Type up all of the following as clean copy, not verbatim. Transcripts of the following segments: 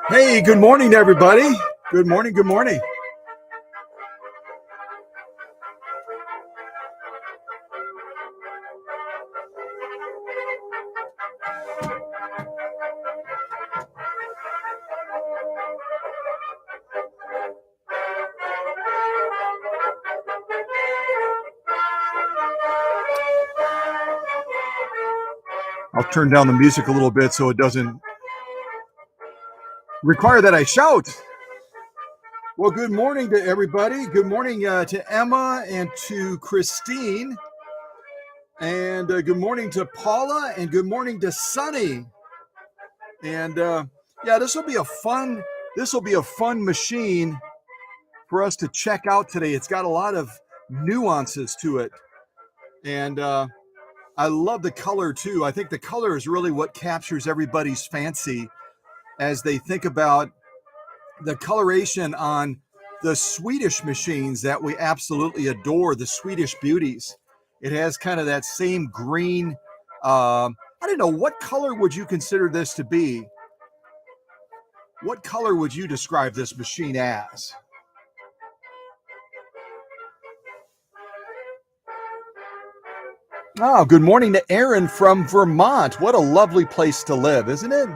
Hey, good morning, everybody. Good morning. Good morning. I'll turn down the music a little bit so it doesn't require that I shout. Well, good morning to everybody. Good morning to Emma and to Christine. And good morning to Paula and good morning to Sunny. And yeah, this will be a fun machine for us to check out today. It's got a lot of nuances to it. And I love the color too. I think the color is really what captures everybody's fancy as they think about the coloration on the Swedish machines that we absolutely adore, the Swedish beauties. It has kind of that same green. I don't know, what color would you consider this to be? What color would you describe this machine as? Oh, good morning to Aaron from Vermont. What a lovely place to live, isn't it?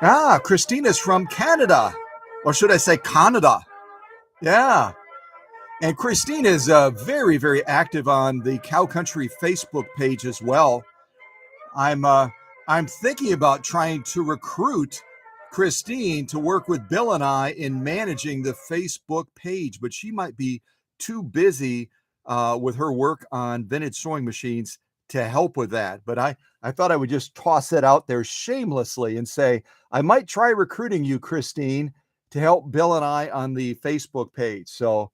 Ah, Christina's from Canada, or should I say Canada? Yeah. And Christine is very, very active on the Cow Country Facebook page as well. I'm thinking about trying to recruit Christine to work with Bill and I in managing the Facebook page, but she might be too busy with her work on vintage sewing machines to help with that. But I thought I would just toss it out there shamelessly and say, I might try recruiting you, Christine, to help Bill and I on the Facebook page. So,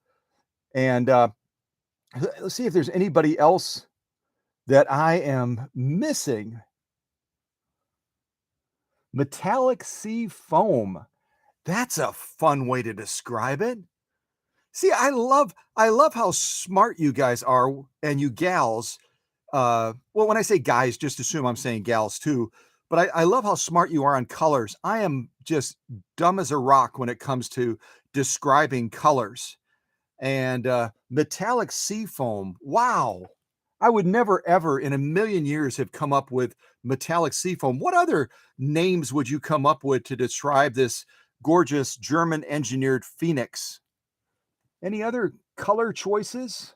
and let's see if there's anybody else that I am missing. Metallic sea foam. That's a fun way to describe it. See, I love how smart you guys are and you gals. Well, when I say guys, just assume I'm saying gals too. But I love how smart you are on colors. I am just dumb as a rock when it comes to describing colors. And metallic sea foam. Wow. I would never, ever in a million years have come up with metallic sea foam. What other names would you come up with to describe this gorgeous German engineered Phoenix? Any other color choices?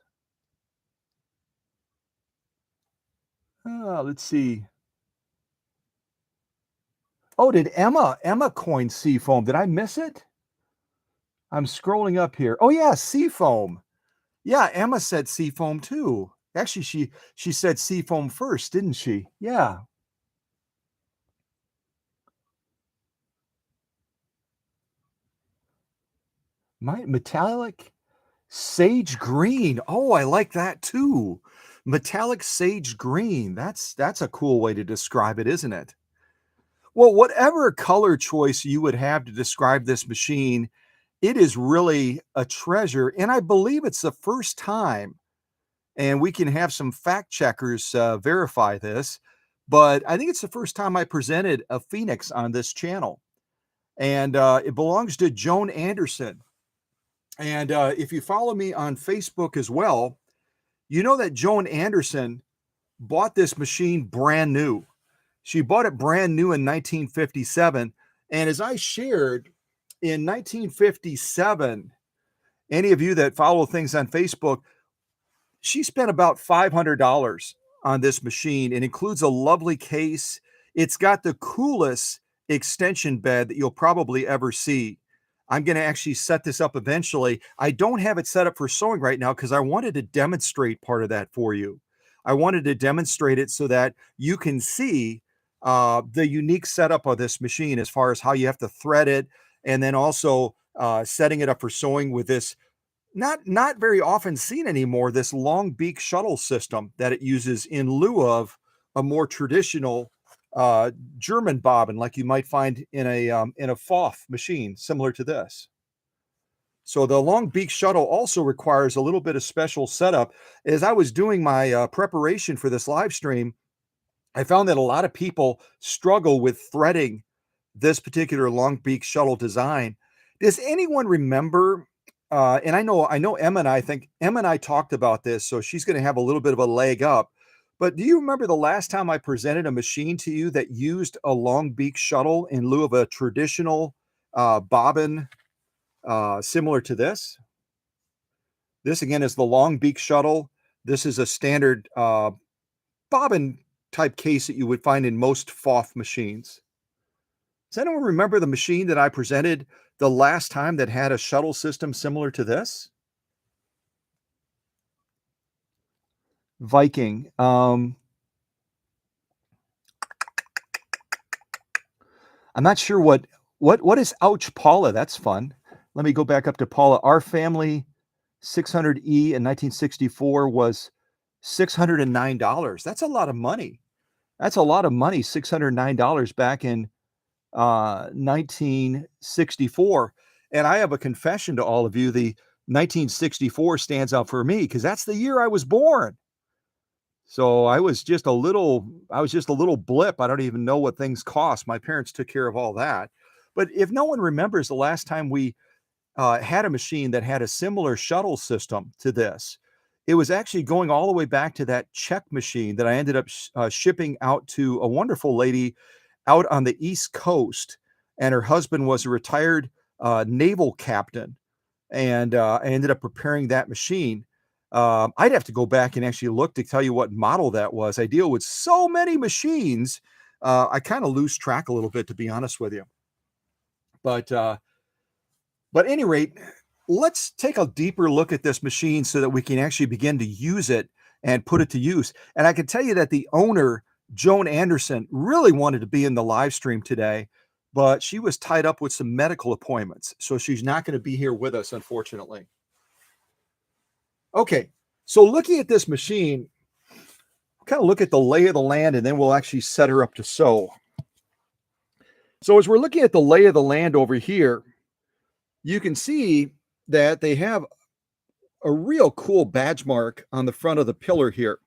Let's see. Oh, did Emma coin sea foam? Did I miss it? I'm scrolling up here. Oh yeah, sea foam. Yeah, Emma said sea foam too. Actually, she said seafoam first, didn't she? Yeah. My metallic sage green. Oh, I like that too. Metallic sage green. That's a cool way to describe it, isn't it? Well, whatever color choice you would have to describe this machine, it is really a treasure, and I believe it's the first time, and we can have some fact checkers verify this, but I think it's the first time I presented a Phoenix on this channel, and it belongs to Joan Anderson. And if you follow me on Facebook as well, you know that Joan Anderson bought this machine brand new. She bought it brand new in 1957. And as I shared in 1957, any of you that follow things on Facebook, she spent about $500 on this machine. It includes a lovely case. It's got the coolest extension bed that you'll probably ever see. I'm going to actually set this up eventually. I don't have it set up for sewing right now because I wanted to demonstrate part of that for you. I wanted to demonstrate it so that you can see the unique setup of this machine as far as how you have to thread it, and then also setting it up for sewing with this not very often seen anymore, this long beak shuttle system that it uses in lieu of a more traditional German bobbin like you might find in a FOF machine similar to this. So the long beak shuttle also requires a little bit of special setup. As I was doing my preparation for this live stream, I found that a lot of people struggle with threading this particular long beak shuttle design. Does anyone remember? And I know Emma and I think Emma and I talked about this, so she's going to have a little bit of a leg up. But do you remember the last time I presented a machine to you that used a long beak shuttle in lieu of a traditional bobbin similar to this? This again is the long beak shuttle. This is a standard bobbin type case that you would find in most FOF machines. Does anyone remember the machine that I presented the last time that had a shuttle system similar to this? Viking. I'm not sure what is Ouch Paula. That's fun. Let me go back up to Paula. Our family 600E in 1964 was $609. That's a lot of money. That's a lot of money, $609 back in 1964. And I have a confession to all of you. The 1964 stands out for me because that's the year I was born. So I was just a little blip. I don't even know what things cost. My parents took care of all that. But if no one remembers the last time we had a machine that had a similar shuttle system to this, it was actually going all the way back to that Czech machine that I ended up shipping out to a wonderful lady out on the East Coast, and her husband was a retired naval captain, and I ended up preparing that machine. I'd have to go back and actually look to tell you what model that was. I deal with so many machines, I kind of lose track a little bit, to be honest with you. But at any rate, let's take a deeper look at this machine so that we can actually begin to use it and put it to use. And I can tell you that the owner, Joan Anderson, really wanted to be in the live stream today, but she was tied up with some medical appointments. So she's not going to be here with us, unfortunately. Okay, so looking at this machine, kind of look at the lay of the land, and then we'll actually set her up to sew. So as we're looking at the lay of the land over here, you can see that they have a real cool badge mark on the front of the pillar here.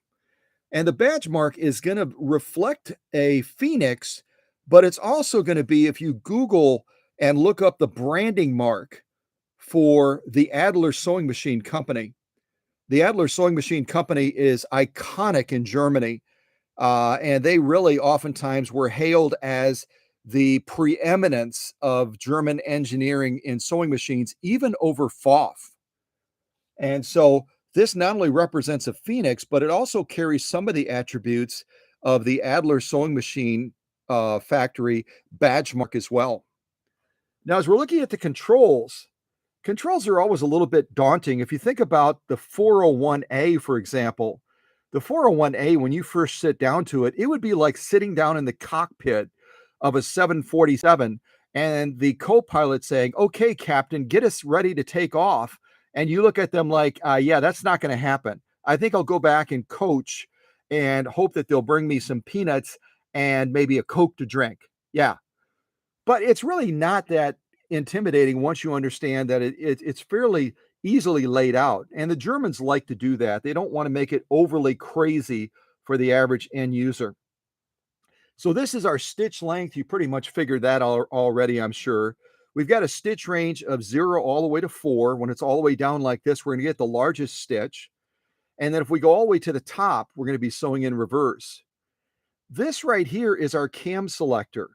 And the badge mark is going to reflect a phoenix, but it's also going to be, if you Google and look up the branding mark for the Adler sewing machine company. The Adler sewing machine company is iconic in Germany, and they really oftentimes were hailed as the preeminence of German engineering in sewing machines, even over FOF. And so this not only represents a phoenix, but it also carries some of the attributes of the Adler sewing machine factory badge mark as well. Now, as we're looking at the controls are always a little bit daunting. If you think about the 401A, for example, The 401A, when you first sit down to it, it would be like sitting down in the cockpit of a 747 and the co-pilot saying, "Okay, Captain, get us ready to take off." And you look at them like, yeah, that's not going to happen. I think I'll go back and coach and hope that they'll bring me some peanuts and maybe a Coke to drink. Yeah. But it's really not that intimidating once you understand that it's fairly easily laid out. And the Germans like to do that. They don't want to make it overly crazy for the average end user. So this is our stitch length. You pretty much figured that already, I'm sure. We've got a stitch range of 0 all the way to 4. When it's all the way down like this, we're going to get the largest stitch. And then if we go all the way to the top, we're going to be sewing in reverse. This right here is our cam selector.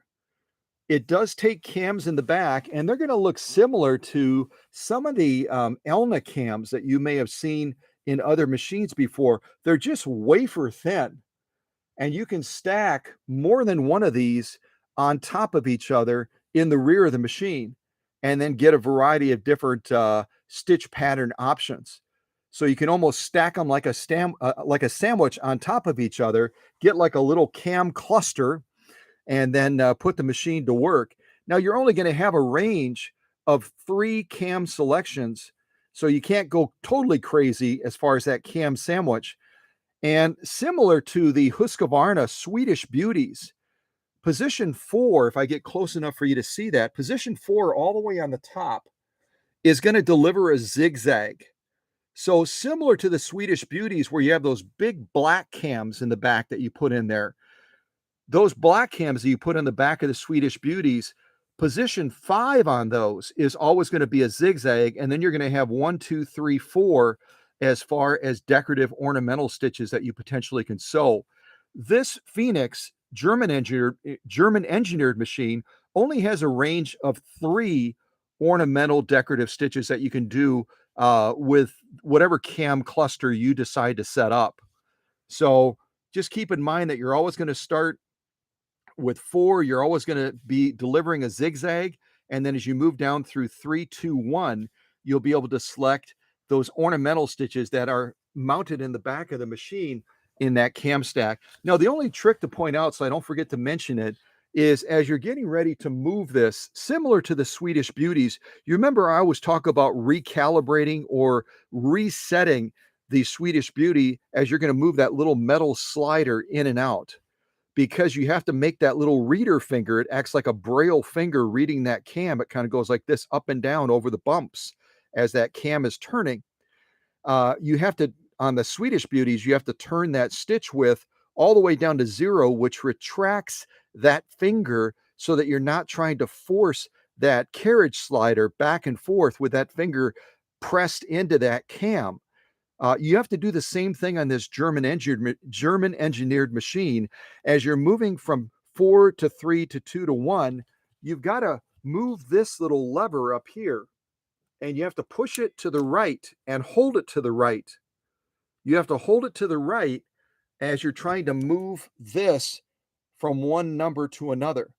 It does take cams in the back, and they're going to look similar to some of the Elna cams that you may have seen in other machines before. They're just wafer thin, and you can stack more than one of these on top of each other in the rear of the machine, and then get a variety of different stitch pattern options. So you can almost stack them like a sandwich on top of each other, get like a little cam cluster, and then put the machine to work. Now, you're only going to have a range of 3 cam selections, so you can't go totally crazy as far as that cam sandwich. And similar to the Husqvarna Swedish Beauties, position 4, if I get close enough for you to see that, position 4 all the way on the top is going to deliver a zigzag. So similar to the Swedish Beauties, where you have those big black cams in the back that you put in there, those black cams that you put in the back of the Swedish Beauties, position 5 on those is always going to be a zigzag. And then you're going to have 1, 2, 3, 4 as far as decorative ornamental stitches that you potentially can sew. This Phoenix German engineered machine only has a range of 3 ornamental decorative stitches that you can do with whatever cam cluster you decide to set up. So just keep in mind that you're always going to start with 4. You're always going to be delivering a zigzag. And then as you move down through 3, 2, 1, you'll be able to select those ornamental stitches that are mounted in the back of the machine in that cam stack. Now, the only trick to point out, so I don't forget to mention it, is as you're getting ready to move this, similar to the Swedish Beauties, you remember I always talk about recalibrating or resetting the Swedish Beauty as you're going to move that little metal slider in and out, because you have to make that little reader finger. It acts like a braille finger reading that cam. It kind of goes like this up and down over the bumps as that cam is turning. You have to, on the Swedish Beauties, you have to turn that stitch width all the way down to 0, which retracts that finger so that you're not trying to force that carriage slider back and forth with that finger pressed into that cam. You have to do the same thing on this German engineered machine. As you're moving from 4 to 3 to 2 to 1, you've got to move this little lever up here, and you have to push it to the right and hold it to the right. You have to hold it to the right as you're trying to move this from one number to another.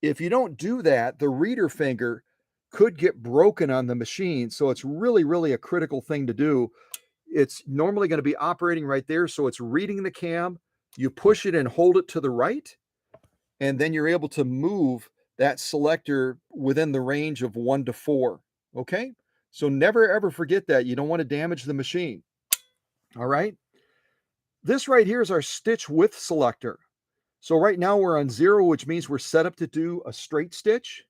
If you don't do that, the reader finger could get broken on the machine. So it's really, really a critical thing to do. It's normally going to be operating right there. So it's reading the cam. You push it and hold it to the right, and then you're able to move that selector within the range of 1 to 4. Okay? So never, ever forget that. You don't want to damage the machine. All right? This right here is our stitch width selector. So right now we're on 0, which means we're set up to do a straight stitch.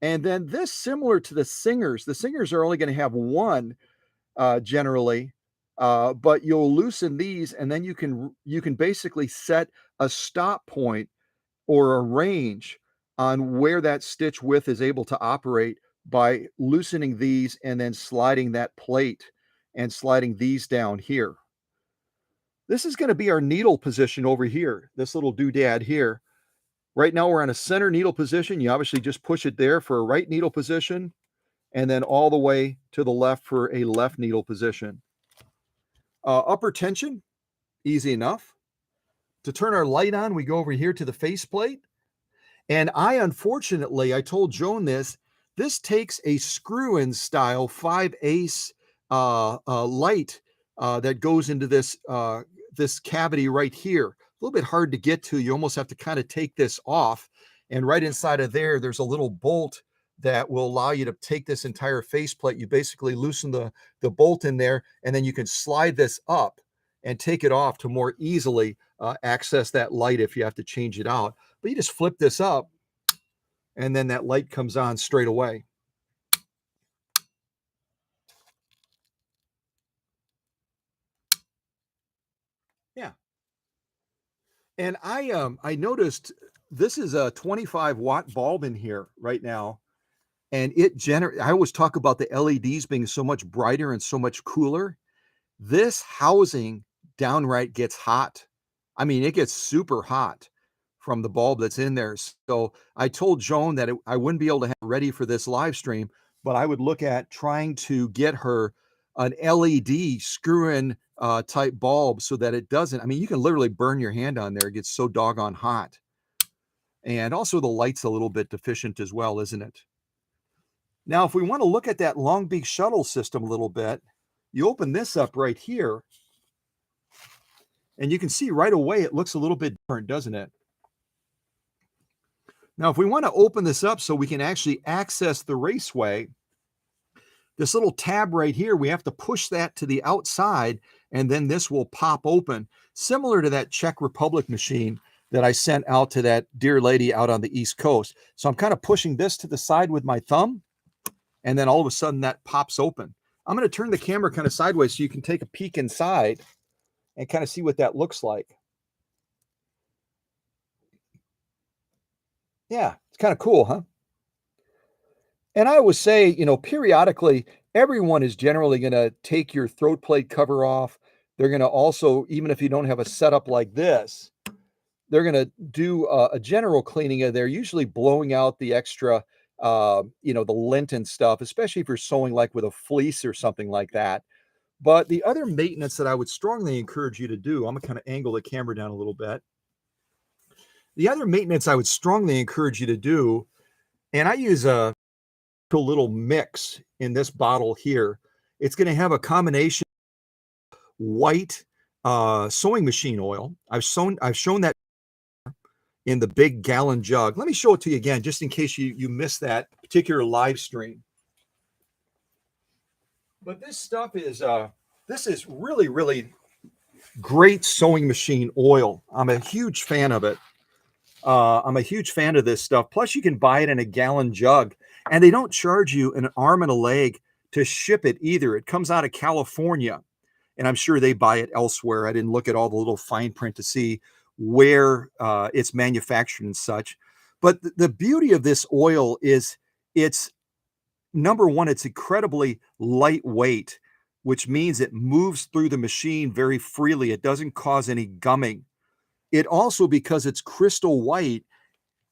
And then this, similar to the Singers are only going to have 1 generally, but you'll loosen these, and then you can basically set a stop point or a range on where that stitch width is able to operate by loosening these and then sliding that plate and sliding these down here. This is going to be our needle position over here, this little doodad here. Right now we're on a center needle position. You obviously just push it there for a right needle position, and then all the way to the left for a left needle position. Upper tension, easy enough. To turn our light on, we go over here to the faceplate. And unfortunately, I told Joan this takes a screw-in style 5/8 light that goes into this this cavity right here. A little bit hard to get to. You almost have to kind of take this off. And right inside of there, there's a little bolt that will allow you to take this entire faceplate. You basically loosen the bolt in there, and then you can slide this up and take it off to more easily access that light if you have to change it out. But you just flip this up, and then that light comes on straight away. Yeah. And I noticed this is a 25-watt bulb in here right now, and I always talk about the LEDs being so much brighter and so much cooler. This housing downright gets hot. I mean, it gets super hot from the bulb that's in there. So I told Joan that I wouldn't be able to have it ready for this live stream, but I would look at trying to get her an LED screw-in type bulb so that it doesn't. I mean, you can literally burn your hand on there. It gets so doggone hot. And also the light's a little bit deficient as well, isn't it? Now, if we want to look at that Long Beach shuttle system a little bit, you open this up right here, and you can see right away it looks a little bit different, doesn't it? Now, if we want to open this up so we can actually access the raceway, this little tab right here, we have to push that to the outside, and then this will pop open, similar to that Czech Republic machine that I sent out to that dear lady out on the East Coast. So I'm kind of pushing this to the side with my thumb, and then all of a sudden that pops open. I'm going to turn the camera kind of sideways so you can take a peek inside and kind of see what that looks like. Yeah, it's kind of cool, huh? And I always say, you know, periodically, everyone is generally going to take your throat plate cover off. They're going to also, even if you don't have a setup like this, they're going to do a general cleaning of there, usually blowing out the extra, you know, the lint and stuff, especially if you're sewing like with a fleece or something like that. But the other maintenance that I would strongly encourage you to do, I'm going to kind of angle the camera down a little bit. The other maintenance I would strongly encourage you to do, and I use a little mix in this bottle here. It's going to have a combination white sewing machine oil. I've shown that in the big gallon jug. Let me show it to you again, just in case you missed that particular live stream. But this stuff is really, really great sewing machine oil. I'm a huge fan of it. I'm a huge fan of this stuff. Plus, you can buy it in a gallon jug, and they don't charge you an arm and a leg to ship it either. It comes out of California, and I'm sure they buy it elsewhere. I didn't look at all the little fine print to see where it's manufactured and such. But the beauty of this oil is it's, number one, it's incredibly lightweight, which means it moves through the machine very freely. It doesn't cause any gumming. It also, because it's crystal white,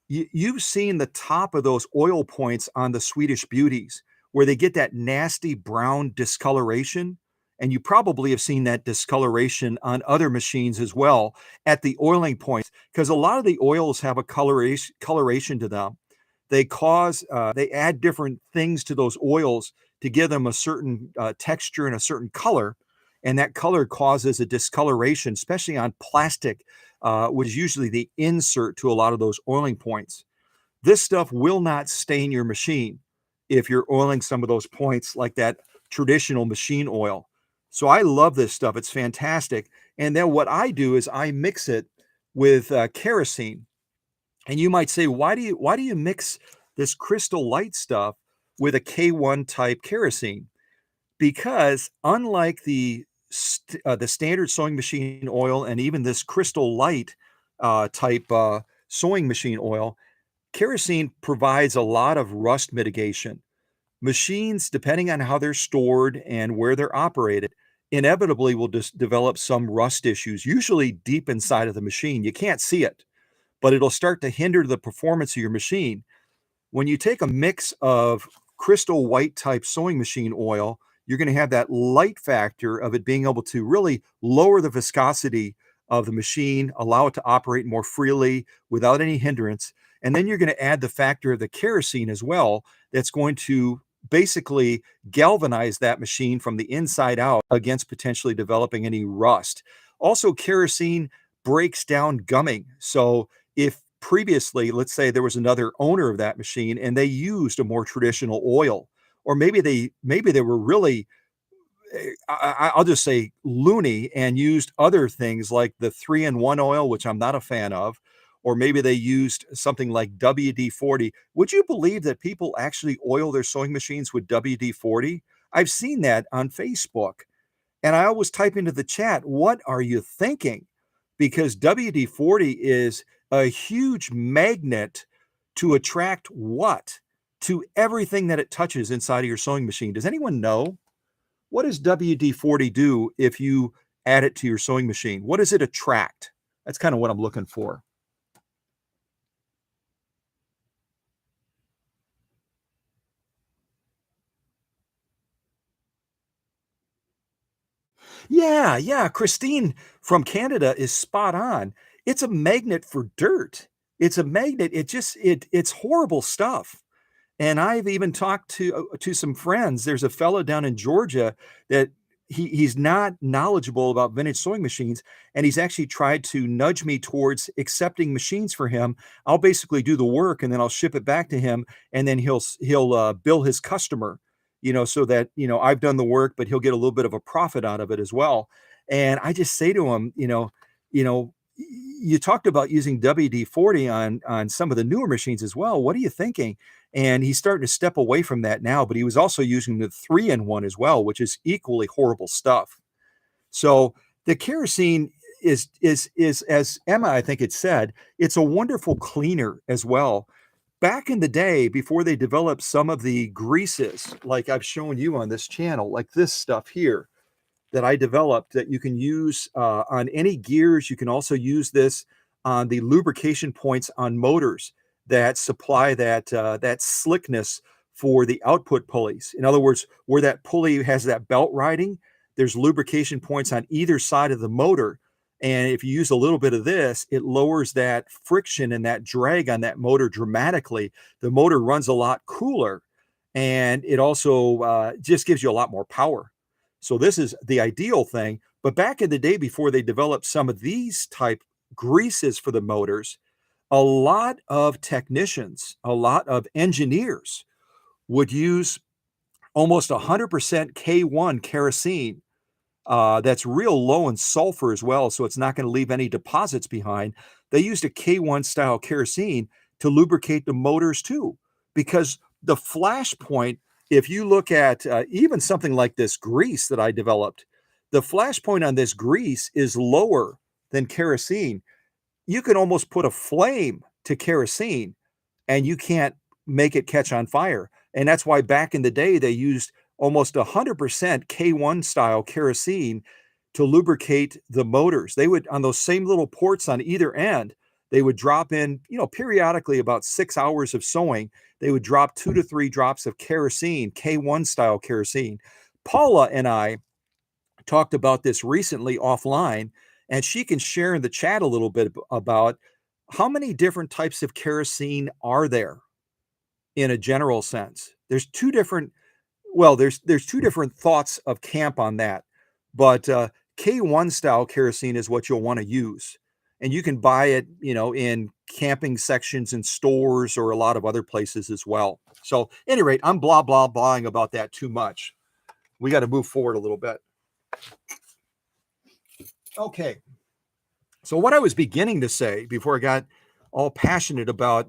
you've seen the top of those oil points on the Swedish Beauties where they get that nasty brown discoloration. And you probably have seen that discoloration on other machines as well at the oiling points, because a lot of the oils have a coloration to them. They add different things to those oils to give them a certain texture and a certain color. And that color causes a discoloration, especially on plastic, which is usually the insert to a lot of those oiling points. This stuff will not stain your machine if you're oiling some of those points like that traditional machine oil. So I love this stuff. It's fantastic. And then what I do is I mix it with kerosene. And you might say, why do you mix this crystal light stuff with a K1 type kerosene? Because unlike the standard sewing machine oil and even this crystal light type sewing machine oil, kerosene provides a lot of rust mitigation. Machines, depending on how they're stored and where they're operated, inevitably will just develop some rust issues, usually deep inside of the machine. You can't see it, but it'll start to hinder the performance of your machine. When you take a mix of crystal white type sewing machine oil, you're going to have that light factor of it being able to really lower the viscosity of the machine, allow it to operate more freely without any hindrance. And then you're going to add the factor of the kerosene as well. That's going to basically galvanize that machine from the inside out against potentially developing any rust. Also, kerosene breaks down gumming. So if previously, let's say there was another owner of that machine and they used a more traditional oil, or maybe they were really I'll just say loony and used other things like the 3-in-1 oil, which I'm not a fan of, or maybe they used something like WD-40. Would you believe that people actually oil their sewing machines with WD-40? I've seen that on Facebook. And I always type into the chat, "What are you thinking?" Because WD-40 is a huge magnet to attract what? To everything that it touches inside of your sewing machine. Does anyone know? What does WD-40 do if you add it to your sewing machine? What does it attract? That's kind of what I'm looking for. Yeah, yeah, Christine from Canada is spot on. It's a magnet for dirt. It's a magnet. It's horrible stuff. And I've even talked to some friends. There's a fellow down in Georgia that he's not knowledgeable about vintage sewing machines, and he's actually tried to nudge me towards accepting machines for him. I'll basically do the work, and then I'll ship it back to him, and then he'll bill his customer, so that I've done the work, but he'll get a little bit of a profit out of it as well. And I just say to him, you talked about using WD-40 on some of the newer machines as well. What are you thinking? And he's starting to step away from that now, but he was also using the 3-in-1 as well, which is equally horrible stuff. So the kerosene is as Emma, I think it said, it's a wonderful cleaner as well. Back in the day, before they developed some of the greases, like I've shown you on this channel, like this stuff here, that I developed that you can use on any gears. You can also use this on the lubrication points on motors that supply that slickness for the output pulleys. In other words, where that pulley has that belt riding, there's lubrication points on either side of the motor. And if you use a little bit of this, it lowers that friction and that drag on that motor dramatically. The motor runs a lot cooler, and it also just gives you a lot more power. So this is the ideal thing. But back in the day, before they developed some of these type greases for the motors, a lot of technicians, a lot of engineers would use almost 100% K1 kerosene. That's real low in sulfur as well, so it's not going to leave any deposits behind. They used a K1 style kerosene to lubricate the motors too, because the flash point, if you look at even something like this grease that I developed, the flash point on this grease is lower than kerosene. You can almost put a flame to kerosene and you can't make it catch on fire. And that's why back in the day, they used almost 100% K1 style kerosene to lubricate the motors. They would, on those same little ports on either end, they would drop in, periodically about 6 hours of sewing, they would drop 2 to 3 drops of kerosene, K1 style kerosene. Paula and I talked about this recently offline, and she can share in the chat a little bit about how many different types of kerosene are there in a general sense. There's two different there's two different thoughts of camp on that, but K1 style kerosene is what you'll want to use, and you can buy it, in camping sections in stores or a lot of other places as well. So, at any rate, I'm blah blah blahing about that too much. We got to move forward a little bit. Okay. So, what I was beginning to say before I got all passionate about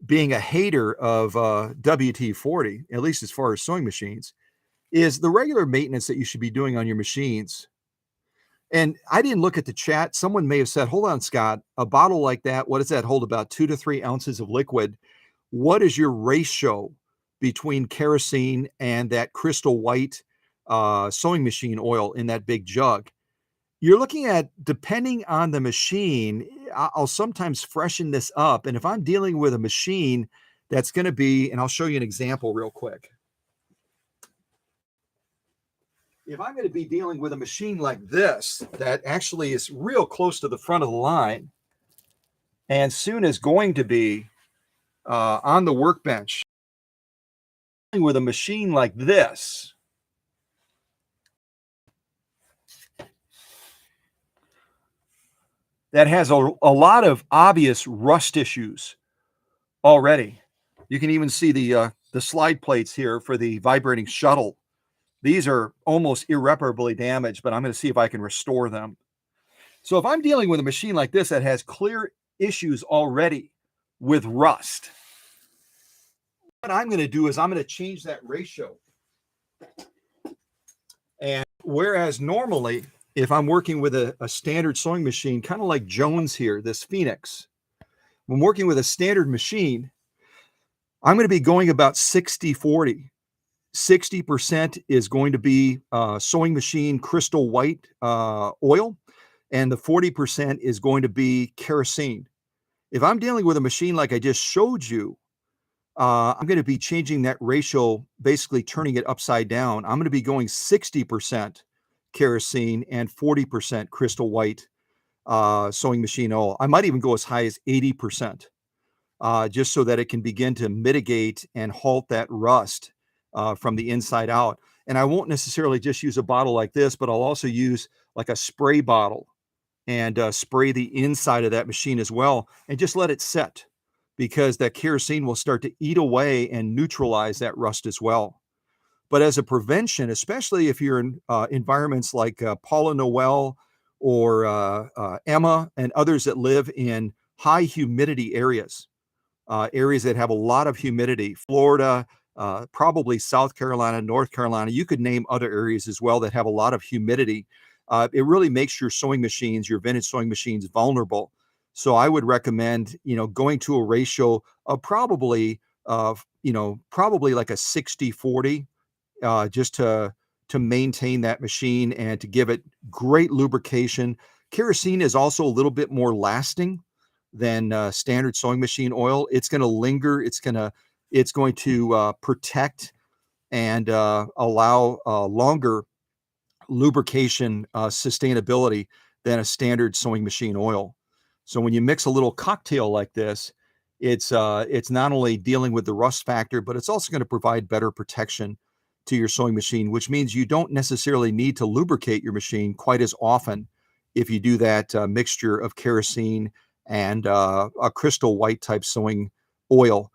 being a hater of WT-40, at least as far as sewing machines, is the regular maintenance that you should be doing on your machines. And I didn't look at the chat. Someone may have said, hold on, Scott, a bottle like that, what does that hold? About 2 to 3 ounces of liquid. What is your ratio between kerosene and that crystal white sewing machine oil in that big jug? You're looking at, depending on the machine, I'll sometimes freshen this up. And if I'm dealing with a machine that's going to be, and I'll show you an example real quick. If I'm going to be dealing with a machine like this, that actually is real close to the front of the line, and soon is going to be on the workbench, with a machine like this, that has a lot of obvious rust issues already. You can even see the slide plates here for the vibrating shuttle. These are almost irreparably damaged, but I'm going to see if I can restore them. So if I'm dealing with a machine like this that has clear issues already with rust, what I'm going to do is I'm going to change that ratio. And whereas normally, if I'm working with a standard sewing machine, kind of like Joan's here, this Phoenix, when working with a standard machine, I'm going to be going about 60-40. 60% is going to be sewing machine crystal white oil, and the 40% is going to be kerosene. If I'm dealing with a machine like I just showed you, I'm going to be changing that ratio, basically turning it upside down. I'm going to be going 60% kerosene and 40% crystal white sewing machine oil. I might even go as high as 80%, just so that it can begin to mitigate and halt that rust from the inside out. And I won't necessarily just use a bottle like this, but I'll also use like a spray bottle and spray the inside of that machine as well, and just let it set, because that kerosene will start to eat away and neutralize that rust as well. But as a prevention, especially if you're in environments like Paula Noel or Emma and others that live in high humidity areas, areas that have a lot of humidity, Florida, probably South Carolina, North Carolina, you could name other areas as well that have a lot of humidity. It really makes your sewing machines, your vintage sewing machines, vulnerable. So I would recommend, going to a ratio of probably like a 60-40, just to maintain that machine and to give it great lubrication. Kerosene is also a little bit more lasting than standard sewing machine oil. It's going to linger. It's going to protect and allow longer lubrication sustainability than a standard sewing machine oil. So when you mix a little cocktail like this, it's not only dealing with the rust factor, but it's also going to provide better protection to your sewing machine, which means you don't necessarily need to lubricate your machine quite as often if you do that mixture of kerosene and a crystal white type sewing oil.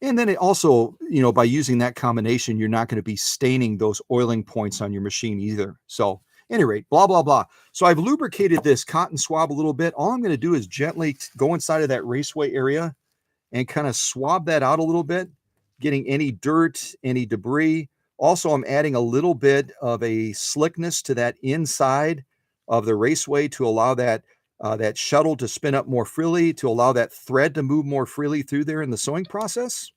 And then it also, by using that combination, you're not going to be staining those oiling points on your machine either. So, at any rate, blah, blah, blah. So I've lubricated this cotton swab a little bit. All I'm going to do is gently go inside of that raceway area and kind of swab that out a little bit, getting any dirt, any debris. Also, I'm adding a little bit of a slickness to that inside of the raceway to allow that shuttle to spin up more freely, to allow that thread to move more freely through there in the sewing process.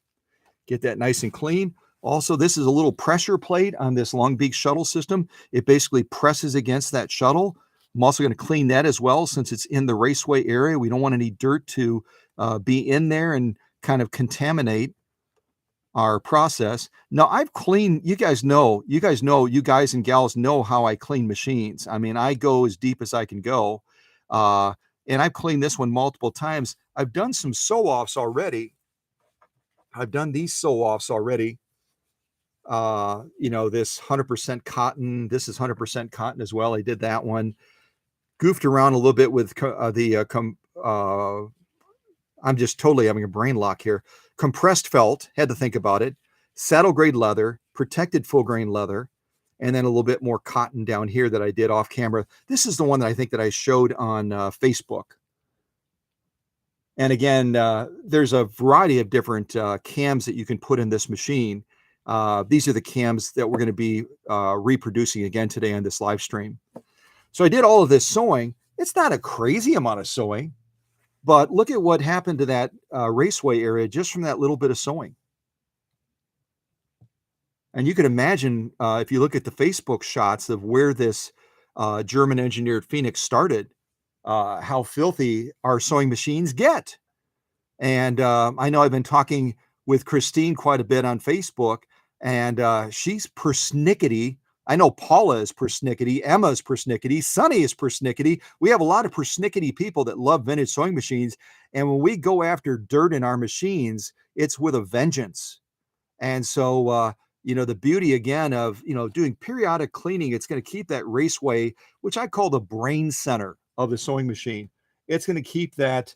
Get that nice and clean. Also, this is a little pressure plate on this Long Beach shuttle system. It basically presses against that shuttle. I'm also going to clean that as well, since it's in the raceway area. We don't want any dirt to be in there and kind of contaminate our process. Now, I've cleaned, you guys and gals know how I clean machines. I mean, I go as deep as I can go. And I've cleaned this one multiple times. I've done some sew-offs already. I've done these sew-offs already. This 100% cotton. This is 100% cotton as well. I did that one. Goofed around a little bit with I'm just totally having a brain lock here. Compressed felt, had to think about it. Saddle grade leather, protected full grain leather, and then a little bit more cotton down here that I did off camera. This is the one that I think that I showed on Facebook. And again, there's a variety of different cams that you can put in this machine. These are the cams that we're going to be reproducing again today on this live stream. So I did all of this sewing. It's not a crazy amount of sewing, but look at what happened to that raceway area just from that little bit of sewing. And you can imagine, if you look at the Facebook shots of where this German engineered Phoenix started, how filthy our sewing machines get. And I know I've been talking with Christine quite a bit on Facebook, and she's persnickety. I know Paula is persnickety, Emma is persnickety, Sunny is persnickety. We have a lot of persnickety people that love vintage sewing machines. And when we go after dirt in our machines, it's with a vengeance. And so, the beauty again of, doing periodic cleaning, it's going to keep that raceway, which I call the brain center of the sewing machine. It's going to keep that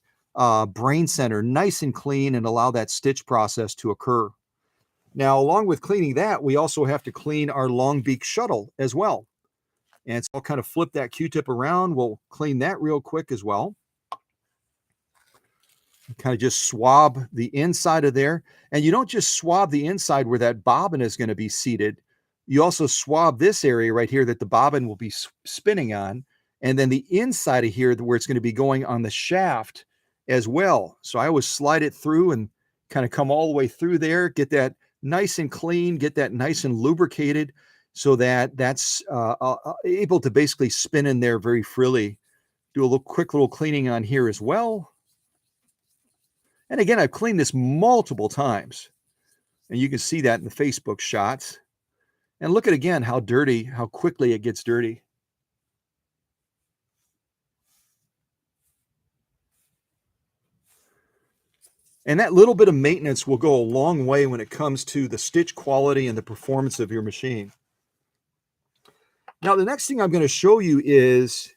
brain center nice and clean and allow that stitch process to occur. Now, along with cleaning that, we also have to clean our long beak shuttle as well. And so I'll kind of flip that Q-tip around. We'll clean that real quick as well. Kind of just swab the inside of there. And you don't just swab the inside where that bobbin is going to be seated. You also swab this area right here that the bobbin will be spinning on. And then the inside of here where it's going to be going on the shaft as well. So I always slide it through and kind of come all the way through there, get that nice and clean, get that nice and lubricated so that that's able to basically spin in there very freely. Do a little quick little cleaning on here as well. And again, I've cleaned this multiple times. And you can see that in the Facebook shots. And look at again how dirty, how quickly it gets dirty. And that little bit of maintenance will go a long way when it comes to the stitch quality and the performance of your machine. Now, the next thing I'm going to show you is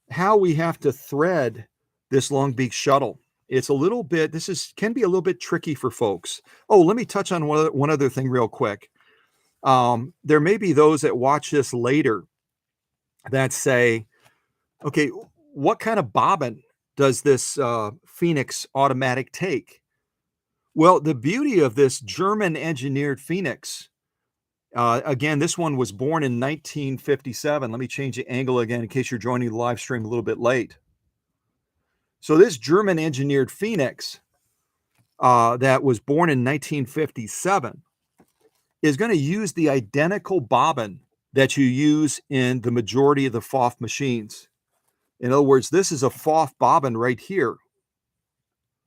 how we have to thread this long beak shuttle. It's a little bit, can be a little bit tricky for folks. Oh, let me touch on one other thing real quick. There may be those that watch this later that say, okay, what kind of bobbin does this Phoenix automatic take? Well, the beauty of this German engineered Phoenix, again, this one was born in 1957. Let me change the angle again in case you're joining the live stream a little bit late. So this German engineered Phoenix that was born in 1957 is going to use the identical bobbin that you use in the majority of the FOF machines. In other words, this is a FOF bobbin right here.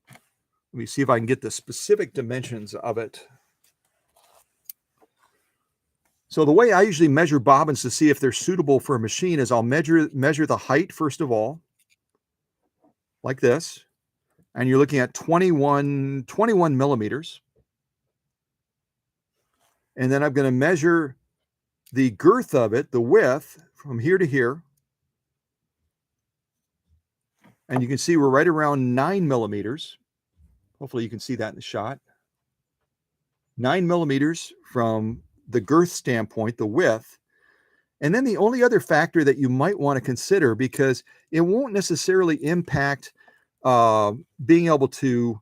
Let me see if I can get the specific dimensions of it. So the way I usually measure bobbins to see if they're suitable for a machine is I'll measure the height first of all, like this, and you're looking at 21 millimeters. And then I'm going to measure the girth of it, the width, from here to here. And you can see we're right around 9 millimeters. Hopefully you can see that in the shot. 9 millimeters from the girth standpoint, the width. And then the only other factor that you might want to consider, because it won't necessarily impact being able to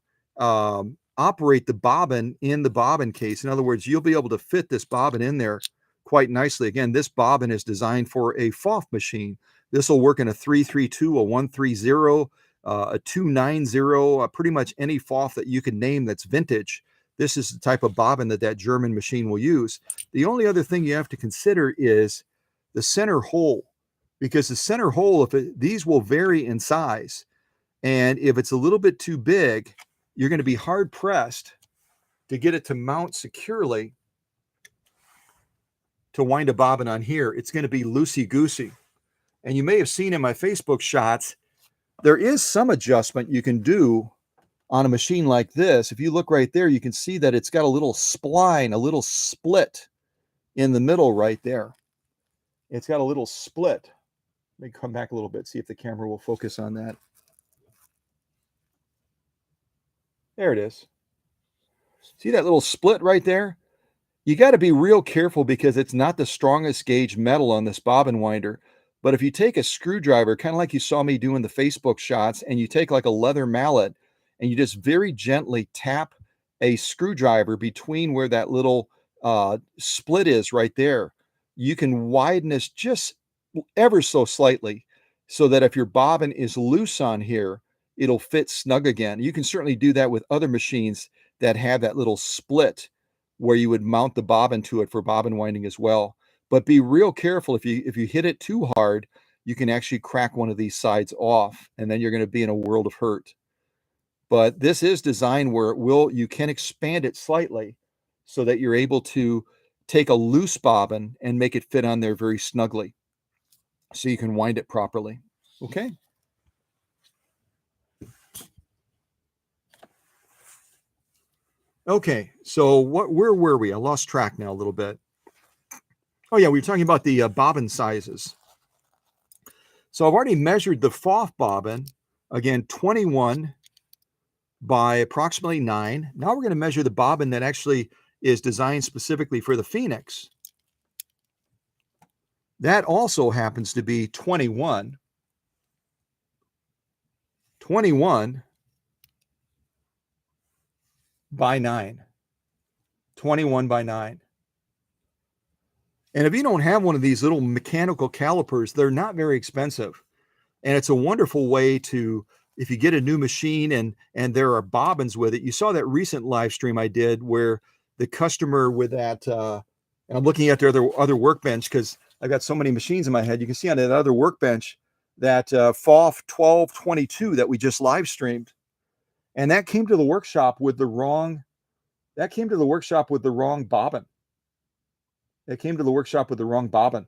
operate the bobbin in the bobbin case. In other words, you'll be able to fit this bobbin in there quite nicely. Again, this bobbin is designed for a FOF machine. This will work in a 332, a 130, a 290, pretty much any FOF that you can name that's vintage. This is the type of bobbin that German machine will use. The only other thing you have to consider is the center hole, because the center hole, these will vary in size. And if it's a little bit too big, you're going to be hard pressed to get it to mount securely to wind a bobbin on here. It's going to be loosey-goosey. And you may have seen in my Facebook shots, there is some adjustment you can do on a machine like this. If you look right there, you can see that it's got a little spline, a little split in the middle right there. It's got a little split. Let me come back a little bit, see if the camera will focus on that. There it is. See that little split right there? You got to be real careful because it's not the strongest gauge metal on this bobbin winder. But if you take a screwdriver, kind of like you saw me doing the Facebook shots, and you take like a leather mallet and you just very gently tap a screwdriver between where that little split is right there, you can widen this just ever so slightly so that if your bobbin is loose on here, it'll fit snug again. You can certainly do that with other machines that have that little split where you would mount the bobbin to it for bobbin winding as well. But be real careful. If you hit it too hard, you can actually crack one of these sides off, and then you're going to be in a world of hurt. But this is designed where you can expand it slightly so that you're able to take a loose bobbin and make it fit on there very snugly so you can wind it properly. Okay. Okay, so where were we? I lost track now a little bit. Oh yeah, we were talking about the bobbin sizes. So I've already measured the FOF bobbin Again, 21 by approximately 9. Now we're going to measure the bobbin that actually is designed specifically for the Phoenix. That also happens to be 21 by 9. 21 by 9. And if you don't have one of these little mechanical calipers, they're not very expensive. And it's a wonderful way to, if you get a new machine and there are bobbins with it. You saw that recent live stream I did where the customer with that, and I'm looking at their other workbench because I've got so many machines in my head. You can see on that other workbench that FOF 1222 that we just live streamed. And that came to the workshop with the wrong, bobbin. It came to the workshop with the wrong bobbin.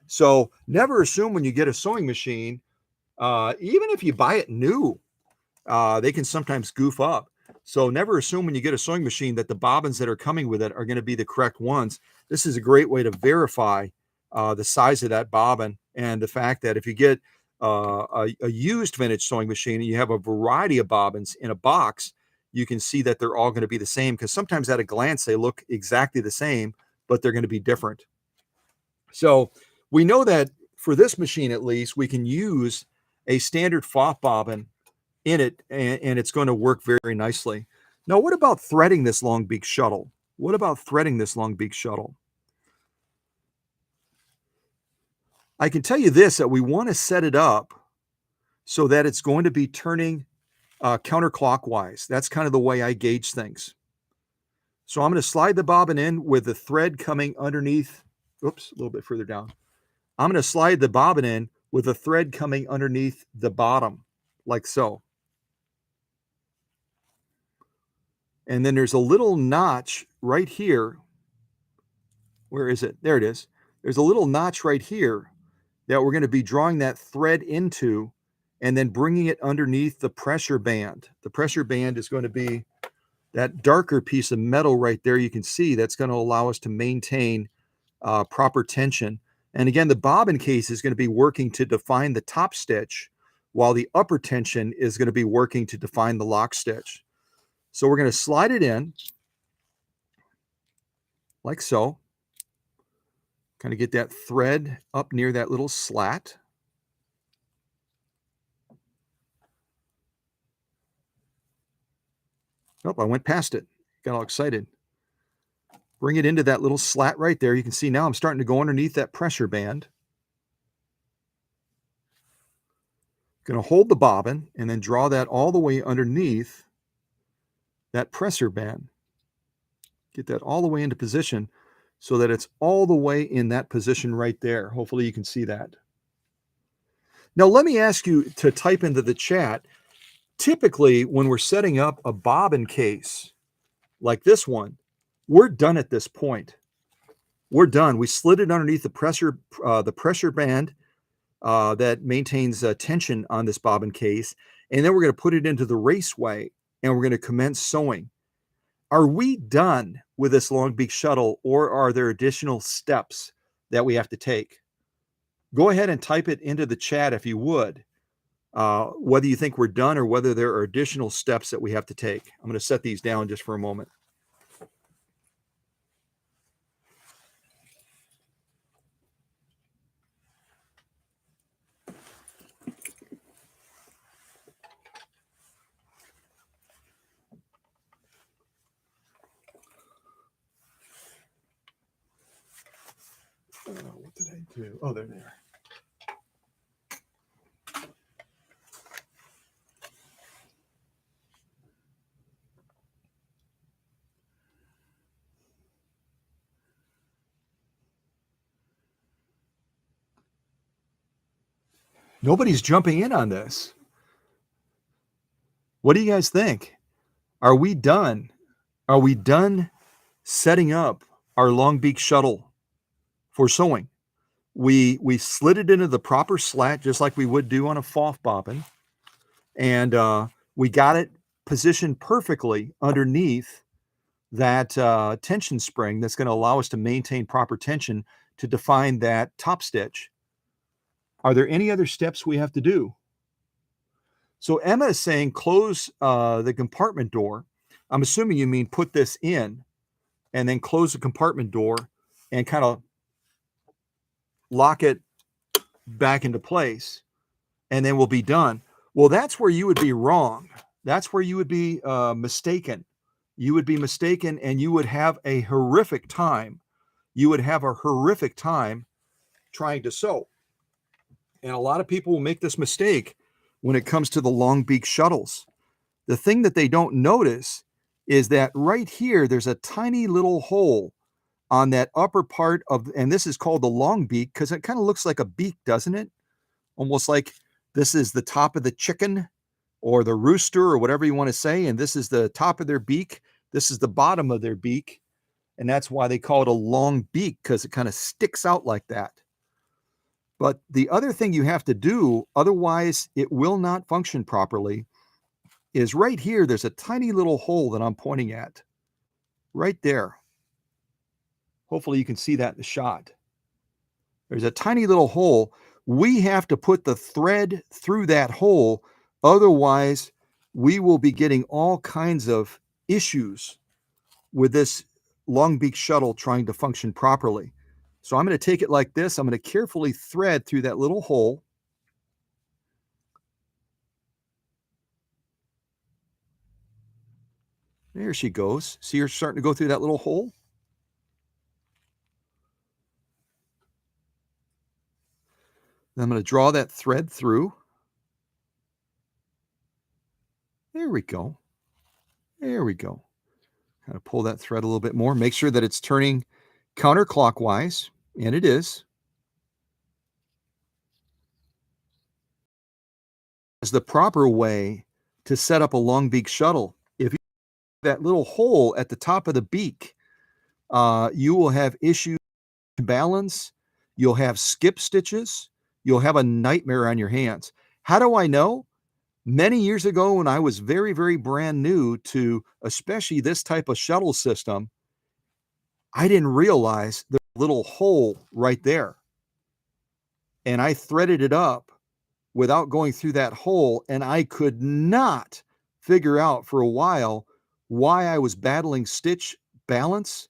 So never assume when you get a sewing machine, even if you buy it new, they can sometimes goof up. So never assume when you get a sewing machine that the bobbins that are coming with it are going to be the correct ones. This is a great way to verify the size of that bobbin, and the fact that if you get a used vintage sewing machine and you have a variety of bobbins in a box, you can see that they're all going to be the same, because sometimes at a glance they look exactly the same, but they're going to be different. So we know that for this machine, at least, we can use a standard FOF bobbin in it, and it's going to work very nicely. Now, what about threading this long beak shuttle? I can tell you this, that we want to set it up so that it's going to be turning counterclockwise. That's kind of the way I gauge things. So I'm going to slide the bobbin in with the thread coming underneath. Oops, a little bit further down. I'm going to slide the bobbin in with the thread coming underneath the bottom, like so. And then there's a little notch right here. Where is it? There it is. There's a little notch right here that we're going to be drawing that thread into and then bringing it underneath the pressure band. The pressure band is going to be that darker piece of metal right there. You can see that's going to allow us to maintain proper tension. And again, the bobbin case is going to be working to define the top stitch, while the upper tension is going to be working to define the lock stitch. So we're going to slide it in like so. Kind of get that thread up near that little slat. Oh, I went past it. Got all excited. Bring it into that little slat right there. You can see now I'm starting to go underneath that pressure band. Going to hold the bobbin and then draw that all the way underneath that pressure band. Get that all the way into position so that it's all the way in that position right there. Hopefully you can see that. Now let me ask you to type into the chat. Typically, when we're setting up a bobbin case like this one, we're done at this point. We're done. We slid it underneath the pressure band that maintains tension on this bobbin case, and then we're going to put it into the raceway, and we're going to commence sewing. Are we done with this long beak shuttle, or are there additional steps that we have to take? Go ahead and type it into the chat if you would, whether you think we're done or whether there are additional steps that we have to take. I'm going to set these down just for a moment. What did I do? Oh, they're there. Nobody's jumping in on this. What do you guys think? Are we done? Are we done setting up our long beak shuttle for sewing? We slid it into the proper slat just like we would do on a FOF bobbin, and we got it positioned perfectly underneath that tension spring that's going to allow us to maintain proper tension to define that top stitch. Are there any other steps we have to do? So Emma is saying close the compartment door. I'm assuming you mean put this in and then close the compartment door and kind of lock it back into place, and then we'll be done. Well, that's where you would be wrong. That's where you would be mistaken. You would be mistaken, and you would have a horrific time. You would have a horrific time trying to sew. And a lot of people will make this mistake when it comes to the long beak shuttles. The thing that they don't notice is that right here, there's a tiny little hole on that upper part of, and this is called the long beak because it kind of looks like a beak, doesn't it? Almost like this is the top of the chicken or the rooster or whatever you want to say, and this is the top of their beak. This is the bottom of their beak, and that's why they call it a long beak, because it kind of sticks out like that. But the other thing you have to do, otherwise it will not function properly, is right here, there's a tiny little hole that I'm pointing at. Right there. Hopefully you can see that in the shot. There's a tiny little hole. We have to put the thread through that hole. Otherwise, we will be getting all kinds of issues with this long beak shuttle trying to function properly. So I'm going to take it like this. I'm going to carefully thread through that little hole. There she goes. See her starting to go through that little hole? Then I'm going to draw that thread through. There we go. There we go. Kind of pull that thread a little bit more. Make sure that it's turning counterclockwise, and it is. Is the proper way to set up a long beak shuttle. If you have that little hole at the top of the beak, you will have issues with balance. You'll have skip stitches. You'll have a nightmare on your hands. How do I know? Many years ago, when I was very, very brand new to especially this type of shuttle system, I didn't realize the little hole right there. And I threaded it up without going through that hole, and I could not figure out for a while why I was battling stitch balance.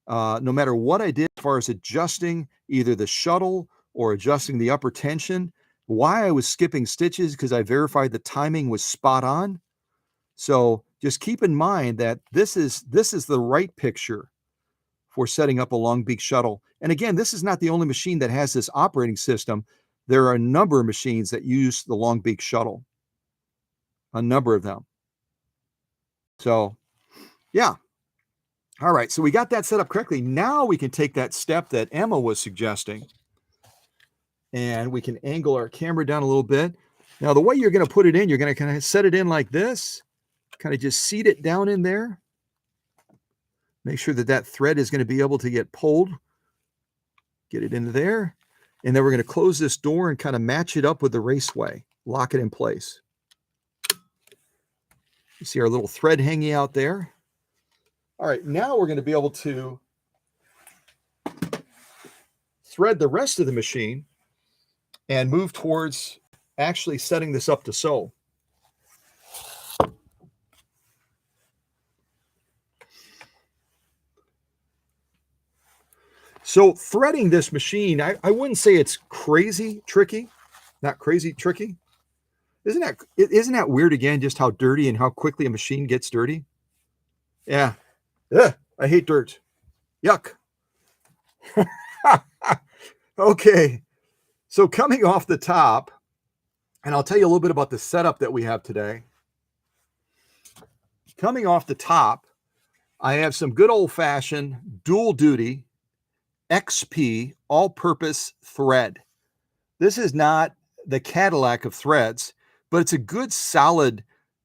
No matter what I did as far as adjusting either the shuttle or adjusting the upper tension, why I was skipping stitches, because I verified the timing was spot on. So just keep in mind that this is the right picture for setting up a long beak shuttle. And again, this is not the only machine that has this operating system. There are a number of machines that use the long beak shuttle, a number of them. So yeah. All right, so we got that set up correctly. Now we can take that step that Emma was suggesting, and we can angle our camera down a little bit. Now, the way you're going to put it in, you're going to kind of set it in like this, kind of just seat it down in there. Make sure that that thread is going to be able to get pulled. Get it into there. And then we're going to close this door and kind of match it up with the raceway. Lock it in place. You see our little thread hanging out there. All right, now we're going to be able to thread the rest of the machine and move towards actually setting this up to sew. So threading this machine, I wouldn't say it's crazy tricky, not crazy tricky. Isn't that weird again, just how dirty and how quickly a machine gets dirty? Yeah. Ugh, I hate dirt. Yuck. Okay. So coming off the top, and I'll tell you a little bit about the setup that we have today. Coming off the top, I have some good old-fashioned dual duty XP all-purpose thread. This is not the Cadillac of threads, but it's a good solid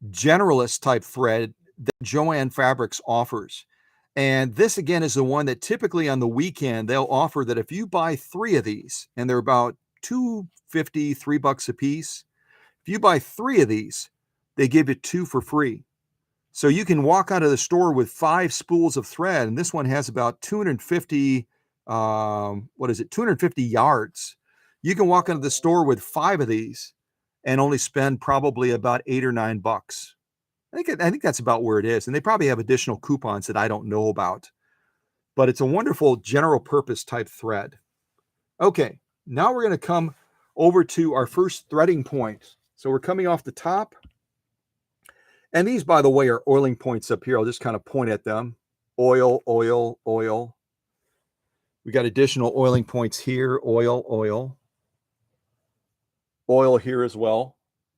generalist type thread that Joan Fabrics offers. And this again is the one that typically on the weekend they'll offer that if you buy 3 of these, and they're about $2.50, $3 a piece. If you buy 3 of these, they give you 2 for free. So you can walk out of the store with 5 spools of thread, and this one has about 250 250 yards. You can walk into the store with 5 of these and only spend probably about $8 or $9. I think that's about where it is. And they probably have additional coupons that I don't know about. But it's a wonderful general purpose type thread. Okay, now we're going to come over to our first threading point. So we're coming off the top. And these, by the way, are oiling points up here. I'll just kind of point at them. Oil, oil, oil. We got additional oiling points here. Oil, oil. Oil here as well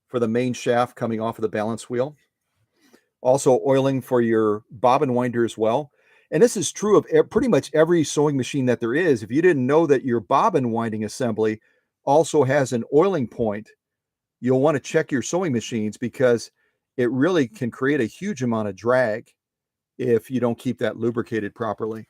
for the main shaft coming off of the balance wheel. Also oiling for your bobbin winder as well. And this is true of pretty much every sewing machine that there is. If you didn't know that your bobbin winding assembly also has an oiling point, you'll want to check your sewing machines because it really can create a huge amount of drag if you don't keep that lubricated properly.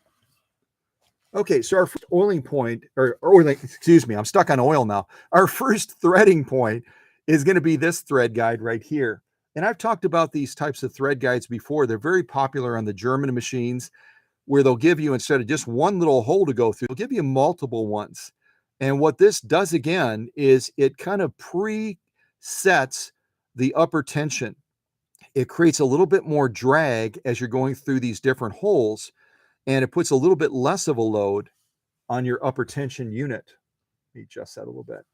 Okay, so our first oiling point, or oiling, excuse me, I'm stuck on oil now. Our first threading point is going to be this thread guide right here. And I've talked about these types of thread guides before. They're very popular on the German machines, where they'll give you, instead of just one little hole to go through, they'll give you multiple ones. And what this does again is it kind of presets the upper tension. It creates a little bit more drag as you're going through these different holes, and it puts a little bit less of a load on your upper tension unit. Let me adjust that a little bit.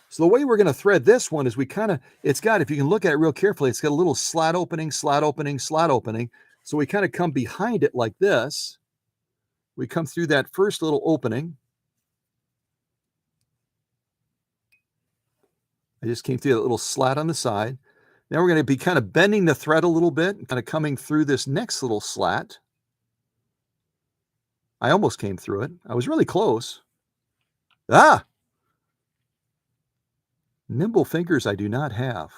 So the way we're going to thread this one is it's got, if you can look at it real carefully, it's got a little slat opening, slat opening, slat opening. So we kind of come behind it like this. We come through that first little opening. I just came through that little slat on the side. Now we're going to be kind of bending the thread a little bit, kind of coming through this next little slat. I almost came through it. I was really close. Nimble fingers I do not have,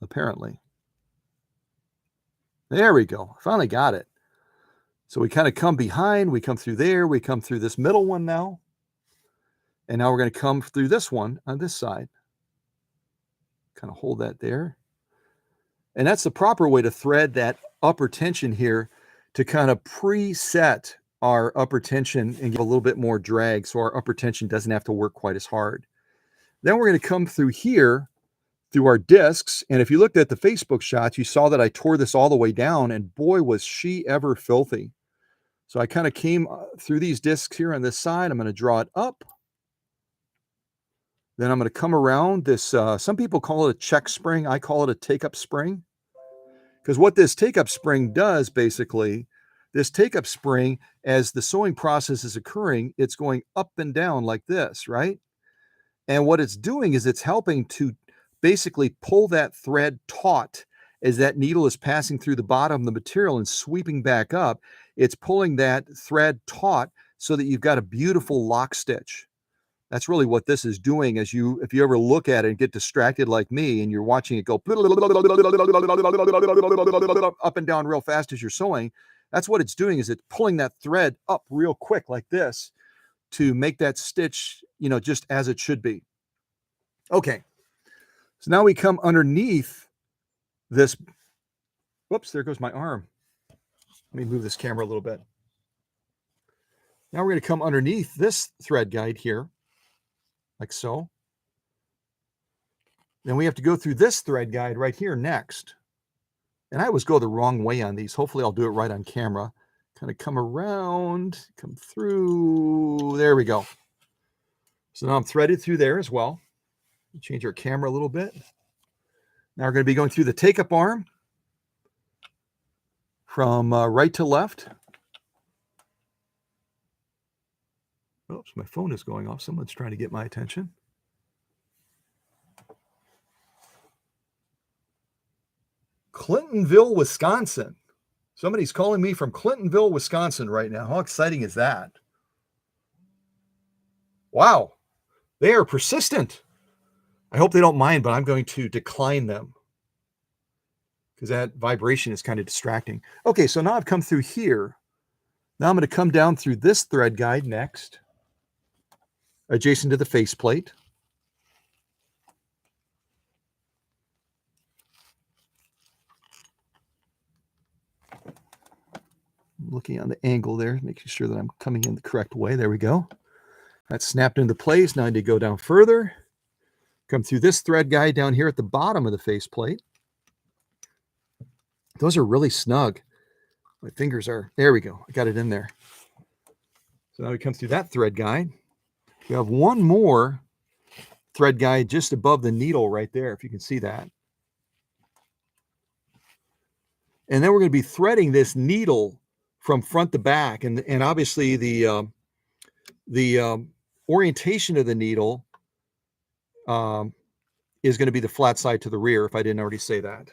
apparently. There we go. Finally got it. So we kind of come behind, we come through there, we come through this middle one now. And now we're going to come through this one on this side. Kind of hold that there. And that's the proper way to thread that upper tension here, to kind of preset our upper tension and give a little bit more drag so our upper tension doesn't have to work quite as hard. Then we're going to come through here through our discs. And if you looked at the Facebook shots, you saw that I tore this all the way down, and boy, was she ever filthy. So I kind of came through these discs here on this side. I'm going to draw it up. Then I'm going to come around this. Some people call it a check spring. I call it a take-up spring. Because what this take-up spring does, basically, this take-up spring, as the sewing process is occurring, it's going up and down like this, right? And what it's doing is it's helping to basically pull that thread taut as that needle is passing through the bottom of the material and sweeping back up. It's pulling that thread taut so that you've got a beautiful lock stitch. That's really what this is doing. If you ever look at it and get distracted like me and you're watching it go up and down real fast as you're sewing, that's what it's doing, is it's pulling that thread up real quick like this to make that stitch, just as it should be. Okay. So now we come underneath this. Whoops, there goes my arm. Let me move this camera a little bit. Now we're going to come underneath this thread guide here, like so. Then we have to go through this thread guide right here next. And I always go the wrong way on these. Hopefully I'll do it right on camera. Kind of come around, come through. There we go. So now I'm threaded through there as well. Change our camera a little bit. Now we're going to be going through the take-up arm from right to left. Oops, my phone is going off. Someone's trying to get my attention. Clintonville, Wisconsin. Somebody's calling me from Clintonville, Wisconsin right now. How exciting is that? Wow, they are persistent. I hope they don't mind, but I'm going to decline them because that vibration is kind of distracting. Okay, so now I've come through here. Now I'm going to come down through this thread guide next, adjacent to the faceplate. Looking on the angle there, making sure that I'm coming in the correct way. There we go. That's snapped into place. Now I need to go down further. Come through this thread guide down here at the bottom of the faceplate. Those are really snug. My fingers are, there we go. I got it in there. So now we come through that thread guide. We have one more thread guide just above the needle right there, if you can see that. And then we're going to be threading this needle from front to back. And obviously the orientation of the needle is going to be the flat side to the rear, if I didn't already say that.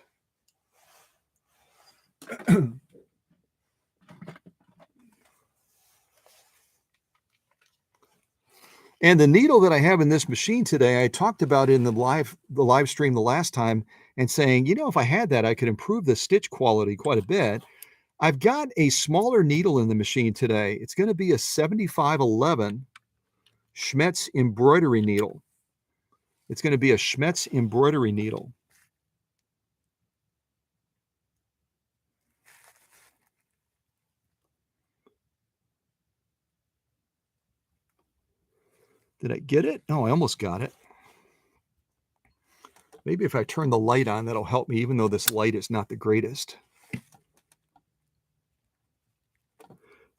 And the needle that I have in this machine today, I talked about in the live stream the last time and saying, you know, if I had that, I could improve the stitch quality quite a bit. I've got a smaller needle in the machine today. It's going to be a 7511 Schmetz embroidery needle. It's going to be a Schmetz embroidery needle. Did I get it? Oh, I almost got it. Maybe if I turn the light on, that'll help me, even though this light is not the greatest.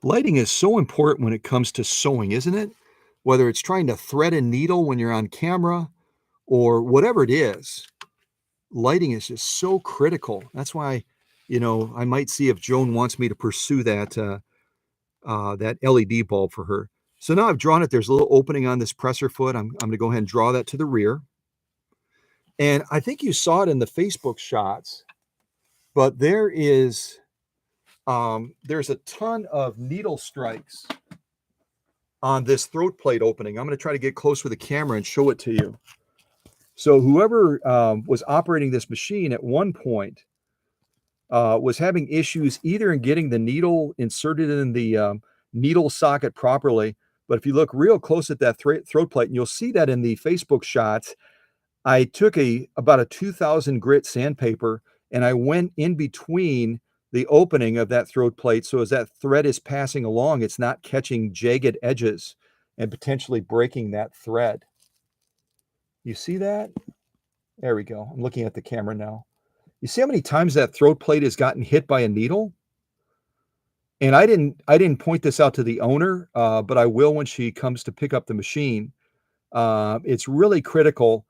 Lighting is so important when it comes to sewing, isn't it? Whether it's trying to thread a needle when you're on camera or whatever it is, lighting is just so critical. That's why, you know, I might see if Joan wants me to pursue that, that LED bulb for her. So now I've drawn it. There's a little opening on this presser foot. I'm going to go ahead and draw that to the rear. And I think you saw it in the Facebook shots, but there is, there's a ton of needle strikes on this throat plate opening. I'm going to try to get close with the camera and show it to you. So whoever was operating this machine at one point was having issues either in getting the needle inserted in the needle socket properly. But if you look real close at that throat plate, and you'll see that in the Facebook shots, I took about a 2000 grit sandpaper and I went in between the opening of that throat plate. So as that thread is passing along, it's not catching jagged edges and potentially breaking that thread. You see that? There we go. I'm looking at the camera now. You see how many times that throat plate has gotten hit by a needle? And I didn't point this out to the owner, but I will when she comes to pick up the machine. It's really critical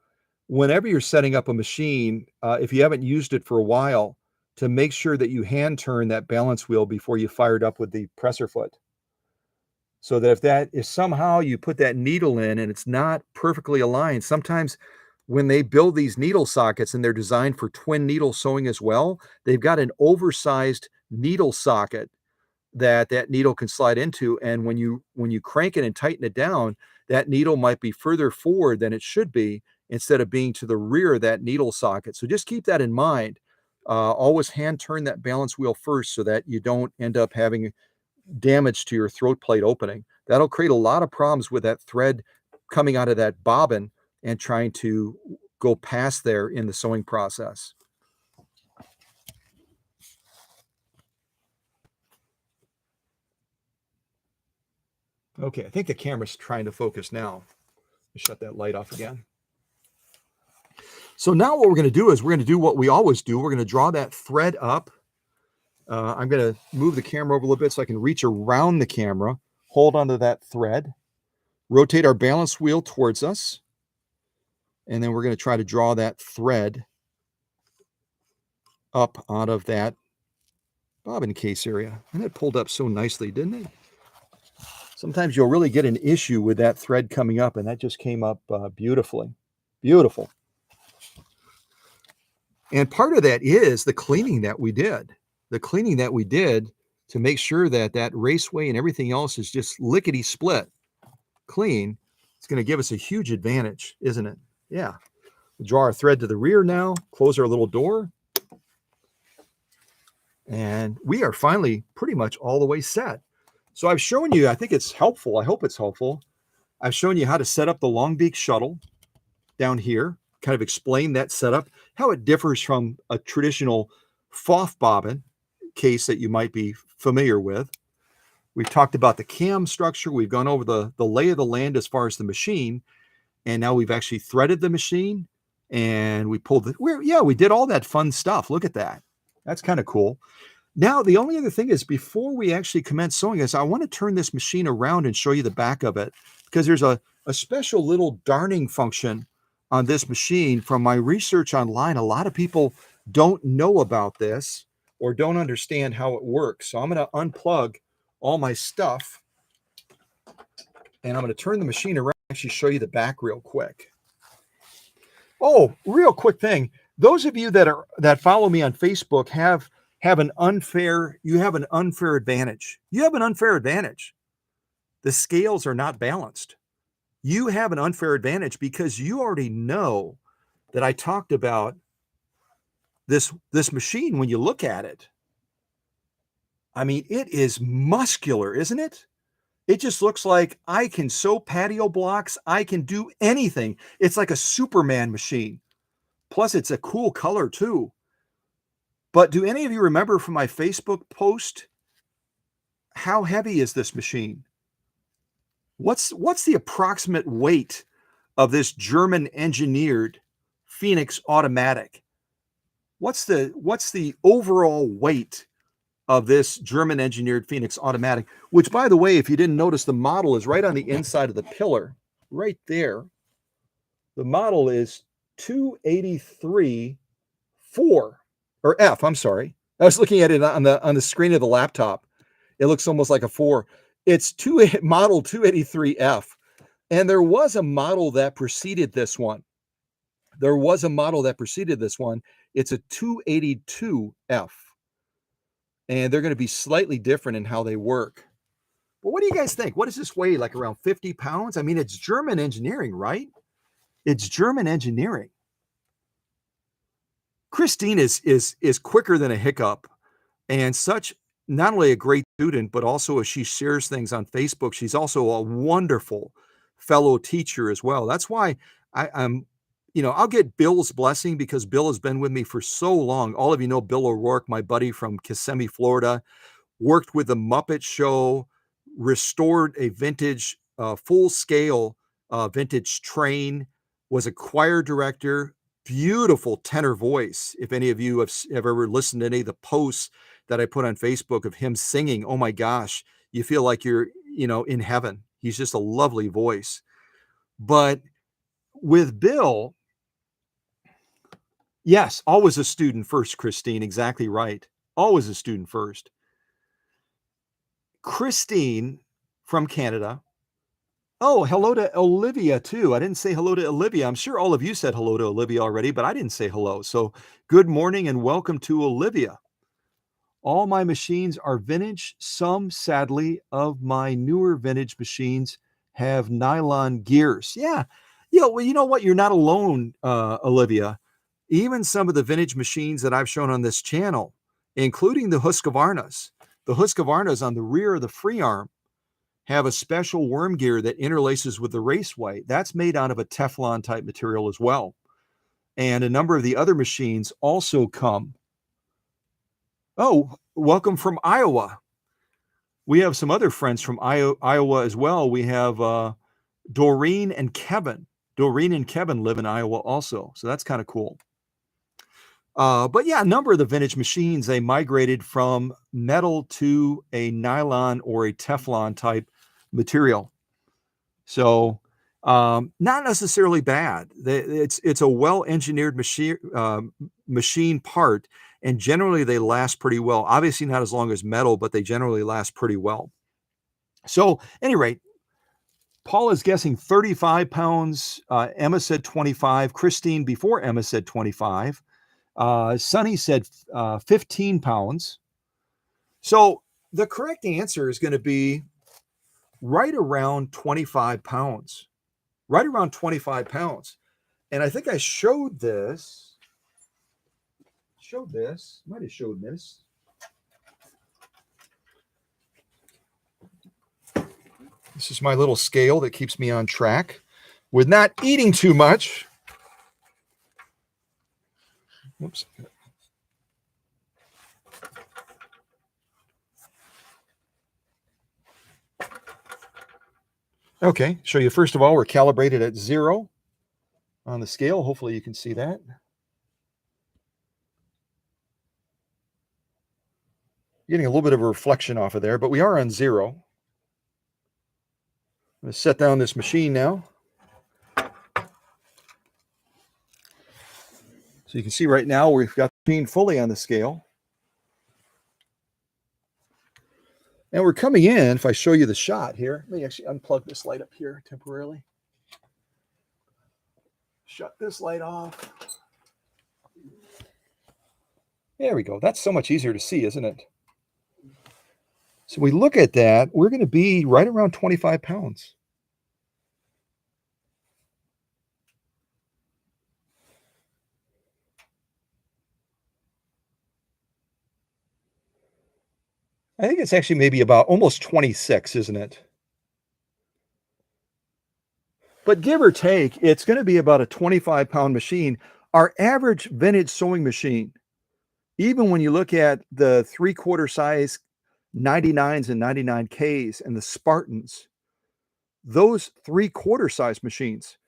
whenever you're setting up a machine, if you haven't used it for a while, to make sure that you hand turn that balance wheel before you fire it up with the presser foot. So that if somehow you put that needle in and it's not perfectly aligned, sometimes when they build these needle sockets and they're designed for twin needle sewing as well, they've got an oversized needle socket that needle can slide into. And when you crank it and tighten it down, that needle might be further forward than it should be instead of being to the rear of that needle socket. So just keep that in mind. Always hand turn that balance wheel first so that you don't end up having damage to your throat plate opening. That'll create a lot of problems with that thread coming out of that bobbin and trying to go past there in the sewing process. Okay, I think the camera's trying to focus now. Shut that light off again. So now what we're going to do is we're going to do what we always do. We're going to draw that thread up. I'm going to move the camera over a little bit so I can reach around the camera, hold onto that thread, rotate our balance wheel towards us, and then we're going to try to draw that thread up out of that bobbin case area. And it pulled up so nicely, didn't it? Sometimes you'll really get an issue with that thread coming up, and that just came up beautifully. Beautiful. And part of that is the cleaning that we did. The cleaning that we did to make sure that that raceway and everything else is just lickety-split clean. It's going to give us a huge advantage, isn't it? Yeah. We'll draw our thread to the rear now, close our little door. And we are finally pretty much all the way set. So I've shown you, I think it's helpful. I hope it's helpful. I've shown you how to set up the long beak shuttle down here, kind of explain that setup, how it differs from a traditional FOF bobbin case that you might be familiar with. We've talked about the cam structure. We've gone over the lay of the land as far as the machine. And now we've actually threaded the machine, and we pulled we did all that fun stuff. Look at that. That's kind of cool. Now, the only other thing is, before we actually commence sewing this, I want to turn this machine around and show you the back of it, because there's a special little darning function on this machine. From my research online, a lot of people don't know about this or don't understand how it works. So I'm going to unplug all my stuff, and I'm going to turn the machine around and actually show you the back real quick. Oh, real quick thing. Those of you that follow me on Facebook have an unfair advantage. You have an unfair advantage. The scales are not balanced. You have an unfair advantage because you already know that I talked about this machine. When you look at it, I mean, it is muscular, isn't it? It just looks like I can sew patio blocks. I can do anything. It's like a Superman machine. Plus, it's a cool color too. But do any of you remember from my Facebook post, how heavy is this machine? What's the approximate weight of this German engineered Phoenix automatic? What's the overall weight of this German engineered Phoenix automatic? Which, by the way, if you didn't notice, the model is right on the inside of the pillar, right there. The model is 283-4. Or F, I'm sorry. I was looking at it on the screen of the laptop. It looks almost like a 4. It's model 283F. And there was a model that preceded this one. It's a 282F. And they're going to be slightly different in how they work. But what do you guys think? What does this weigh? Like around 50 pounds? I mean, it's German engineering, right? It's German engineering. Christine is quicker than a hiccup, and such not only a great student, but also as she shares things on Facebook, she's also a wonderful fellow teacher as well. That's why I'll get Bill's blessing, because Bill has been with me for so long. All of you know Bill O'Rourke, my buddy from Kissimmee, Florida, worked with the Muppet Show, restored a vintage, full-scale vintage train, was a choir director, beautiful tenor voice. If any of you have ever listened to any of the posts that I put on Facebook of him singing, oh my gosh, you feel like you're, in heaven. He's just a lovely voice. But with Bill, yes, always a student first, Christine. Exactly right. Always a student first. Christine from Canada. Oh, hello to Olivia too. I didn't say hello to Olivia. I'm sure all of you said hello to Olivia already, but I didn't say hello. So good morning and welcome to Olivia. All my machines are vintage. Some, sadly, of my newer vintage machines have nylon gears. Yeah. Well, you know what? You're not alone, Olivia. Even some of the vintage machines that I've shown on this channel, including the Husqvarnas on the rear of the free arm, have a special worm gear that interlaces with the raceway. That's made out of a Teflon type material as well. And a number of the other machines also come. Oh, welcome from Iowa. We have some other friends from Iowa as well. We have Doreen and Kevin. Doreen and Kevin live in Iowa also. So that's kind of cool. But yeah, a number of the vintage machines, they migrated from metal to a nylon or a Teflon type material. So not necessarily bad. It's a well-engineered machine part, and generally they last pretty well. Obviously not as long as metal, but they generally last pretty well. So at any rate, Paul is guessing 35 pounds. Emma said 25. Christine before Emma said 25. Sonny said 15 pounds. So the correct answer is going to be right around 25 pounds. Right around 25 pounds. And I think I showed this. Might have showed this. This is my little scale that keeps me on track with not eating too much. Whoops. Okay, show you first of all, we're calibrated at 0. on the scale. Hopefully you can see that. Getting a little bit of a reflection off of there, but we are on 0. I'm going to set down this machine now. So you can see right now we've got the machine fully on the scale. And we're coming in, if I show you the shot here, let me actually unplug this light up here temporarily. Shut this light off. There we go. That's so much easier to see, isn't it? So we look at that, we're going to be right around 25 pounds. I think it's actually maybe about almost 26, isn't it? But give or take, it's going to be about a 25-pound machine. Our average vintage sewing machine, even when you look at the 3/4 size 99s and 99Ks and the Spartans, those 3/4 size machines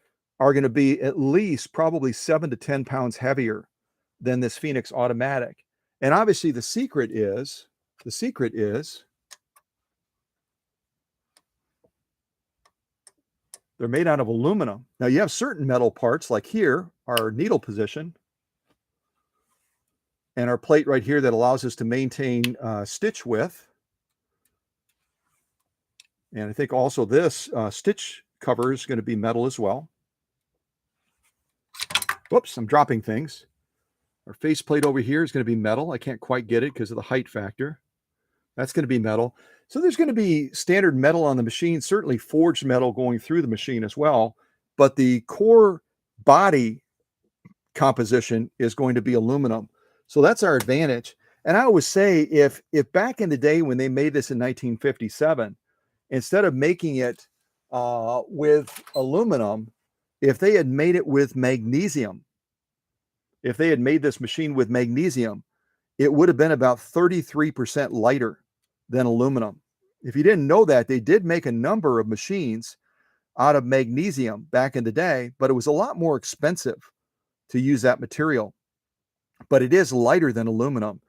are going to be at least probably 7 to 10 pounds heavier than this Phoenix automatic. And obviously the secret is they're made out of aluminum. Now you have certain metal parts like here, our needle position, and our plate right here that allows us to maintain stitch width. And I think also this stitch cover is going to be metal as well. Whoops, I'm dropping things. Our faceplate over here is going to be metal. I can't quite get it because of the height factor. That's going to be metal. So there's going to be standard metal on the machine, certainly forged metal going through the machine as well. But the core body composition is going to be aluminum. So that's our advantage. And I always say, if back in the day when they made this in 1957, instead of making it with aluminum, if they had made it with magnesium, if they had made this machine with magnesium, it would have been about 33% lighter than aluminum. If you didn't know that, they did make a number of machines out of magnesium back in the day, but it was a lot more expensive to use that material. But it is lighter than aluminum.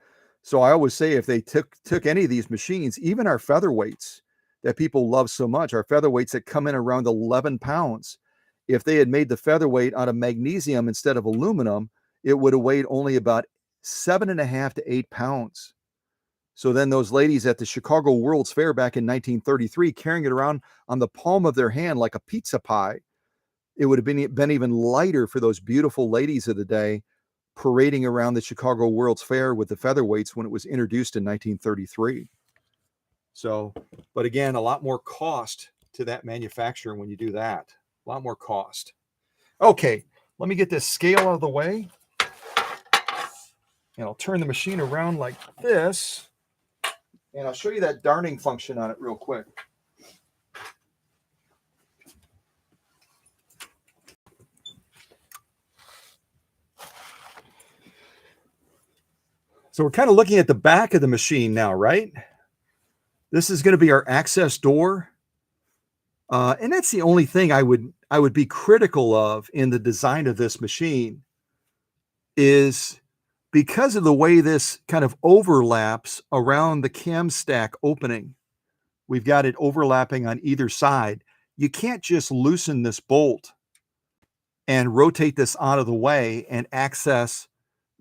So I always say if they took any of these machines, even our featherweights that people love so much, our featherweights that come in around 11 pounds, if they had made the featherweight out of magnesium instead of aluminum, it would have weighed only about 7.5 to 8 pounds. So then those ladies at the Chicago World's Fair back in 1933, carrying it around on the palm of their hand like a pizza pie, it would have been even lighter for those beautiful ladies of the day parading around the Chicago World's Fair with the featherweights when it was introduced in 1933. So, but again, a lot more cost to that manufacturer when you do that. A lot more cost. Okay, let me get this scale out of the way. And I'll turn the machine around like this. And I'll show you that darning function on it real quick. So we're kind of looking at the back of the machine now, right? This is going to be our access door. And that's the only thing I would be critical of in the design of this machine is because of the way this kind of overlaps around the cam stack opening. We've got it overlapping on either side. You can't just loosen this bolt and rotate this out of the way and access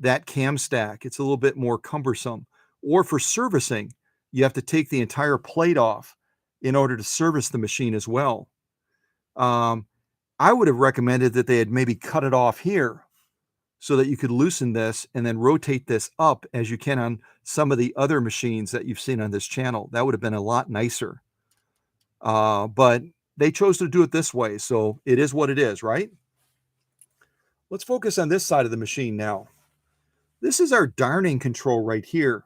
that cam stack. It's a little bit more cumbersome. Or for servicing, you have to take the entire plate off in order to service the machine as well. I would have recommended that they had maybe cut it off here so that you could loosen this and then rotate this up as you can on some of the other machines that you've seen on this channel. That would have been a lot nicer. But they chose to do it this way, so it is what it is, right? Let's focus on this side of the machine now. This is our darning control right here.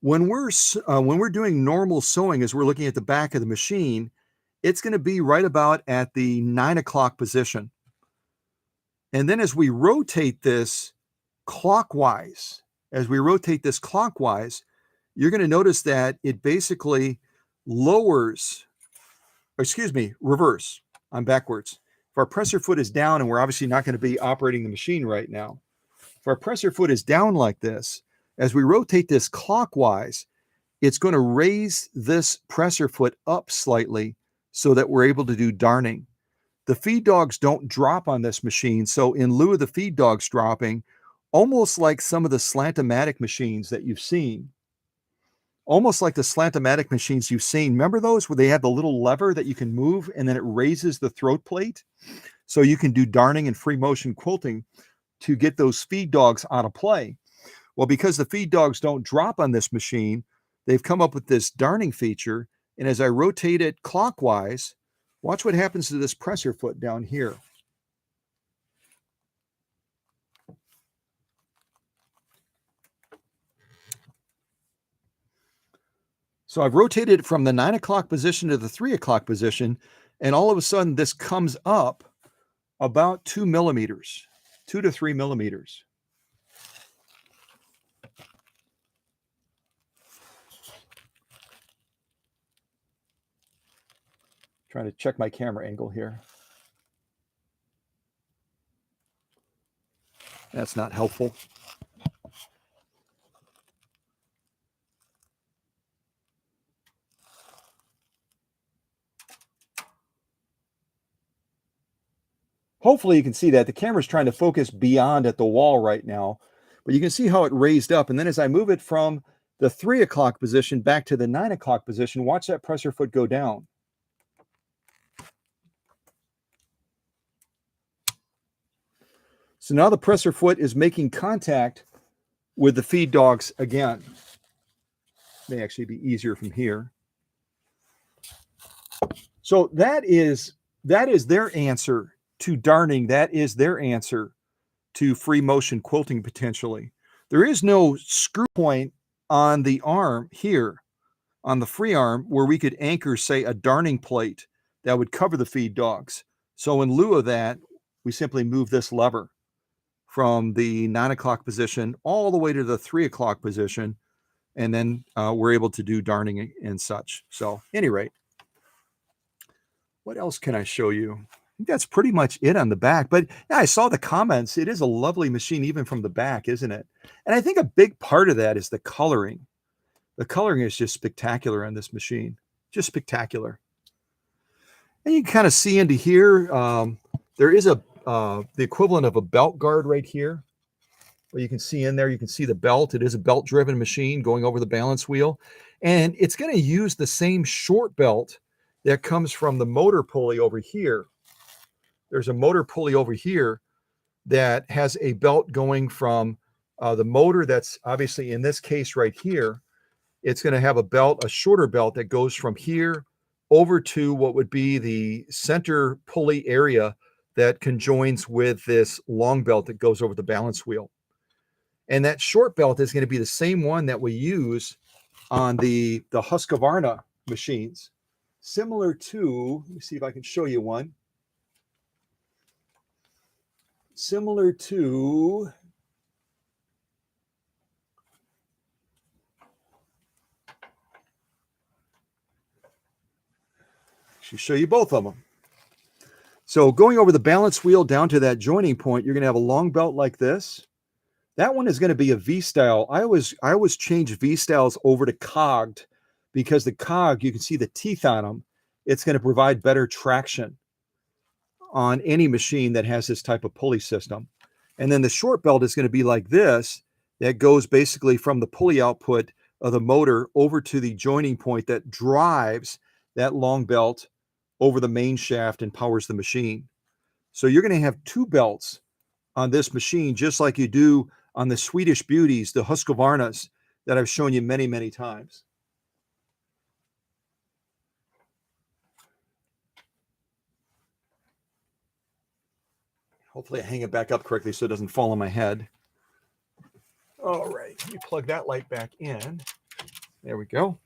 When we're doing normal sewing, as we're looking at the back of the machine, it's going to be right about at the 9 o'clock position. And then as we rotate this clockwise, you're going to notice that it basically lowers, reverse. I'm backwards. if our presser foot is down, and we're obviously not going to be operating the machine right now, if our presser foot is down like this, as we rotate this clockwise, it's going to raise this presser foot up slightly so that we're able to do darning. The feed dogs don't drop on this machine, so in lieu of the feed dogs dropping, almost like some of the slant-o-matic machines that you've seen, remember those where they have the little lever that you can move and then it raises the throat plate? So you can do darning and free motion quilting to get those feed dogs out of play. Well, because the feed dogs don't drop on this machine, they've come up with this darning feature. And as I rotate it clockwise, watch what happens to this presser foot down here. So I've rotated it from the 9 o'clock position to the 3 o'clock position, and all of a sudden this comes up about 2 millimeters, 2 to 3 millimeters. Trying to check my camera angle here. That's not helpful. Hopefully you can see that. The camera's trying to focus beyond at the wall right now, but you can see how it raised up. And then as I move it from the 3 o'clock position back to the 9 o'clock position, watch that presser foot go down. So now the presser foot is making contact with the feed dogs again. May actually be easier from here. So that is their answer to darning. That is their answer to free motion quilting potentially. There is no screw point on the arm here, on the free arm, where we could anchor, say, a darning plate that would cover the feed dogs. So in lieu of that, we simply move this lever from the 9 o'clock position all the way to the 3 o'clock position, and then we're able to do darning and such. So at any rate, what else can I show you? I think that's pretty much it on the back. But yeah, I saw the comments. It is a lovely machine even from the back, isn't it? And I think a big part of that is the coloring. The coloring is just spectacular on this machine. Just spectacular. And you can kind of see into here. There is the equivalent of a belt guard right here. Well, you can see in there, you can see the belt. It is a belt-driven machine going over the balance wheel. And it's going to use the same short belt that comes from the motor pulley over here. There's a motor pulley over here that has a belt going from the motor that's obviously in this case right here. It's going to have a belt, a shorter belt that goes from here over to what would be the center pulley area that conjoins with this long belt that goes over the balance wheel. And that short belt is going to be the same one that we use on the Husqvarna machines. Similar to, let me see if I can show you one. Similar to, should show you both of them. So going over the balance wheel down to that joining point, you're going to have a long belt like this. That one is going to be a V-style. I always change V-styles over to cogged because the cog, you can see the teeth on them. It's going to provide better traction on any machine that has this type of pulley system. And then the short belt is going to be like this, that goes basically from the pulley output of the motor over to the joining point that drives that long belt over the main shaft and powers the machine. So you're going to have two belts on this machine, just like you do on the Swedish beauties, the Husqvarnas that I've shown you many, many times. Hopefully I hang it back up correctly so it doesn't fall on my head. All right, let me plug that light back in. There we go.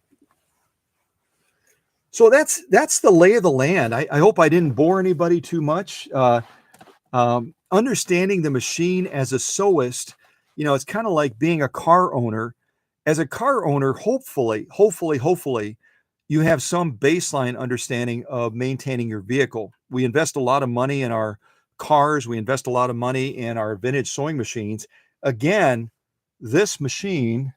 So that's the lay of the land. I hope I didn't bore anybody too much. Understanding the machine as a sewist, you know, it's kind of like being a car owner. As a car owner, hopefully, you have some baseline understanding of maintaining your vehicle. We invest a lot of money in our cars. We invest a lot of money in our vintage sewing machines. Again, this machine.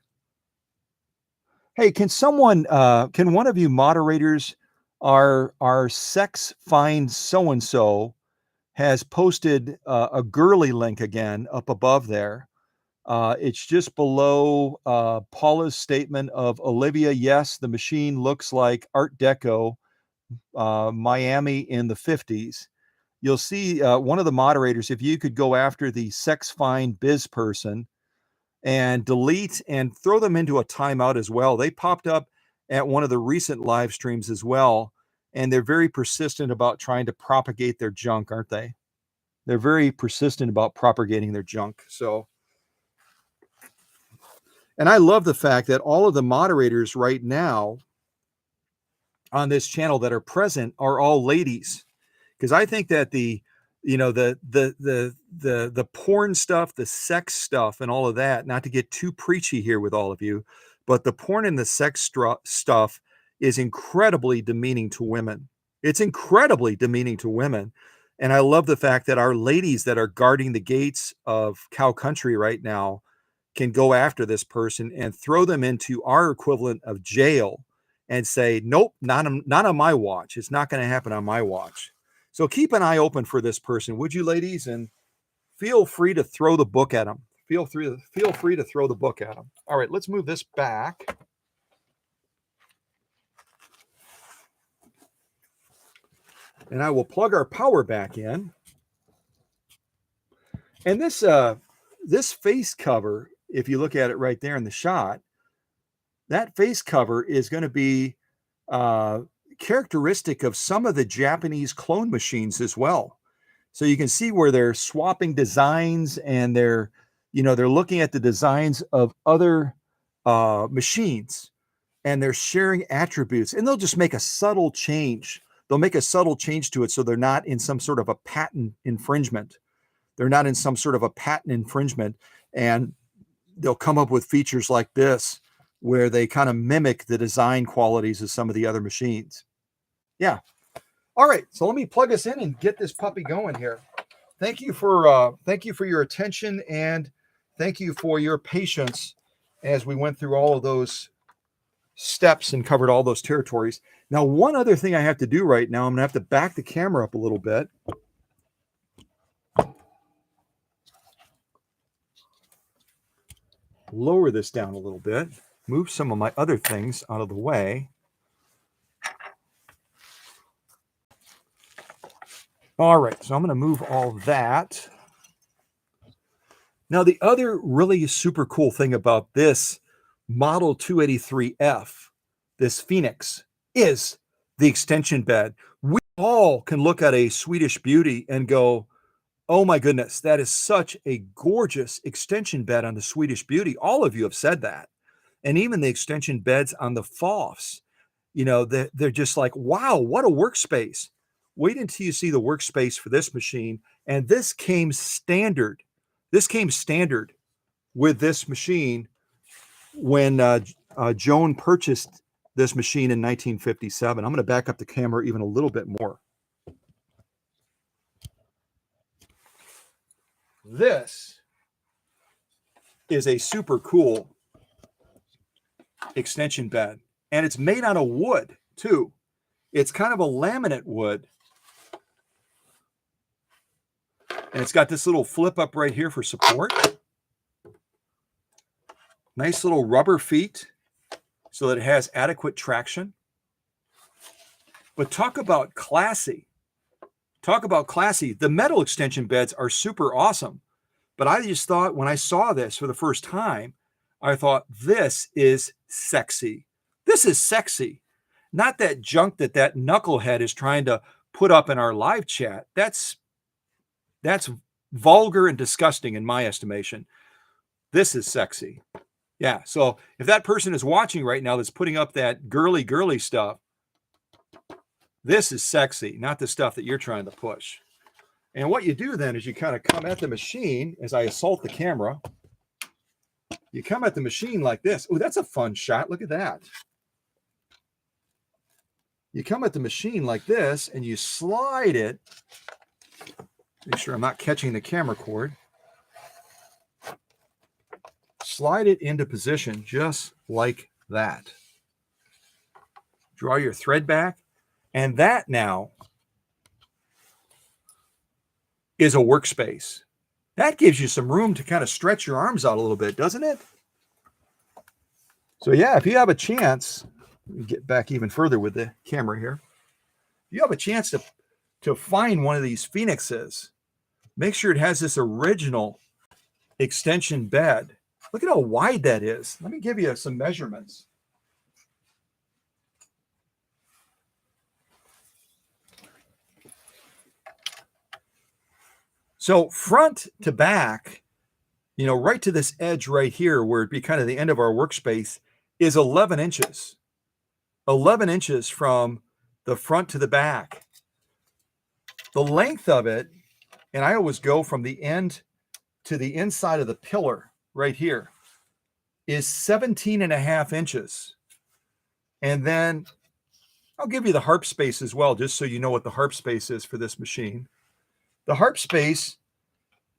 Hey, can one of you moderators, our sex find so and so has posted a girly link again up above there. It's just below Paula's statement of Olivia. Yes, the machine looks like Art Deco, Miami in the 50s. You'll see one of the moderators, if you could go after the sex find biz person and delete and throw them into a timeout as well. They popped up at one of the recent live streams as well, and they're very persistent about trying to propagate their junk, aren't they? They're very persistent about propagating their junk. So, and I love the fact that all of the moderators right now on this channel that are present are all ladies, because I think that the porn stuff, the sex stuff, and all of that, not to get too preachy here with all of you, but the porn and the sex stuff is incredibly demeaning to women. It's incredibly demeaning to women. And I love the fact that our ladies that are guarding the gates of cow country right now can go after this person and throw them into our equivalent of jail and say, nope, not on my watch. It's not going to happen on my watch. So keep an eye open for this person, would you, ladies? And feel free to throw the book at them. Feel free to throw the book at them. All right, let's move this back. And I will plug our power back in. And this face cover, if you look at it right there in the shot, that face cover is going to be characteristic of some of the Japanese clone machines as well. So you can see where they're swapping designs and they're looking at the designs of other machines and they're sharing attributes, and they'll just make a subtle change. They'll make a subtle change to it so they're not in some sort of a patent infringement. And they'll come up with features like this where they kind of mimic the design qualities of some of the other machines. Yeah. All right. So let me plug us in and get this puppy going here. Thank you for your attention, and thank you for your patience as we went through all of those steps and covered all those territories. Now, one other thing I have to do right now, I'm going to have to back the camera up a little bit. Lower this down a little bit. Move some of my other things out of the way. All right, so I'm going to move all that. Now, the other really super cool thing about this Model 283F, this Phoenix, is the extension bed. We all can look at a Swedish Beauty and go, oh my goodness, that is such a gorgeous extension bed on the Swedish Beauty. All of you have said that. And even the extension beds on the FOFs, they're just like, wow, what a workspace. Wait until you see the workspace for this machine. And this came standard. This came standard with this machine when Joan purchased this machine in 1957. I'm going to back up the camera even a little bit more. This is a super cool extension bed, and it's made out of wood too. It's kind of a laminate wood, and it's got this little flip up right here for support. Nice little rubber feet so that it has adequate traction. But talk about classy. Talk about classy. The metal extension beds are super awesome. But I just thought when I saw this for the first time, I thought, this is sexy. This is sexy. Not that junk that knucklehead is trying to put up in our live chat. That's vulgar and disgusting in my estimation. This is sexy. Yeah, so if that person is watching right now that's putting up that girly stuff, this is sexy, not the stuff that you're trying to push. And what you do then is you kind of come at the machine as I assault the camera. You come at the machine like this. Oh, that's a fun shot. Look at that. You come at the machine like this and you slide it. Make sure I'm not catching the camera cord. Slide it into position just like that. Draw your thread back. And that now is a workspace. That gives you some room to kind of stretch your arms out a little bit, doesn't it? So yeah, if you have a chance, let me get back even further with the camera here. If you have a chance to find one of these Phoenixes, make sure it has this original extension bed. Look at how wide that is. Let me give you some measurements. So front to back, right to this edge right here, where it'd be kind of the end of our workspace, is 11 inches. 11 inches from the front to the back. The length of it, and I always go from the end to the inside of the pillar right here, is 17.5 inches. And then I'll give you the harp space as well, just so you know what the harp space is for this machine. The harp space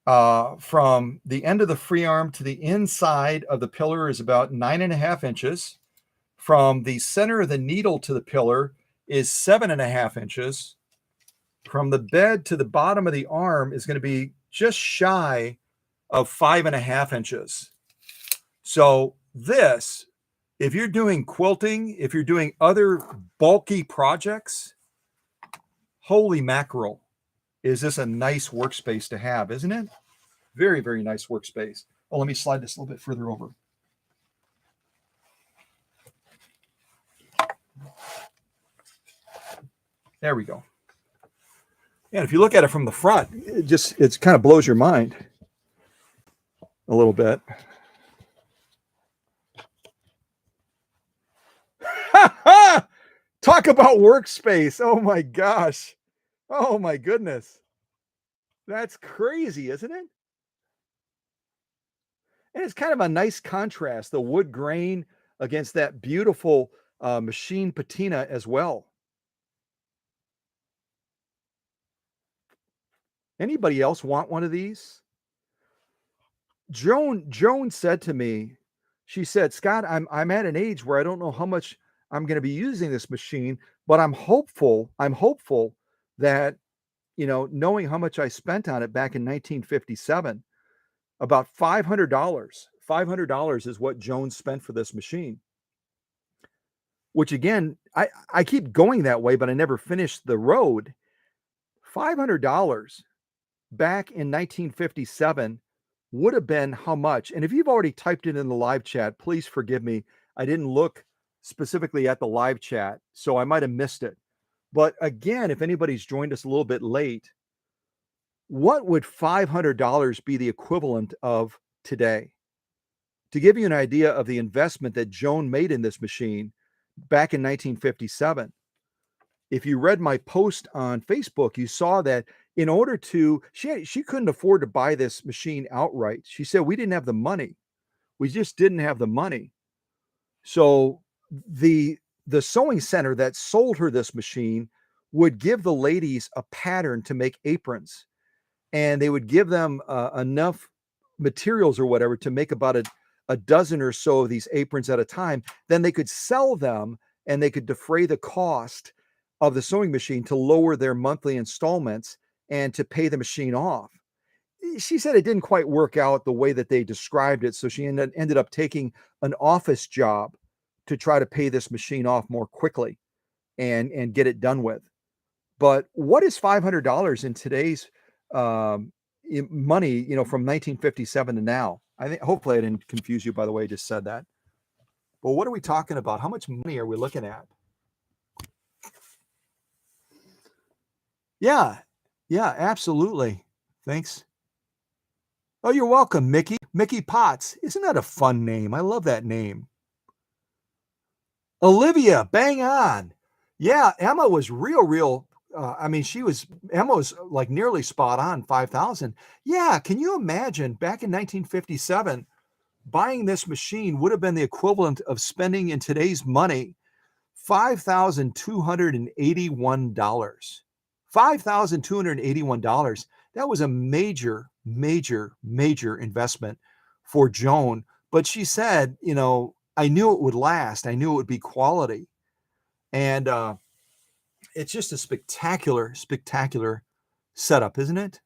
from the end of the free arm to the inside of the pillar is about 9.5 inches. From the center of the needle to the pillar is 7.5 inches. From the bed to the bottom of the arm is going to be just shy of 5.5 inches. So this, if you're doing quilting, if you're doing other bulky projects, holy mackerel, is this a nice workspace to have, isn't it? Very, very nice workspace. Oh, let me slide this a little bit further over. There we go. And if you look at it from the front, it kind of blows your mind a little bit. Talk about workspace. Oh my gosh. Oh my goodness. That's crazy, isn't it? And it's kind of a nice contrast, the wood grain against that beautiful machine patina as well. Anybody else want one of these? Joan said to me, she said, Scott, I'm at an age where I don't know how much I'm going to be using this machine, but I'm hopeful that, knowing how much I spent on it back in 1957, about $500. $500 is what Joan spent for this machine. Which again, I keep going that way, but I never finished the road. $500 back in 1957 would have been how much? And if you've already typed it in the live chat, please forgive me. I didn't look specifically at the live chat, so I might have missed it. But again, if anybody's joined us a little bit late, what would $500 be the equivalent of today? To give you an idea of the investment that Joan made in this machine back in 1957, if you read my post on Facebook, you saw that in order to, she couldn't afford to buy this machine outright. She said, we didn't have the money. We just didn't have the money. So the sewing center that sold her this machine would give the ladies a pattern to make aprons. And they would give them enough materials or whatever to make about a dozen or so of these aprons at a time. Then they could sell them and they could defray the cost of the sewing machine to lower their monthly installments and to pay the machine off. She said it didn't quite work out the way that they described it. So she ended up taking an office job to try to pay this machine off more quickly and get it done with. But what is $500 in today's money, from 1957 to now? I think hopefully I didn't confuse you by the way I just said that. But what are we talking about? How much money are we looking at? Yeah, absolutely. Thanks. Oh, you're welcome, Mickey. Mickey Potts. Isn't that a fun name? I love that name. Olivia, bang on. Yeah, Emma was real. Emma was like nearly spot on, 5,000. Yeah, can you imagine back in 1957, buying this machine would have been the equivalent of spending in today's money $5,281. $5,281. That was a major, major, major investment for Joan. But she said, I knew it would last. I knew it would be quality. And it's just a spectacular, spectacular setup, isn't it?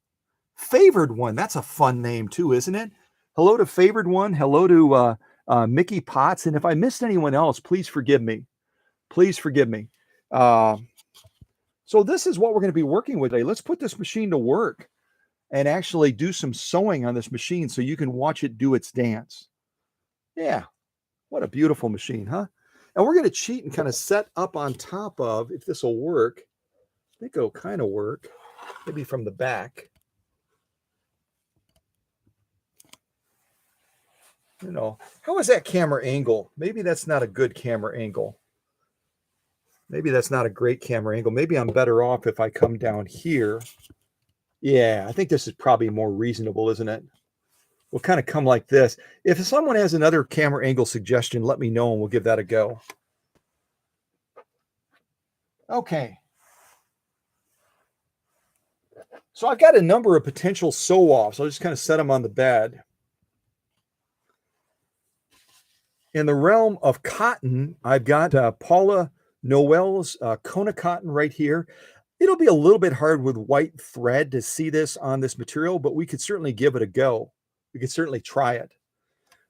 Favored One. That's a fun name too, isn't it? Hello to Favored One. Hello to Mickey Potts. And if I missed anyone else, please forgive me. Please forgive me. So this is what we're going to be working with today. Let's put this machine to work and actually do some sewing on this machine so you can watch it do its dance. Yeah, what a beautiful machine, huh? And we're going to cheat and kind of set up on top of, if this will work, I think it'll kind of work, maybe from the back. How is that camera angle? Maybe that's not a good camera angle. Maybe that's not a great camera angle. Maybe I'm better off if I come down here. Yeah, I think this is probably more reasonable, isn't it? We'll kind of come like this. If someone has another camera angle suggestion, let me know and we'll give that a go. Okay. So I've got a number of potential sew-offs. I'll just kind of set them on the bed. In the realm of cotton, I've got Paula Noel's Kona cotton right here. It'll be a little bit hard with white thread to see this on this material, but we could certainly give it a go. We could certainly try it.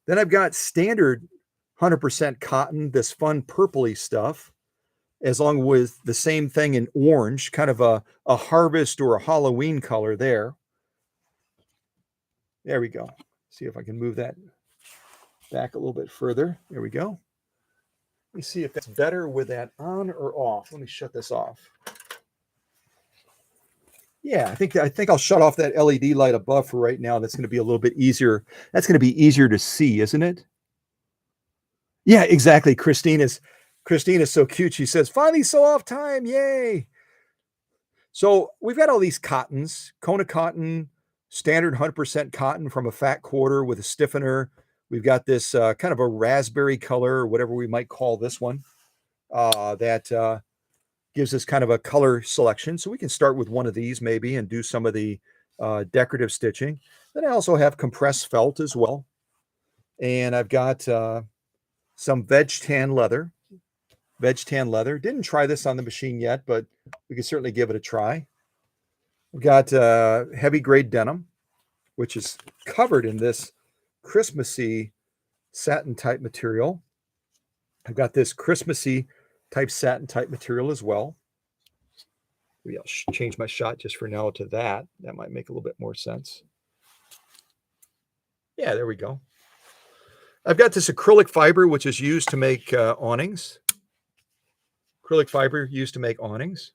Then I've got standard 100% cotton, this fun purpley stuff, as long with the same thing in orange, kind of a harvest or a Halloween color there. There we go. See if I can move that back a little bit further. There we go. Let me see if that's better with that on or off. Let me shut this off. Yeah, I think I'll shut off that LED light above for right now. That's going to be a little bit easier. That's going to be easier to see, isn't it? Yeah, exactly. Christine is so cute. She says, finally sew off time. Yay. So we've got all these cottons, Kona cotton, standard 100% cotton from a fat quarter with a stiffener. We've got this kind of a raspberry color, or whatever we might call this one, that gives us kind of a color selection. So we can start with one of these maybe and do some of the decorative stitching. Then I also have compressed felt as well. And I've got some veg tan leather. Didn't try this on the machine yet, but we can certainly give it a try. We've got heavy grade denim, which is covered in this Christmassy satin type material. I've got this Christmassy type satin type material as well. Maybe I'll change my shot just for now to that. That might make a little bit more sense. Yeah, there we go. I've got this acrylic fiber, which is used to make awnings. Acrylic fiber used to make awnings.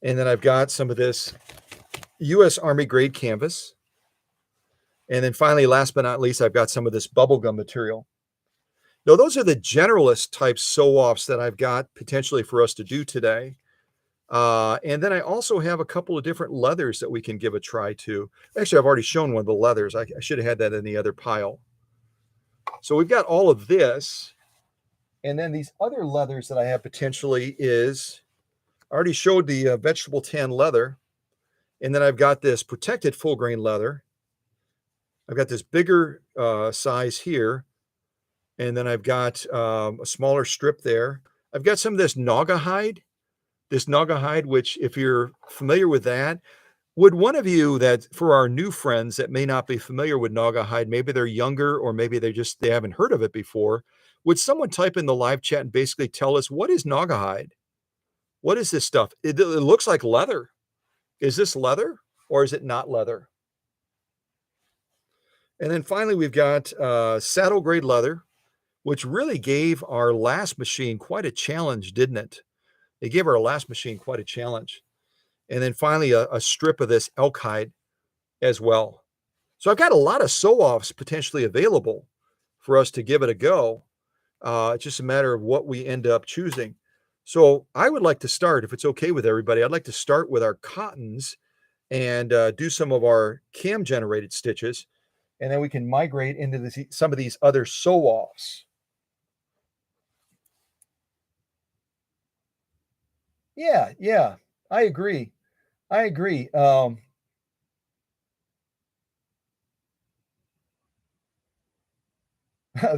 And then I've got some of this U.S. Army grade canvas. And then finally, last but not least, I've got some of this bubblegum material. Now, those are the generalist type sew-offs that I've got potentially for us to do today. And then I also have a couple of different leathers that we can give a try to. Actually, I've already shown one of the leathers. I should have had that in the other pile. So we've got all of this. And then these other leathers that I have potentially is, I already showed the vegetable tan leather. And then I've got this protected full grain leather. I've got this bigger size here. And then I've got a smaller strip there. I've got some of this Naugahyde. Which if you're familiar with that, would one of you that, for our new friends that may not be familiar with Naugahyde, maybe they're younger or maybe they haven't heard of it before, would someone type in the live chat and basically tell us, what is Naugahyde? What is this stuff? It looks like leather. Is this leather or is it not leather? And then finally, we've got saddle grade leather, which really gave our last machine quite a challenge, didn't it? It gave our last machine quite a challenge. And then finally, a strip of this elk hide as well. So I've got a lot of sew-offs potentially available for us to give it a go. It's just a matter of what we end up choosing. So I would like to start, if it's okay with everybody, I'd like to start with our cottons and do some of our cam-generated stitches. And then we can migrate into some of these other sew-offs. Yeah, I agree. I agree. They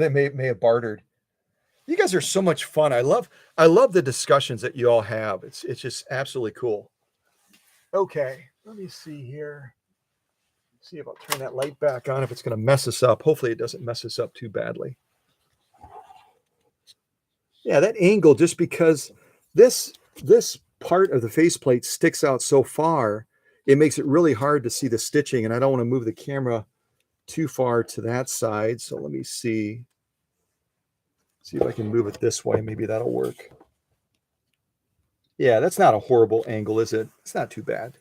may have bartered. You guys are so much fun. I love the discussions that you all have. It's just absolutely cool. Okay, let me see here. See if I'll turn that light back on if it's going to mess us up. Hopefully it doesn't mess us up too badly. Yeah, that angle, just because this part of the faceplate sticks out so far, it makes it really hard to see the stitching, and I don't want to move the camera too far to that side. So let me see if I can move it this way. Maybe that'll work. Yeah, that's not a horrible angle, is it? It's not too bad.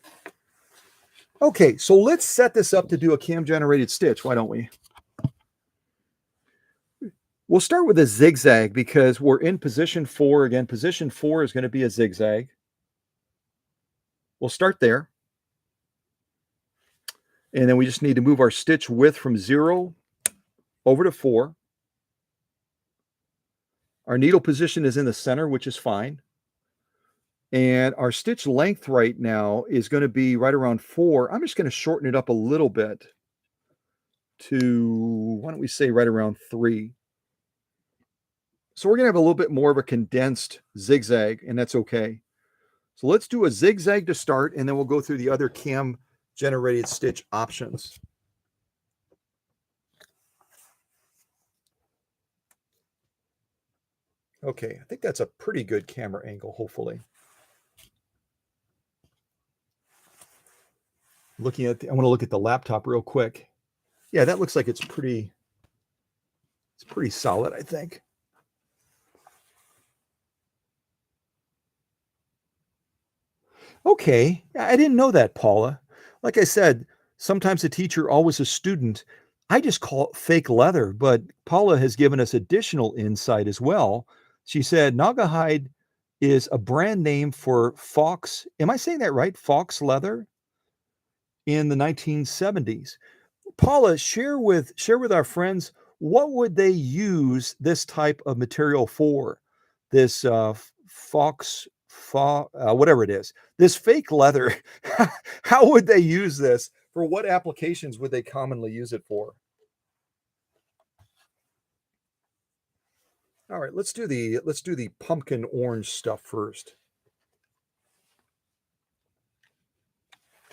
Okay, so let's set this up to do a cam generated stitch. Why don't we? We'll start with a zigzag because we're in position 4. Again, position 4 is going to be a zigzag. We'll start there. And then we just need to move our stitch width from 0 over to 4. Our needle position is in the center, which is fine. And our stitch length right now is going to be right around 4. I'm just going to shorten it up a little bit to, why don't we say right around 3. So we're going to have a little bit more of a condensed zigzag, and that's okay. So let's do a zigzag to start, and then we'll go through the other cam generated stitch options. Okay, I think that's a pretty good camera angle, hopefully. I want to look at the laptop real quick. Yeah, that looks like it's pretty solid, I think. Okay, I didn't know that, Paula. Like I said, sometimes a teacher, always a student. I just call it fake leather, but Paula has given us additional insight as well. She said Naugahyde is a brand name for fox. Am I saying that right? Fox leather in the 1970s. Paula, share with our friends, what would they use this type of material for? This whatever it is, this fake leather. How would they use this? For what applications would they commonly use it for? All right, let's do the pumpkin orange stuff first.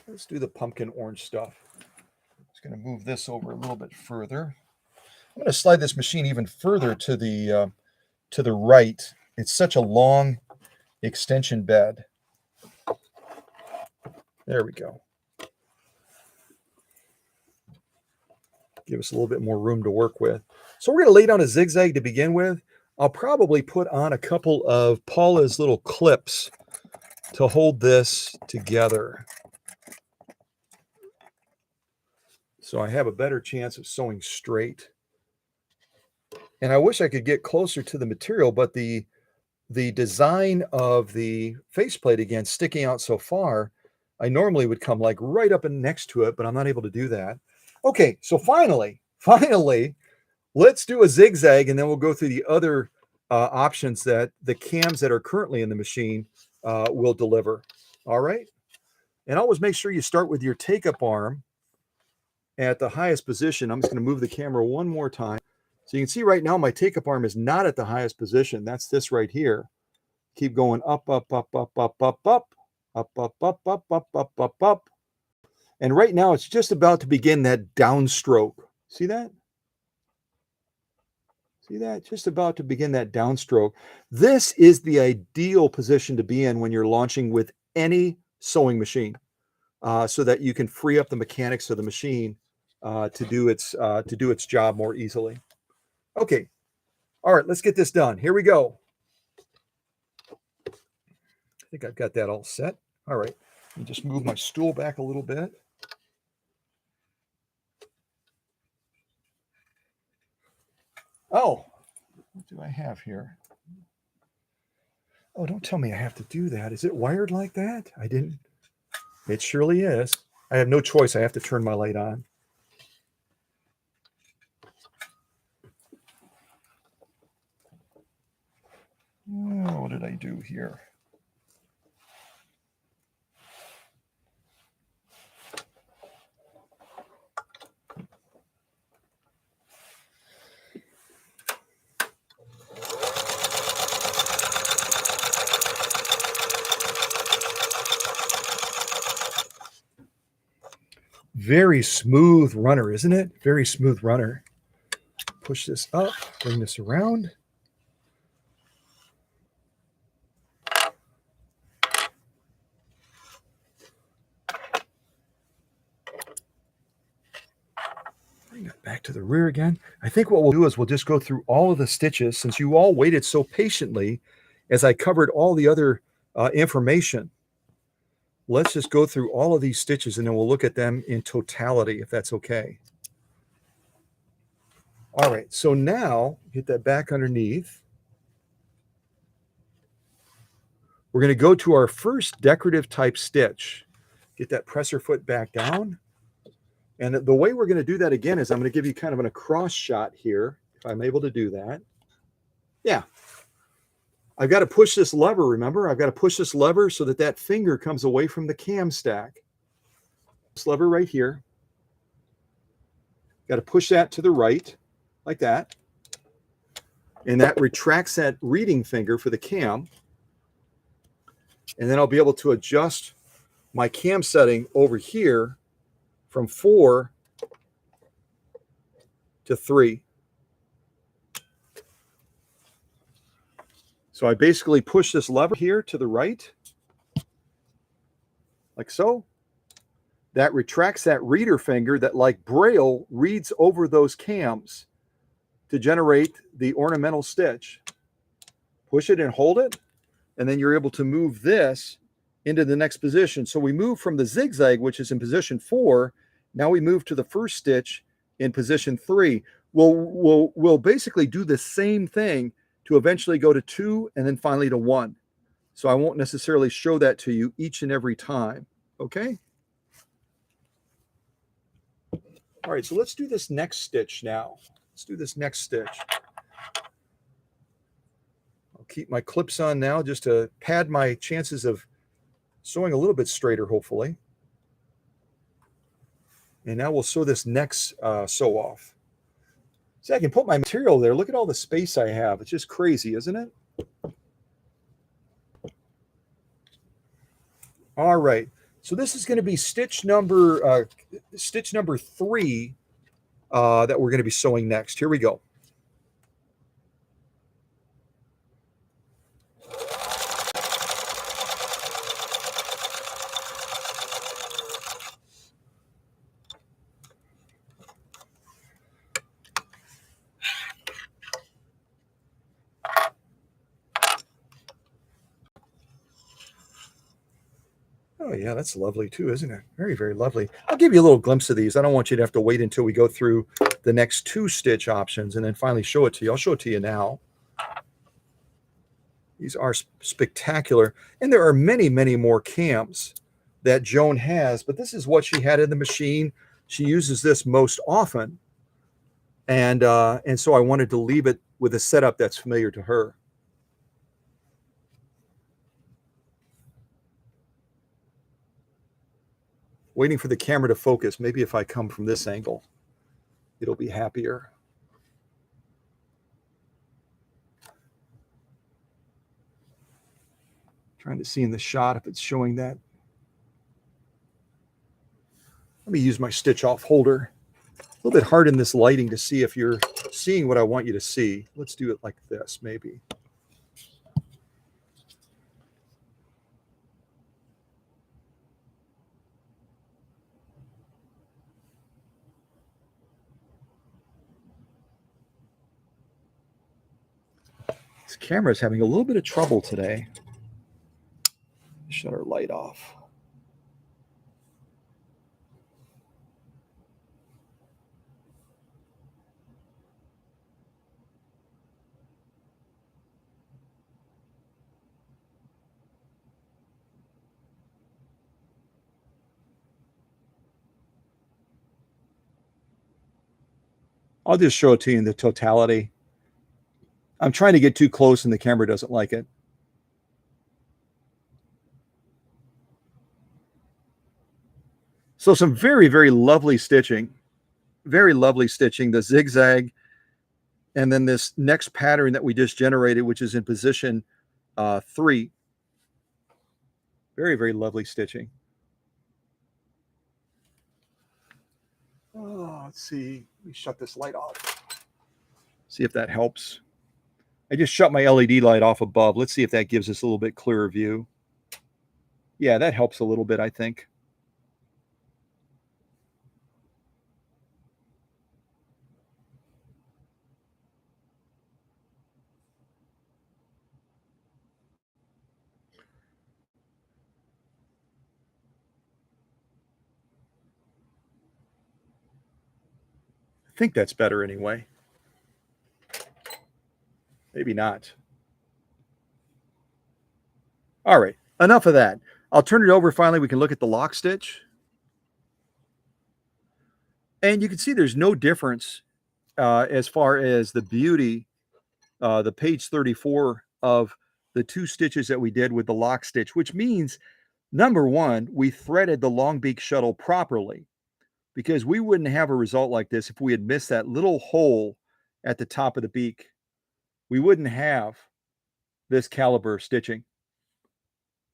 Let's do the pumpkin orange stuff. Just going to move this over a little bit further. I'm going to slide this machine even further to the right. It's such a long extension bed. There we go. Give us a little bit more room to work with. So we're going to lay down a zigzag to begin with. I'll probably put on a couple of Paula's little clips to hold this together, so I have a better chance of sewing straight. And I wish I could get closer to the material, but the design of the faceplate, again, sticking out so far, I normally would come like right up and next to it, but I'm not able to do that. Okay, so finally, let's do a zigzag, and then we'll go through the other options that the cams that are currently in the machine will deliver. All right? And always make sure you start with your take-up arm at the highest position. I'm just going to move the camera one more time. So you can see right now my take-up arm is not at the highest position. That's this right here. Keep going up, up, up, up, up, up, up, up, up, up, up, up, up, up, up. And right now it's just about to begin that downstroke. See that? See that? Just about to begin that downstroke. This is the ideal position to be in when you're launching with any sewing machine, so that you can free up the mechanics of the machine to do its job more easily. Okay. All right, let's get this done. Here we go. I think I've got that all set. All right. Let me just move my stool back a little bit. Oh, what do I have here? Oh, don't tell me I have to do that. Is it wired like that? I didn't. It surely is. I have no choice. I have to turn my light on. Oh, what did I do here? Very smooth runner, isn't it? Very smooth runner. Push this up, bring this around. Bring that back to the rear again. I think what we'll do is we'll just go through all of the stitches since you all waited so patiently as I covered all the other information. Let's just go through all of these stitches and then we'll look at them in totality, if that's okay. All right, so now get that back underneath. We're going to go to our first decorative type stitch. Get that presser foot back down. And the way we're going to do that again is I'm going to give you kind of an across shot here, if I'm able to do that. Yeah. I've got to push this lever, remember? I've got to push this lever so that that finger comes away from the cam stack. This lever right here. Got to push that to the right, like that. And that retracts that reading finger for the cam. And then I'll be able to adjust my cam setting over here from 4 to 3. So I basically push this lever here to the right, like so. That retracts that reader finger that, like Braille, reads over those cams to generate the ornamental stitch. Push it and hold it, and then you're able to move this into the next position. So we move from the zigzag, which is in position 4. Now we move to the first stitch in position 3. We'll basically do the same thing to eventually go to 2 and then finally to 1. So I won't necessarily show that to you each and every time. Okay? All right, so let's do this next stitch now. Let's do this next stitch. I'll keep my clips on now just to pad my chances of sewing a little bit straighter, hopefully. And now we'll sew this next sew off. See, I can put my material there. Look at all the space I have. It's just crazy, isn't it? All right. So this is going to be stitch number 3 that we're going to be sewing next. Here we go. Oh, yeah, that's lovely too, isn't it? Very, very lovely. I'll give you a little glimpse of these. I don't want you to have to wait until we go through the next 2 stitch options and then finally show it to you. I'll show it to you now. These are spectacular. And there are many, many more cams that Joan has, but this is what she had in the machine. She uses this most often. And so I wanted to leave it with a setup that's familiar to her. Waiting for the camera to focus. Maybe if I come from this angle, it'll be happier. Trying to see in the shot if it's showing that. Let me use my stitch off holder. A little bit hard in this lighting to see if you're seeing what I want you to see. Let's do it like this, maybe. This camera is having a little bit of trouble today. Shut our light off. I'll just show it to you in the totality. I'm trying to get too close and the camera doesn't like it. So some very, very lovely stitching. Very lovely stitching. The zigzag. And then this next pattern that we just generated, which is in position 3. Very, very lovely stitching. Oh, let's see. Let me shut this light off. See if that helps. I just shut my LED light off above. Let's see if that gives us a little bit clearer view. Yeah, that helps a little bit, I think. I think that's better anyway. Maybe not. All right, enough of that. I'll turn it over. Finally, we can look at the lock stitch. And you can see there's no difference as far as the beauty, the page 34 of the two stitches that we did with the lock stitch, which means, number one, we threaded the long beak shuttle properly, because we wouldn't have a result like this if we had missed that little hole at the top of the beak. We wouldn't have this caliber stitching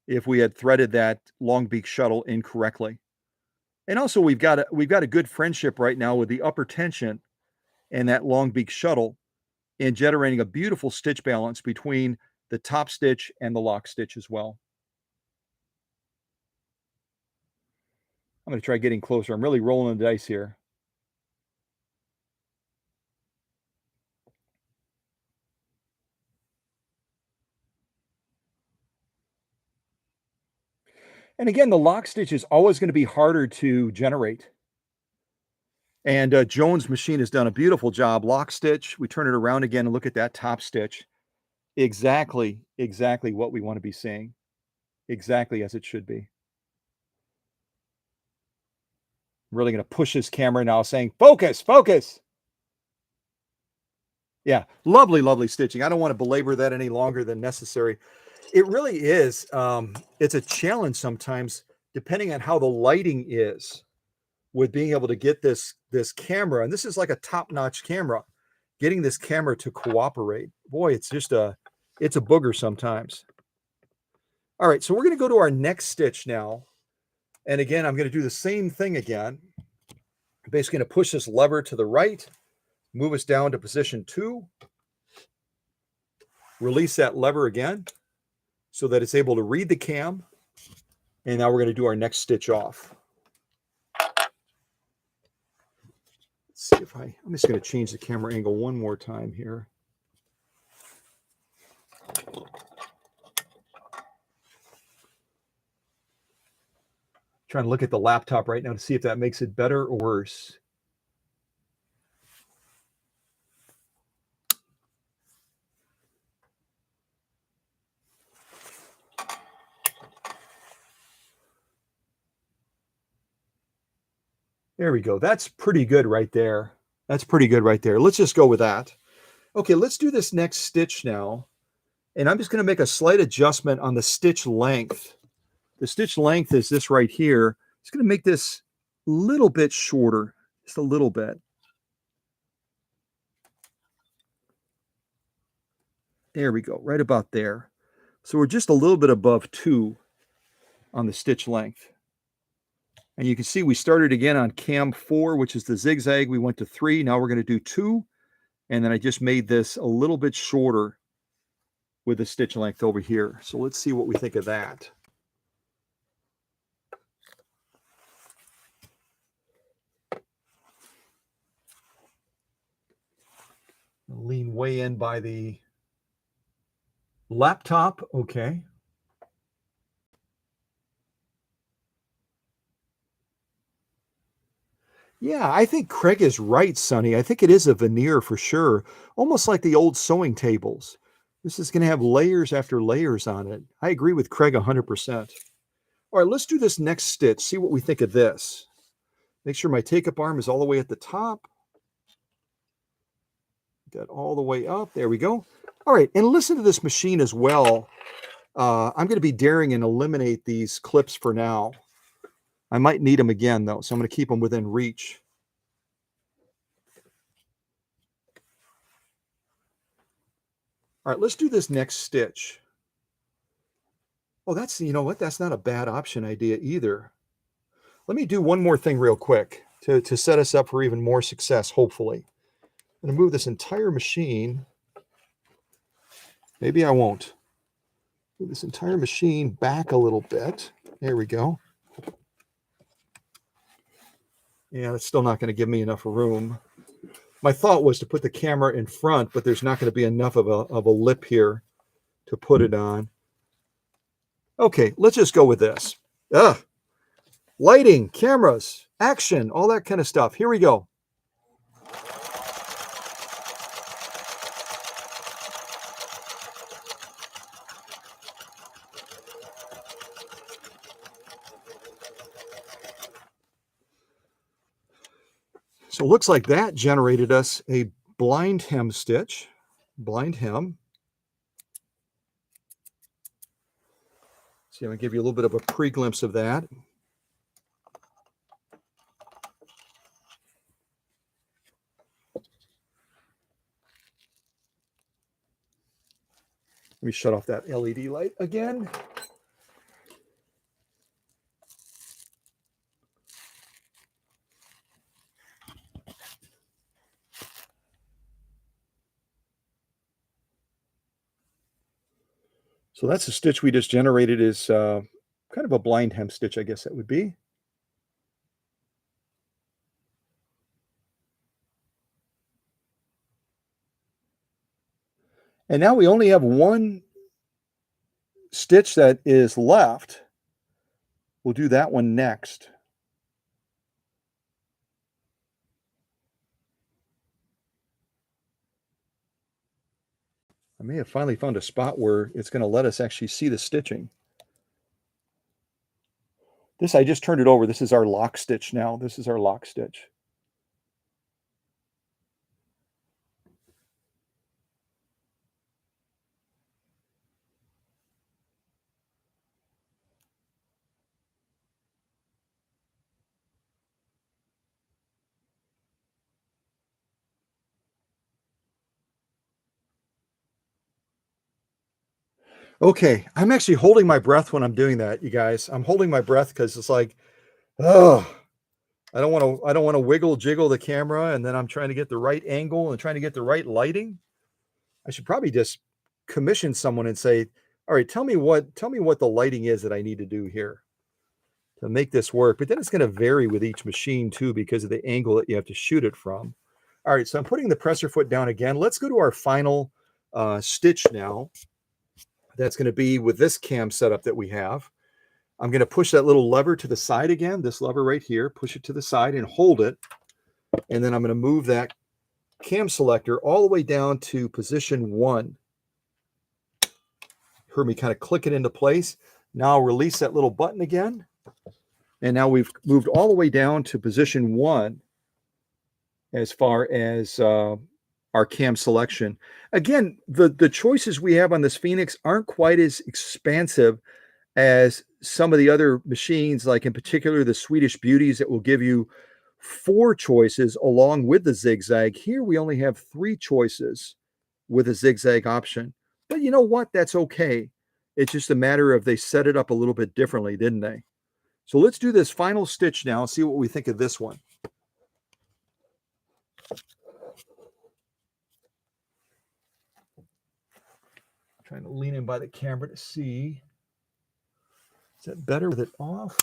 if we had threaded that long beak shuttle incorrectly. And also we've got a good friendship right now with the upper tension and that long beak shuttle, and generating a beautiful stitch balance between the top stitch and the lock stitch as well. I'm going to try getting closer. I'm really rolling the dice here. And again, the lock stitch is always going to be harder to generate. And Joan's machine has done a beautiful job. Lock stitch, we turn it around again and look at that top stitch. Exactly what we want to be seeing. Exactly as it should be. I'm really going to push this camera now, saying, focus, focus. Yeah, lovely stitching. I don't want to belabor that any longer than necessary. It really is. It's a challenge sometimes, depending on how the lighting is, with being able to get this camera. And this is like a top-notch camera. Getting this camera to cooperate. Boy, it's a booger sometimes. All right, so we're going to go to our next stitch now. And again, I'm going to do the same thing again. I'm basically going to push this lever to the right, move us down to position 2, release that lever again so that it's able to read the cam. And now we're going to do our next stitch off. Let's see if I'm just going to change the camera angle one more time here. Trying to look at the laptop right now to see if that makes it better or worse. There we go. That's pretty good right there. That's pretty good right there. Let's just go with that. Okay, let's do this next stitch now. And I'm just going to make a slight adjustment on the stitch length. The stitch length is this right here. It's going to make this a little bit shorter, just a little bit. There we go, right about there. So we're just a little bit above 2 on the stitch length. And you can see we started again on cam 4, which is the zigzag. We went to 3. Now we're going to do 2. And then I just made this a little bit shorter with the stitch length over here. So let's see what we think of that. I'll lean way in by the laptop. Okay. Yeah, I think Craig is right, Sonny. I think it is a veneer for sure. Almost like the old sewing tables. This is going to have layers after layers on it. I agree with Craig 100%. All right, let's do this next stitch. See what we think of this. Make sure my take-up arm is all the way at the top. Get all the way up. There we go. All right, and listen to this machine as well. I'm going to be daring and eliminate these clips for now. I might need them again, though, so I'm going to keep them within reach. All right, let's do this next stitch. Oh, that's, you know what? That's not a bad option idea either. Let me do one more thing real quick. to set us up for even more success, hopefully. I'm going to move this entire machine. Maybe I won't. Move this entire machine back a little bit. There we go. Yeah, it's still not going to give me enough room. My thought was to put the camera in front, but there's not going to be enough of a lip here to put it on. Okay, let's just go with this. Lighting, cameras, action, all that kind of stuff. Here we go. So it looks like that generated us a blind hem stitch, blind hem. See, I'm going to give you a little bit of a pre-glimpse of that. Let me shut off that LED light again. So that's the stitch we just generated, is kind of a blind hem stitch, I guess that would be. And now we only have one stitch that is left. We'll do that one next. I may have finally found a spot where it's going to let us actually see the stitching. This, I just turned it over. This is our lock stitch now. This is our lock stitch. Okay, I'm actually holding my breath when I'm doing that, you guys. I'm holding my breath because it's like, oh, I don't want to wiggle jiggle the camera, and then I'm trying to get the right angle and trying to get the right lighting. I should probably just commission someone and say, all right, tell me what the lighting is that I need to do here to make this work. But then it's going to vary with each machine too, because of the angle that you have to shoot it from. All right, so I'm putting the presser foot down again. Let's go to our final stitch now. That's going to be with this cam setup that we have. I'm going to push that little lever to the side again, this lever right here, push it to the side and hold it. And then I'm going to move that cam selector all the way down to position 1. Heard me kind of click it into place. Now I'll release that little button again. And now we've moved all the way down to position 1 as far as our cam selection. Again, the choices we have on this Phoenix aren't quite as expansive as some of the other machines, like in particular the Swedish Beauties that will give you 4 choices along with the zigzag. Here we only have 3 choices with a zigzag option. But you know what? That's okay. It's just a matter of they set it up a little bit differently, didn't they? So let's do this final stitch now and see what we think of this one. Trying to lean in by the camera to see. Is that better with it off?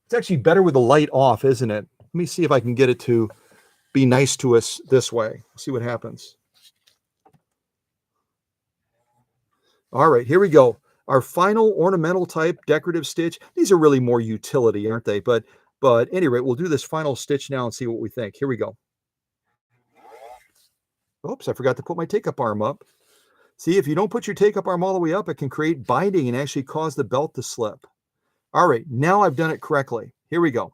It's actually better with the light off, isn't it? Let me see if I can get it to be nice to us this way. See what happens. All right, here we go. Our final ornamental type decorative stitch. These are really more utility, aren't they? But at any rate, we'll do this final stitch now and see what we think. Here we go. Oops, I forgot to put my take-up arm up. See, if you don't put your take-up arm all the way up, it can create binding and actually cause the belt to slip. All right, now I've done it correctly. Here we go.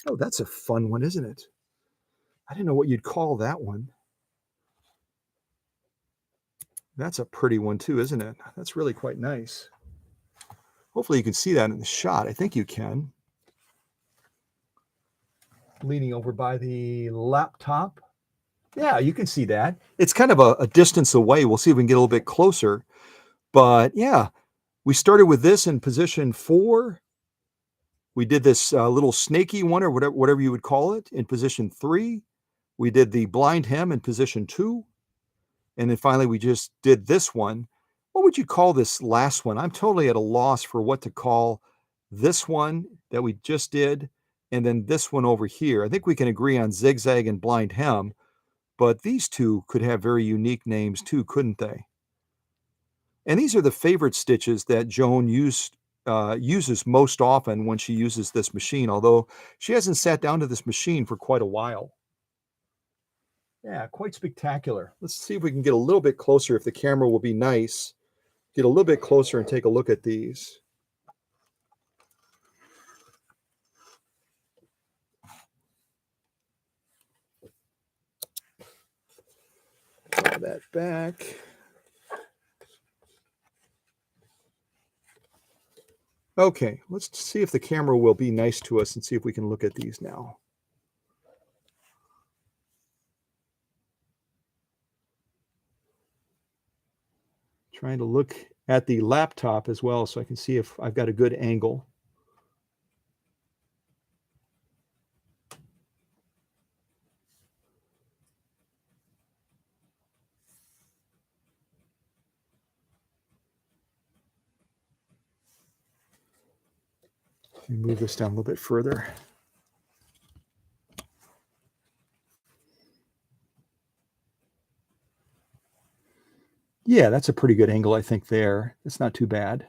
Oh, that's a fun one, isn't it? I didn't know what you'd call that one. That's a pretty one too, isn't it? That's really quite nice. Hopefully you can see that in the shot. I think you can. Leaning over by the laptop. Yeah, you can see that. It's kind of a distance away. We'll see if we can get a little bit closer. But yeah, we started with this in position 4. We did this little snaky one or whatever you would call it in position 3. We did the blind hem in position 2. And then finally, we just did this one. What would you call this last one? I'm totally at a loss for what to call this one that we just did, and then this one over here. I think we can agree on zigzag and blind hem, but these two could have very unique names too, couldn't they? And these are the favorite stitches that Joan uses most often when she uses this machine, although she hasn't sat down to this machine for quite a while. Yeah, quite spectacular. Let's see if we can get a little bit closer, if the camera will be nice. Get a little bit closer and take a look at these. Draw that back. Okay, let's see if the camera will be nice to us and see if we can look at these now. Trying to look at the laptop as well so I can see if I've got a good angle. Let me move this down a little bit further. Yeah, that's a pretty good angle, I think, there. It's not too bad.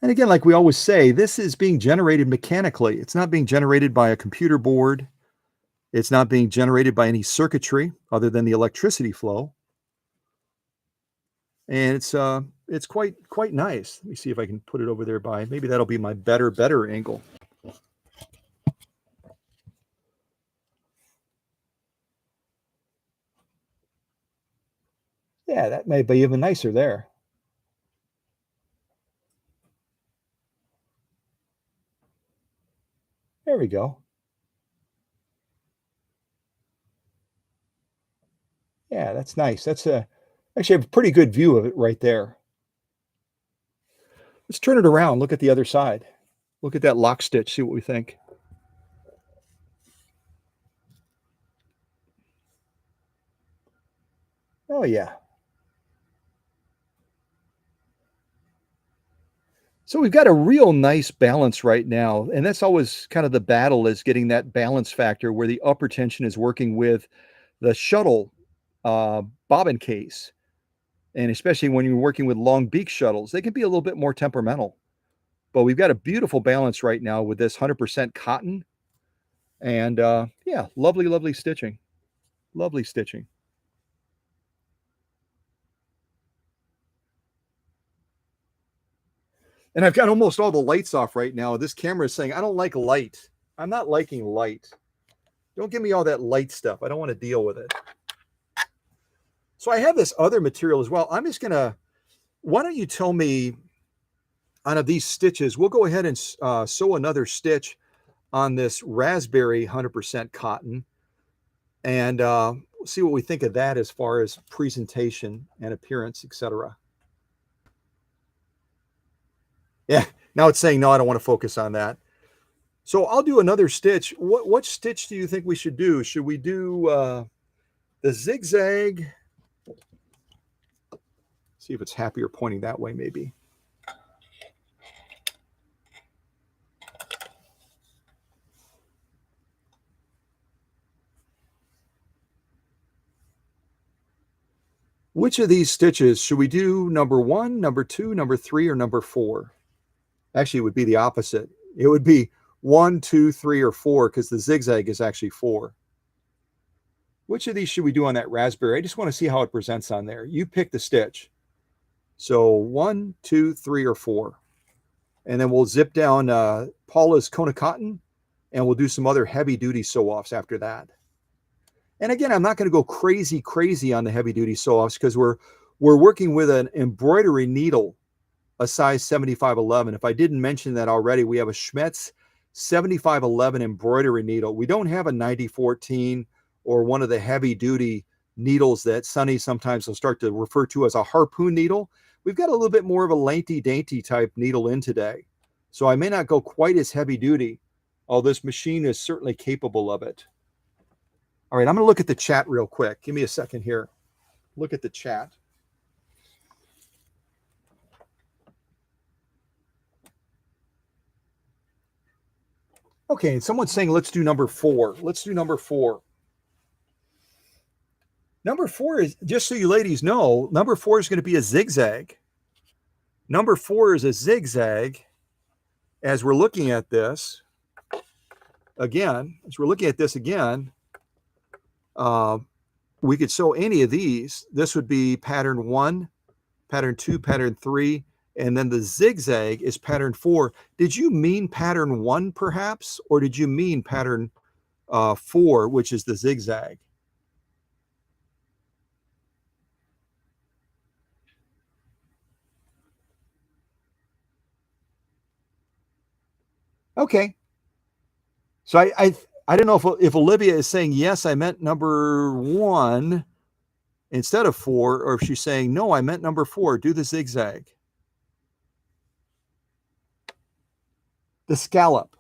And again, like we always say, this is being generated mechanically. It's not being generated by a computer board. It's not being generated by any circuitry other than the electricity flow. And it's quite nice. Let me see if I can put it over there by, maybe that'll be my better angle. Yeah, that may be even nicer there. There we go. Yeah, that's nice. That's actually a pretty good view of it right there. Let's turn it around. Look at the other side. Look at that lock stitch. See what we think. Oh yeah. So we've got a real nice balance right now, and that's always kind of the battle, is getting that balance factor where the upper tension is working with the shuttle bobbin case. And especially when you're working with long beak shuttles, they can be a little bit more temperamental. But we've got a beautiful balance right now with this 100% cotton. And yeah, lovely stitching. Lovely stitching. And I've got almost all the lights off right now. This camera is saying, I don't like light. I'm not liking light. Don't give me all that light stuff. I don't want to deal with it. So I have this other material as well. I'm just going to, why don't you tell me on these stitches, we'll go ahead and sew another stitch on this raspberry 100% cotton and see what we think of that as far as presentation and appearance, etc. Yeah, now it's saying, no, I don't want to focus on that. So I'll do another stitch. What stitch do you think we should do? Should we do the zigzag? See if it's happier pointing that way, maybe. Which of these stitches should we do? Number 1, number 2, number 3, or number 4? Actually, it would be the opposite. It would be 1, 2, 3, or 4, because the zigzag is actually 4. Which of these should we do on that raspberry? I just want to see how it presents on there. You pick the stitch. So 1, 2, 3, or 4. And then we'll zip down Paula's Kona Cotton, and we'll do some other heavy-duty sew-offs after that. And again, I'm not going to go crazy on the heavy-duty sew-offs because we're working with an embroidery needle. a size 7511. If I didn't mention that already, we have a Schmetz 7511 embroidery needle. We don't have a 9014 or one of the heavy duty needles that Sonny sometimes will start to refer to as a harpoon needle. We've got a little bit more of a lengthy, dainty type needle in today. So I may not go quite as heavy duty, although this machine is certainly capable of it. All right, I'm going to look at the chat real quick. Give me a second here. Look at the chat. Okay, and someone's saying let's do number 4. Let's do number 4. Number 4 is, just so you ladies know, number 4 is going to be a zigzag. Number 4 is a zigzag. As we're looking at this again, we could sew any of these. This would be pattern 1, pattern 2, pattern 3, and then the zigzag is pattern 4. Did you mean pattern 1 perhaps, or did you mean pattern 4, which is the zigzag? Okay. So I don't know if Olivia is saying, yes, I meant number 1 instead of 4, or if she's saying, no, I meant number 4, do the zigzag. The scallop.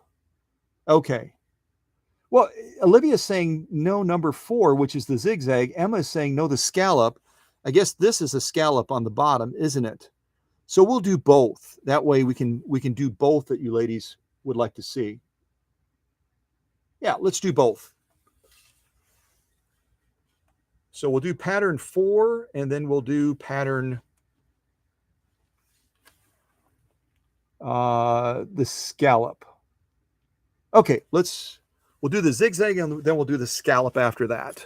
Okay. Well, Olivia's saying, no, number 4, which is the zigzag. Emma is saying, no, the scallop. I guess this is a scallop on the bottom, isn't it? So we'll do both. That way we can do both that you ladies would like to see. Yeah, let's do both. So we'll do pattern 4, and then we'll do pattern the scallop. Okay, we'll do the zigzag, and then we'll do the scallop after that.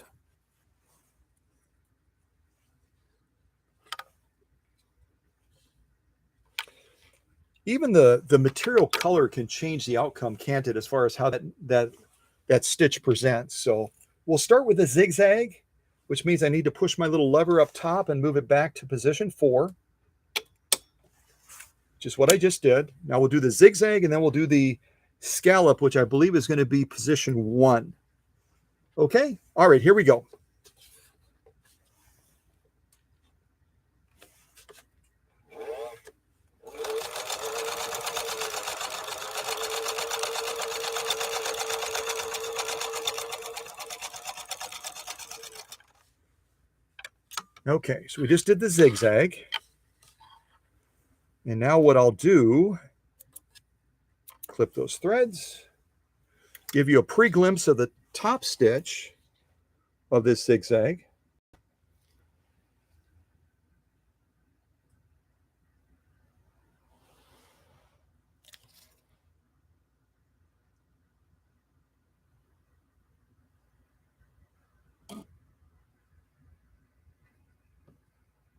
Even the material color can change the outcome, can't it, as far as how that stitch presents. So we'll start with the zigzag, which means I need to push my little lever up top and move it back to position 4, which is what I just did. Now we'll do the zigzag, and then we'll do the scallop, which I believe is going to be position 1. Okay, all right, here we go. Okay, so we just did the zigzag. And now what I'll do, clip those threads, give you a pre-glimpse of the top stitch of this zigzag.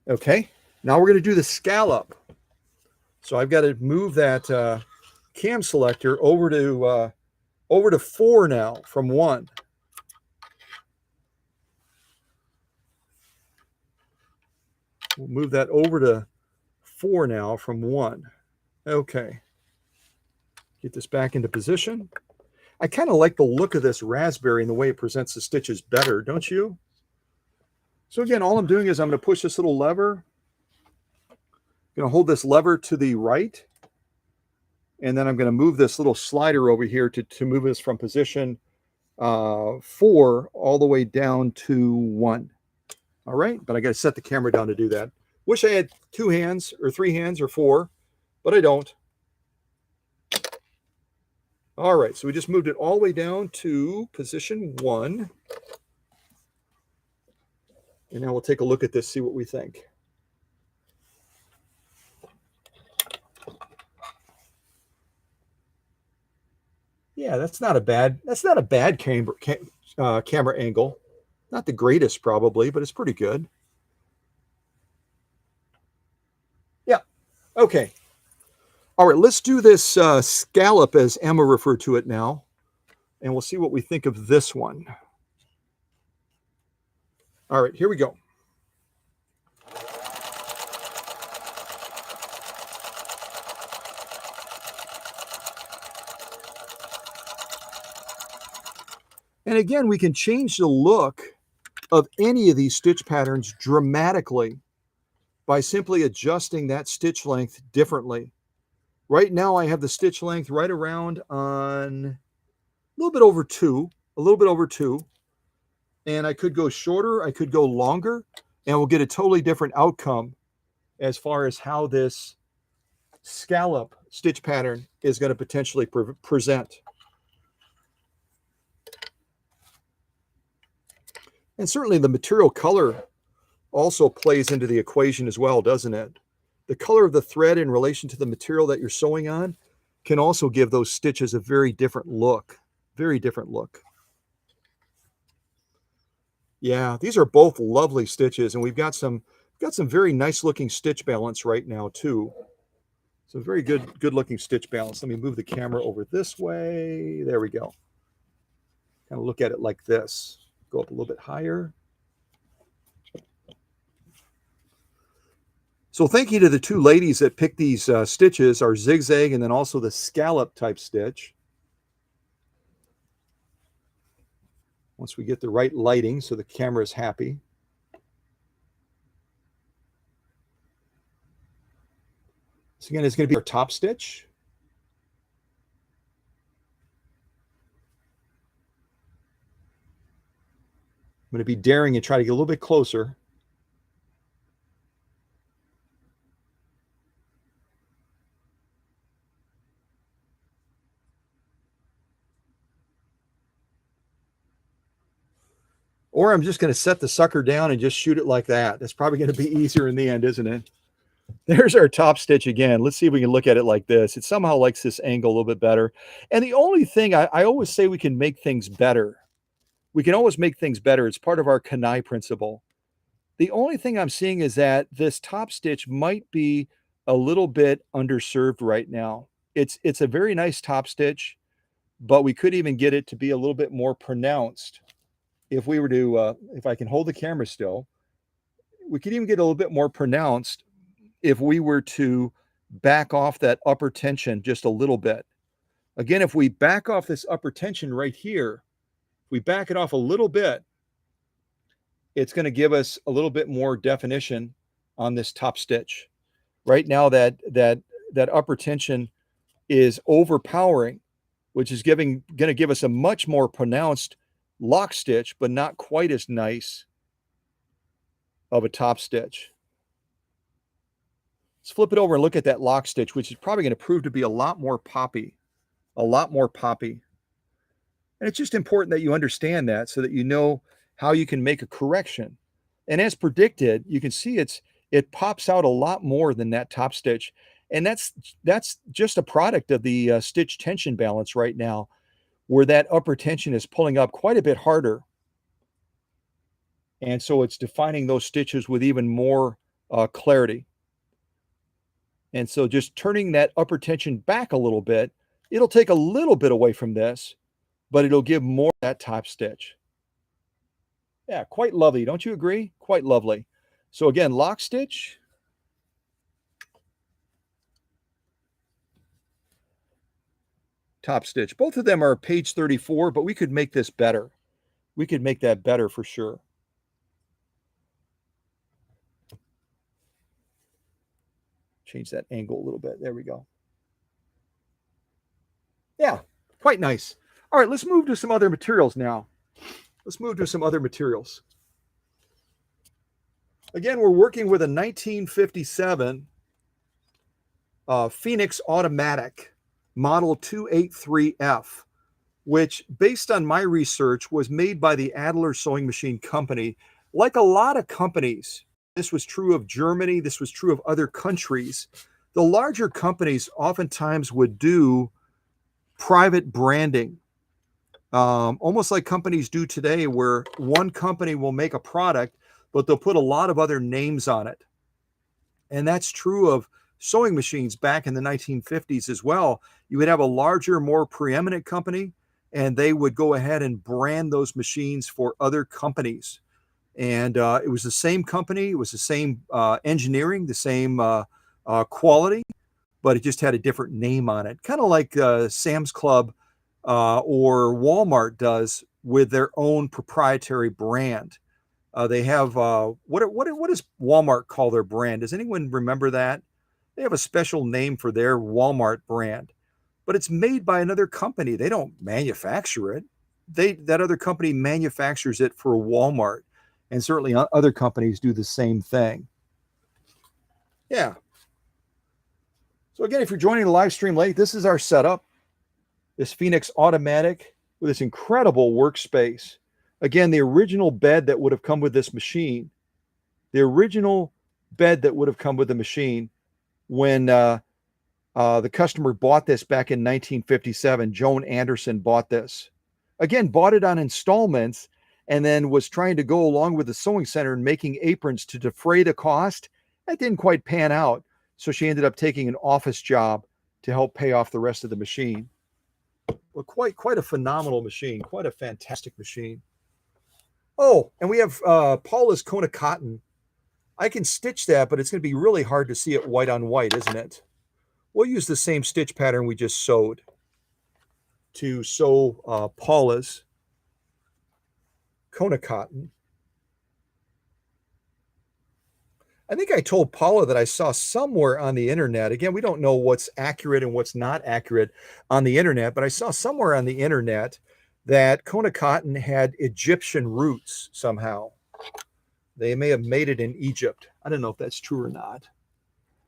Okay, now we're going to do the scallop. So I've got to move that cam selector over to 4 now from 1. We'll move that over to 4 now from 1. Okay. Get this back into position. I kind of like the look of this raspberry and the way it presents the stitches better, don't you? So again, all I'm doing is I'm going to push this little lever. I'm going to hold this lever to the right. And then I'm going to move this little slider over here to move this from position 4 all the way down to 1. All right, but I got to set the camera down to do that. Wish I had 2 hands or 3 hands or 4, but I don't. All right, so we just moved it all the way down to position 1. And now we'll take a look at this, see what we think. Yeah, that's not a bad camera angle. Not the greatest probably, but it's pretty good. Yeah. Okay. All right, let's do this scallop, as Emma referred to it now, and we'll see what we think of this one. All right, here we go. And again, we can change the look of any of these stitch patterns dramatically by simply adjusting that stitch length differently. Right now, I have the stitch length right around on a little bit over 2, and I could go shorter, I could go longer, and we'll get a totally different outcome as far as how this scallop stitch pattern is going to potentially present. And certainly the material color also plays into the equation as well, doesn't it? The color of the thread in relation to the material that you're sewing on can also give those stitches a very different look. Very different look. Yeah, these are both lovely stitches, and we've got some very nice looking stitch balance right now too. So very good looking stitch balance. Let me move the camera over this way. There we go. Kind of look at it like this. Go up a little bit higher. So thank you to the two ladies that picked these stitches, our zigzag and then also the scallop type stitch. Once we get the right lighting so the camera is happy. So again, it's going to be our top stitch. I'm going to be daring and try to get a little bit closer. Or I'm just going to set the sucker down and just shoot it like that. That's probably going to be easier in the end, isn't it? There's our top stitch again. Let's see if we can look at it like this. It somehow likes this angle a little bit better. And the only thing, I always say we can make things better. We can always make things better. It's part of our Kanai principle. The only thing I'm seeing is that this top stitch might be a little bit underserved right now. It's a very nice top stitch, but we could even get it to be a little bit more pronounced. If we were to, if I can hold the camera still, we could even get a little bit more pronounced if we were to back off that upper tension just a little bit. Again, if we back off this upper tension right here, we back it off a little bit, it's going to give us a little bit more definition on this top stitch. Right now, that upper tension is overpowering, which is going to give us a much more pronounced lock stitch, but not quite as nice of a top stitch. Let's flip it over and look at that lock stitch, which is probably going to prove to be a lot more poppy, a lot more poppy. And it's just important that you understand that so that you know how you can make a correction. And as predicted, you can see it pops out a lot more than that top stitch. And that's just a product of the stitch tension balance right now, where that upper tension is pulling up quite a bit harder. And so it's defining those stitches with even more clarity. And so just turning that upper tension back a little bit, it'll take a little bit away from this, but it'll give more of that top stitch. Yeah, quite lovely. Don't you agree? Quite lovely. So again, lock stitch. Top stitch. Both of them are page 34, but we could make this better. We could make that better for sure. Change that angle a little bit. There we go. Yeah, quite nice. All right, let's move to some other materials now. Let's move to some other materials. Again, we're working with a 1957 Phoenix Automatic Model 283F, which, based on my research, was made by the Adler Sewing Machine Company. Like a lot of companies, this was true of Germany, this was true of other countries. The larger companies oftentimes would do private branding, almost like companies do today, where one company will make a product, but they'll put a lot of other names on it. And that's true of sewing machines back in the 1950s as well. You would have a larger, more preeminent company, and they would go ahead and brand those machines for other companies. And it was the same company, it was the same engineering, the same quality, but it just had a different name on it. Kind of like Sam's Club or Walmart does with their own proprietary brand. They have what does Walmart call their brand? Does anyone remember that? They have a special name for their Walmart brand, but it's made by another company. They don't manufacture it. That other company manufactures it for Walmart, and certainly other companies do the same thing. Yeah. So again, if you're joining the live stream late, this is our setup. This Phoenix Automatic with this incredible workspace. Again, the original bed that would have come with this machine, the original bed that would have come with the machine when the customer bought this back in 1957. Joan Anderson bought this. Again, bought it on installments and then was trying to go along with the sewing center and making aprons to defray the cost. That didn't quite pan out. So she ended up taking an office job to help pay off the rest of the machine. Well, quite a phenomenal machine, quite a fantastic machine. Oh, and we have Paula's Kona cotton. I can stitch that, but it's going to be really hard to see it white on white, isn't it? We'll use the same stitch pattern we just sewed to sew Paula's Kona cotton. I think I told Paula that I saw somewhere on the internet. Again, we don't know what's accurate and what's not accurate on the internet, but I saw somewhere on the internet that Kona cotton had Egyptian roots somehow. They may have made it in Egypt. I don't know if that's true or not.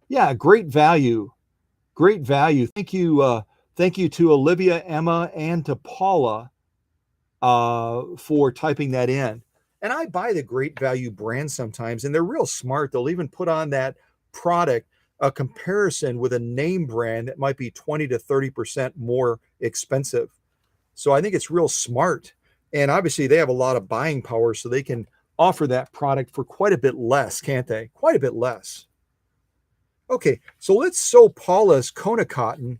Yeah, great value. Great value. Thank you to Olivia, Emma, and to Paula for typing that in. And I buy the Great Value brand sometimes, and they're real smart. They'll even put on that product a comparison with a name brand that might be 20 to 30% more expensive. So I think it's real smart. And obviously they have a lot of buying power, so they can offer that product for quite a bit less, can't they? Quite a bit less. Okay, so let's sew Paula's Kona cotton.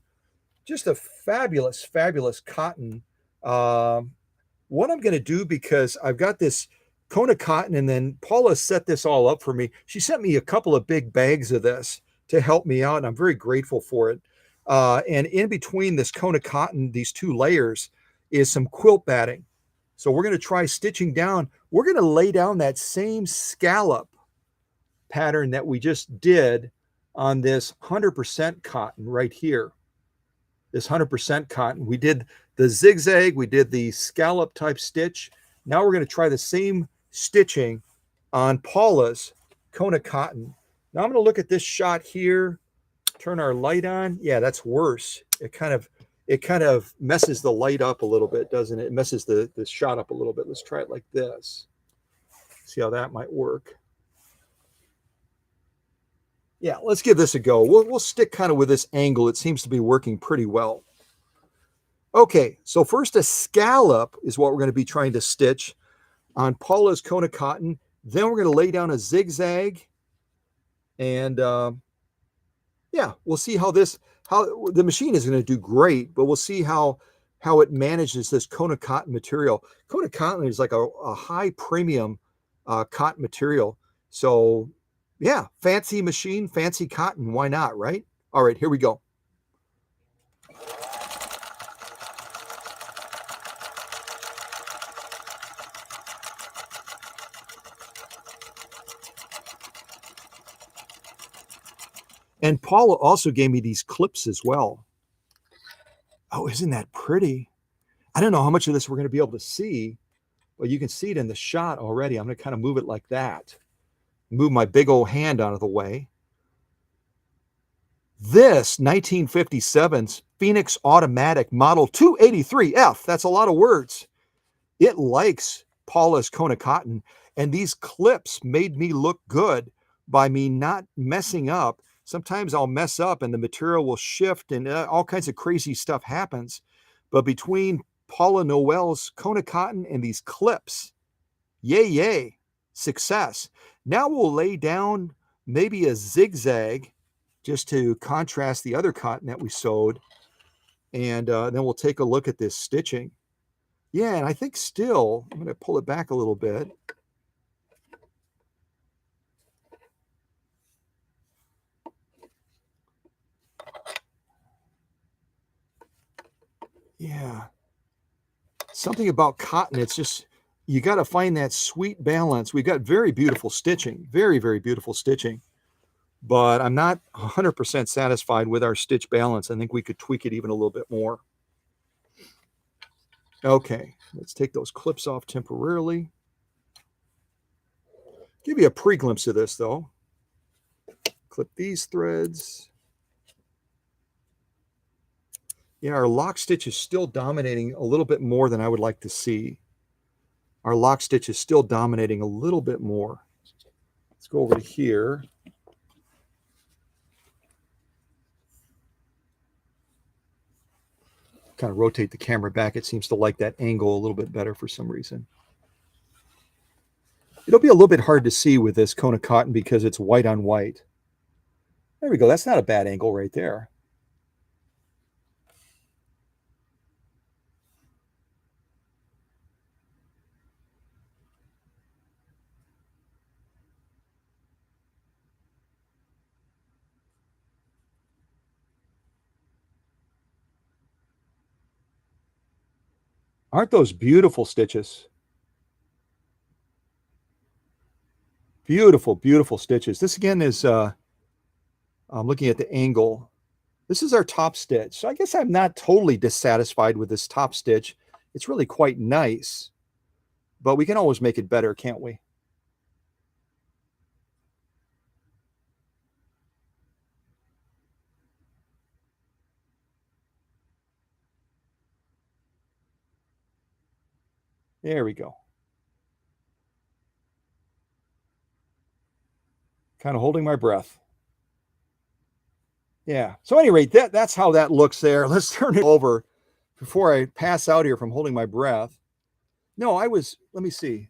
Just a fabulous, fabulous cotton. What I'm going to do, because I've got this Kona cotton, and then Paula set this all up for me. She sent me a couple of big bags of this to help me out, and I'm very grateful for it. And in between this Kona cotton, these two layers, is some quilt batting. So we're going to try stitching down. We're going to lay down that same scallop pattern that we just did on this 100% cotton right here. This 100% cotton. We did the zigzag, we did the scallop type stitch. Now we're going to try the same stitching on Paula's Kona cotton. Now I'm going to look at this shot here, turn our light on. Yeah, that's worse. It kind of messes the light up a little bit, doesn't it? It messes the shot up a little bit. Let's try it like this. See how that might work. Yeah, let's give this a go. We'll stick kind of with this angle. It seems to be working pretty well. Okay, so first a scallop is what we're going to be trying to stitch on Paula's Kona cotton. Then we're going to lay down a zigzag. And yeah, we'll see how the machine is going to do great, but we'll see how it manages this Kona cotton material. Kona cotton is like a high premium cotton material. So yeah, fancy machine, fancy cotton. Why not, right? All right, here we go. And Paula also gave me these clips as well. Oh, isn't that pretty? I don't know how much of this we're going to be able to see, but you can see it in the shot already. I'm going to kind of move it like that. Move my big old hand out of the way. This 1957's Phoenix Automatic Model 283F, that's a lot of words. It likes Paula's Kona cotton, and these clips made me look good by me not messing up. Sometimes I'll mess up and the material will shift and all kinds of crazy stuff happens. But between Paula Noel's Kona cotton and these clips, yay, yay, success. Now we'll lay down maybe a zigzag just to contrast the other cotton that we sewed. And then we'll take a look at this stitching. Yeah, and I think still, I'm going to pull it back a little bit. Yeah. something about cotton. It's just, you got to find that sweet balance. We've got very beautiful stitching, very, very beautiful stitching, but I'm not 100% satisfied with our stitch balance. I think we could tweak it even a little bit more. Okay, let's take those clips off temporarily. Give you a pre-glimpse of this though. Clip these threads. Yeah, our lock stitch is still dominating a little bit more than I would like to see. Our lock stitch is still dominating a little bit more. Let's go over to here. Kind of rotate the camera back. It seems to like that angle a little bit better for some reason. It'll be a little bit hard to see with this cone of cotton because it's white on white. There we go. That's not a bad angle right there. Aren't those beautiful stitches? Beautiful, beautiful stitches. This again is, I'm looking at the angle. This is our top stitch. So I guess I'm not totally dissatisfied with this top stitch. It's really quite nice, but we can always make it better, can't we? There we go. Kind of holding my breath. Yeah. So at any rate, that's how that looks there. Let's turn it over before I pass out here from holding my breath. No, let me see.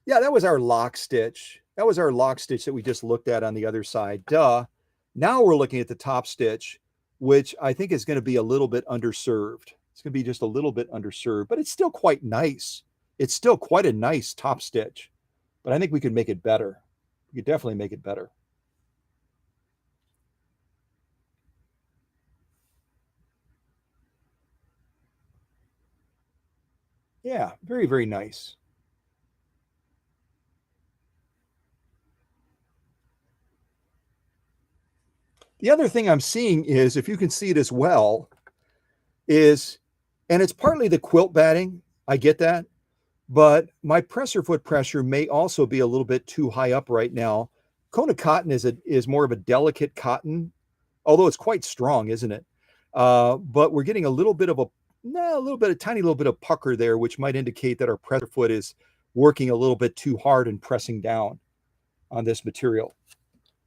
Yeah, that was our lock stitch. That was our lock stitch that we just looked at on the other side. Duh. Now we're looking at the top stitch, which I think is going to be a little bit underserved. It's going to be just a little bit underserved, but it's still quite nice. It's still quite a nice top stitch, but I think we could make it better. We could definitely make it better. Yeah, very, very nice. The other thing I'm seeing is, if you can see it as well, is, and it's partly the quilt batting, I get that, but my presser foot pressure may also be a little bit too high up right now. Kona cotton is more of a delicate cotton, although it's quite strong, isn't it? But we're getting a little bit of a tiny little bit of pucker there, which might indicate that our presser foot is working a little bit too hard and pressing down on this material.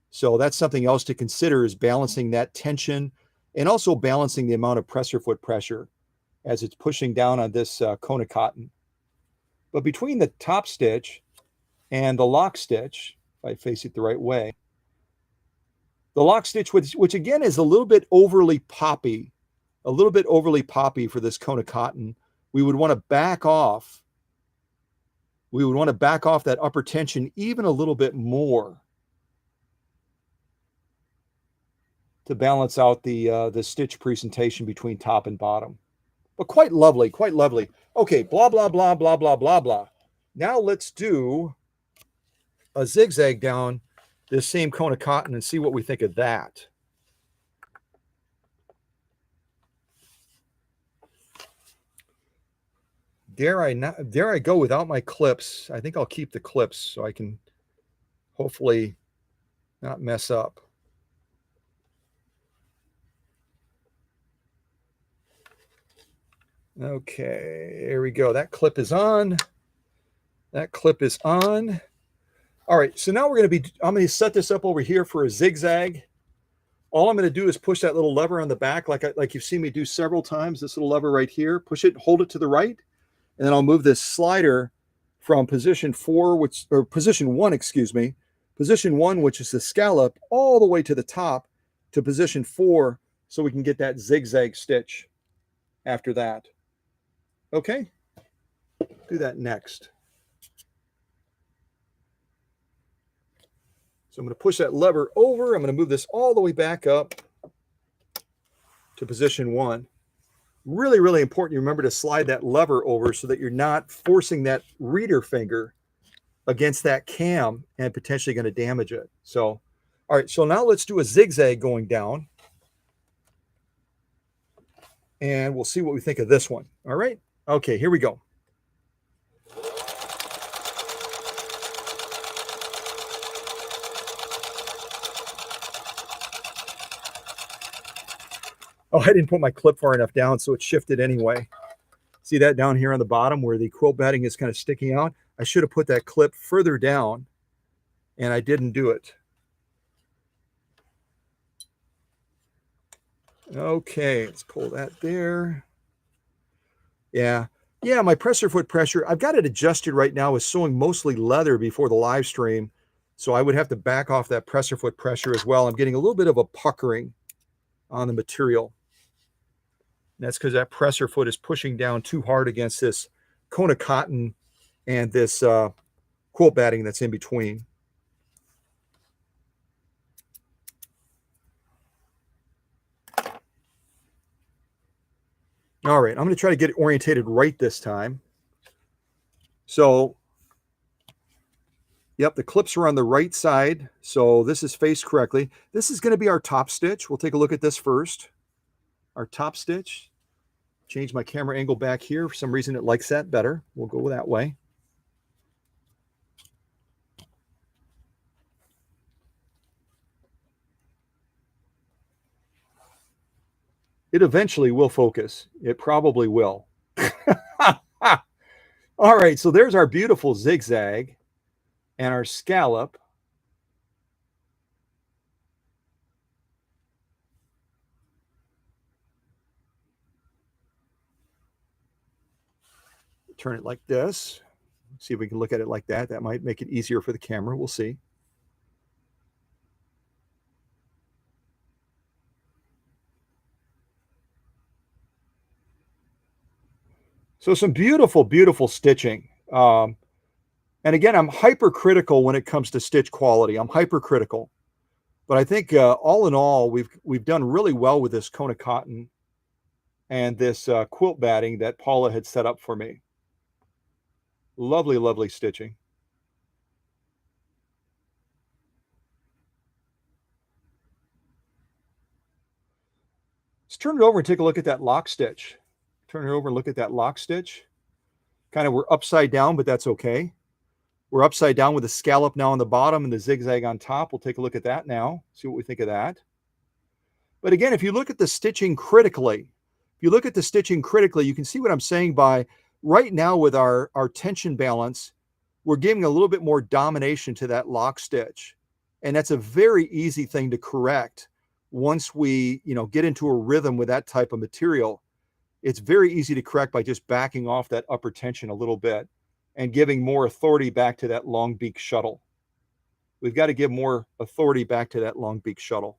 So that's something else to consider, is balancing that tension and also balancing the amount of presser foot pressure as it's pushing down on this Kona cotton. But between the top stitch and the lock stitch, if I face it the right way, the lock stitch, which again is a little bit overly poppy for this Kona cotton, we would want to back off. We would want to back off that upper tension even a little bit more to balance out the stitch presentation between top and bottom. But quite lovely, quite lovely. Okay, blah, blah, blah, blah, blah, blah, blah. Now let's do a zigzag down this same Kona cotton and see what we think of that. Dare I go without my clips? I think I'll keep the clips so I can hopefully not mess up. Okay, here we go. That clip is on. That clip is on. All right, so now I'm going to set this up over here for a zigzag. All I'm going to do is push that little lever on the back, like you've seen me do several times, this little lever right here. Push it, hold it to the right, and then I'll move this slider from position 1, which is the scallop, all the way to the top to position 4, so we can get that zigzag stitch after that. Okay, do that next. So I'm going to push that lever over. I'm going to move this all the way back up to position 1. Really, really important. You remember to slide that lever over so that you're not forcing that reader finger against that cam and potentially going to damage it. So, all right, so now let's do a zigzag going down and we'll see what we think of this one. All right. Okay, here we go. Oh, I didn't put my clip far enough down, so it shifted anyway. See that down here on the bottom where the quilt batting is kind of sticking out? I should have put that clip further down, and I didn't do it. Okay, let's pull that there. Yeah, my presser foot pressure, I've got it adjusted right now with sewing mostly leather before the live stream, so I would have to back off that presser foot pressure as well. I'm getting a little bit of a puckering on the material. And that's because that presser foot is pushing down too hard against this Kona cotton and this quilt batting that's in between. All right, I'm going to try to get it orientated right this time. So, yep, the clips are on the right side, so this is faced correctly. This is going to be our top stitch. We'll take a look at this first. Our top stitch. Change my camera angle back here. For some reason, it likes that better. We'll go that way. It eventually will focus. It probably will. All right, so there's our beautiful zigzag and our scallop. Turn it like this. See if we can look at it like that. That might make it easier for the camera. We'll see. So some beautiful, beautiful stitching. And again, I'm hypercritical when it comes to stitch quality. I'm hypercritical. But I think all in all, we've done really well with this Kona cotton and this quilt batting that Paula had set up for me. Lovely, lovely stitching. Let's turn it over and take a look at that lock stitch. Turn it over and look at that lock stitch. Kind of we're upside down, but that's okay. We're upside down with the scallop now on the bottom and the zigzag on top. We'll take a look at that now, see what we think of that. But again, if you look at the stitching critically, you can see what I'm saying by right now with our tension balance, we're giving a little bit more domination to that lock stitch. And that's a very easy thing to correct once we, get into a rhythm with that type of material. It's very easy to correct by just backing off that upper tension a little bit and giving more authority back to that long beak shuttle. We've got to give more authority back to that long beak shuttle.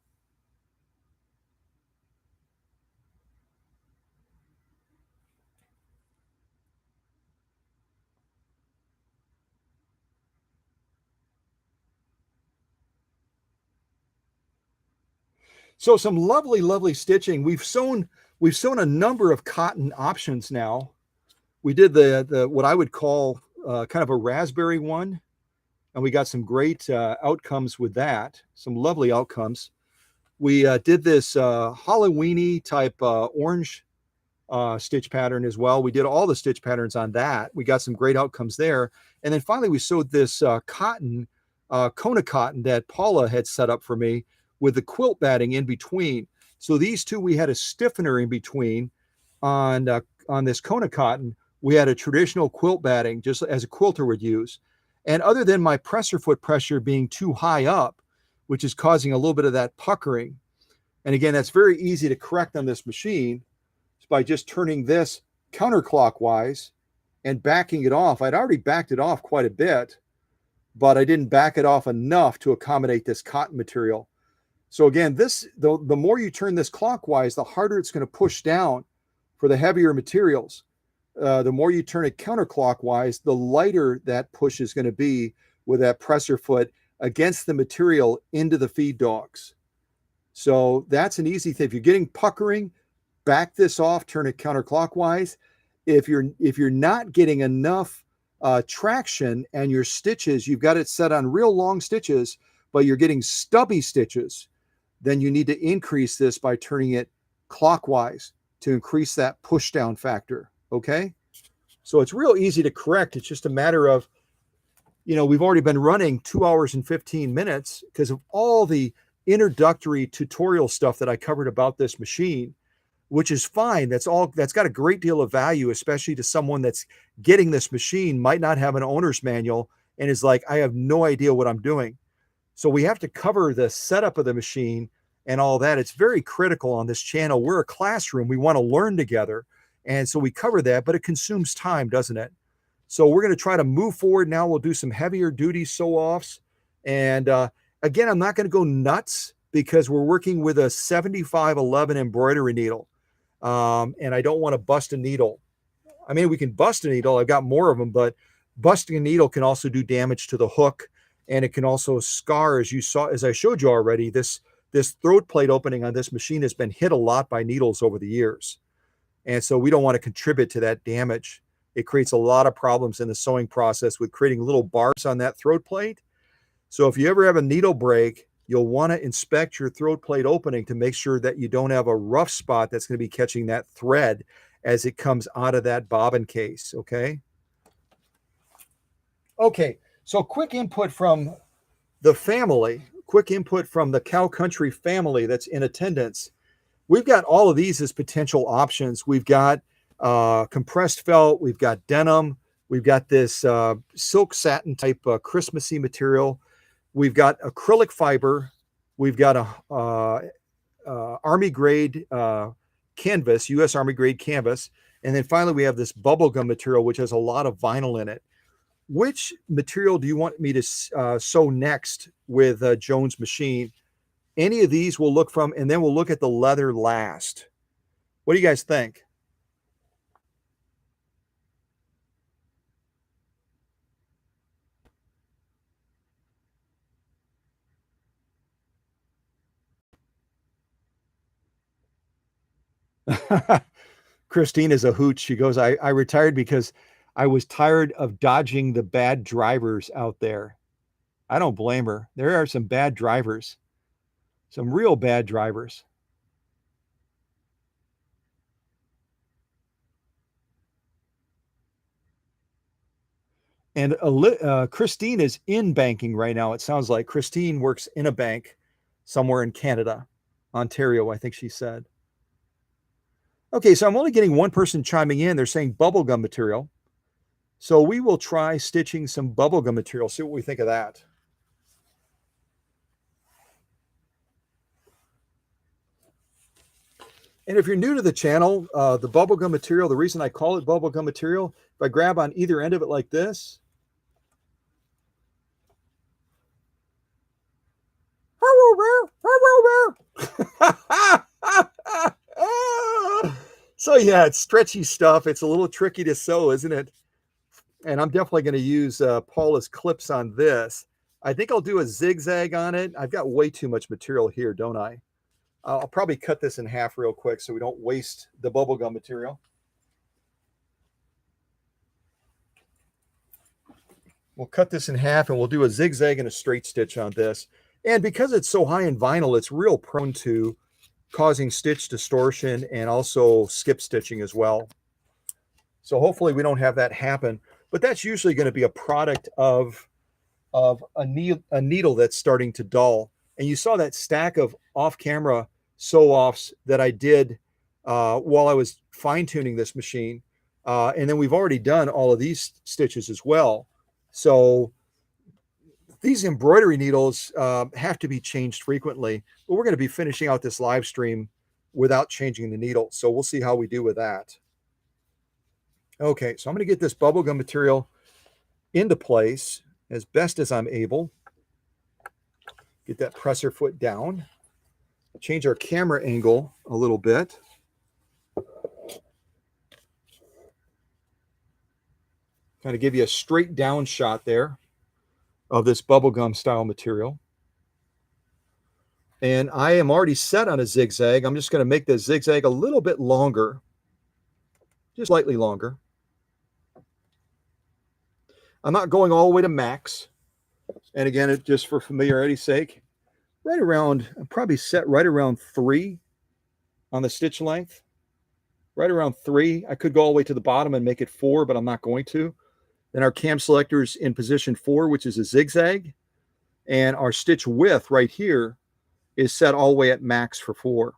So some lovely, lovely stitching. We've sewn a number of cotton options now. We did the what I would call kind of a raspberry one, and we got some great outcomes with that. Some lovely outcomes. We did this Halloweeny type orange stitch pattern as well. We did all the stitch patterns on that. We got some great outcomes there. And then finally, we sewed this cotton, Kona cotton that Paula had set up for me with the quilt batting in between. So these two, we had a stiffener in between on this Kona cotton. We had a traditional quilt batting, just as a quilter would use. And other than my presser foot pressure being too high up, which is causing a little bit of that puckering. And again, that's very easy to correct on this machine by just turning this counterclockwise and backing it off. I'd already backed it off quite a bit, but I didn't back it off enough to accommodate this cotton material. So again, the more you turn this clockwise, the harder it's going to push down for the heavier materials. The more you turn it counterclockwise, the lighter that push is going to be with that presser foot against the material into the feed dogs. So that's an easy thing. If you're getting puckering, back this off, turn it counterclockwise. If you're not getting enough traction and your stitches, you've got it set on real long stitches, but you're getting stubby stitches, then you need to increase this by turning it clockwise to increase that push down factor. Okay. So it's real easy to correct. It's just a matter of, we've already been running 2 hours and 15 minutes because of all the introductory tutorial stuff that I covered about this machine, which is fine. That's got a great deal of value, especially to someone that's getting this machine, might not have an owner's manual and is like, I have no idea what I'm doing. So we have to cover the setup of the machine and all that. It's very critical on this channel. We're a classroom. We want to learn together. And so we cover that, but it consumes time, doesn't it? So we're going to try to move forward now. We'll do some heavier duty sew-offs. And again, I'm not going to go nuts because we're working with a 7511 embroidery needle. And I don't want to bust a needle. I mean, we can bust a needle. I've got more of them, but busting a needle can also do damage to the hook. And it can also scar, as I showed you already, this throat plate opening on this machine has been hit a lot by needles over the years. And so we don't want to contribute to that damage. It creates a lot of problems in the sewing process with creating little barbs on that throat plate. So if you ever have a needle break, you'll want to inspect your throat plate opening to make sure that you don't have a rough spot that's going to be catching that thread as it comes out of that bobbin case, okay? Okay, so quick input from the family, quick input from the Cow Country family that's in attendance. We've got all of these as potential options. We've got compressed felt, we've got denim, we've got this silk satin type Christmassy material, we've got acrylic fiber, we've got a Army grade canvas, US Army grade canvas, and then finally we have this bubblegum material which has a lot of vinyl in it. Which material do you want me to sew next with Joan's machine? Any of these we'll look from, and then we'll look at the leather last. What do you guys think? Christine is a hoot. She goes, I retired because I was tired of dodging the bad drivers out there. I don't blame her. There are some bad drivers, some real bad drivers. And Christine is in banking right now. It sounds like Christine works in a bank somewhere in Canada, Ontario, I think she said. Okay, so I'm only getting one person chiming in. They're saying bubblegum material. So we will try stitching some bubblegum material, see what we think of that. And if you're new to the channel, the bubblegum material, the reason I call it bubblegum material, if I grab on either end of it like this, so yeah, it's stretchy stuff. It's a little tricky to sew, isn't it? And I'm definitely going to use Paula's clips on this. I think I'll do a zigzag on it. I've got way too much material here, don't I? I'll probably cut this in half real quick so we don't waste the bubblegum material. We'll cut this in half and we'll do a zigzag and a straight stitch on this. And because it's so high in vinyl, it's real prone to causing stitch distortion and also skip stitching as well. So hopefully we don't have that happen. But that's usually going to be a product of a needle that's starting to dull. And you saw that stack of off-camera sew-offs that I did while I was fine-tuning this machine. And then we've already done all of these stitches as well. So these embroidery needles have to be changed frequently, but we're going to be finishing out this live stream without changing the needle. So we'll see how we do with that. Okay, so I'm going to get this bubblegum material into place as best as I'm able. Get that presser foot down. Change our camera angle a little bit. Kind of give you a straight down shot there of this bubblegum style material. And I am already set on a zigzag. I'm just going to make the zigzag a little bit longer, just slightly longer. I'm not going all the way to max. And again, just for familiarity's sake, right around, I'm probably set right around 3 on the stitch length. Right around 3. I could go all the way to the bottom and make it 4, but I'm not going to. Then our cam selector's in position 4, which is a zigzag. And our stitch width right here is set all the way at max for 4.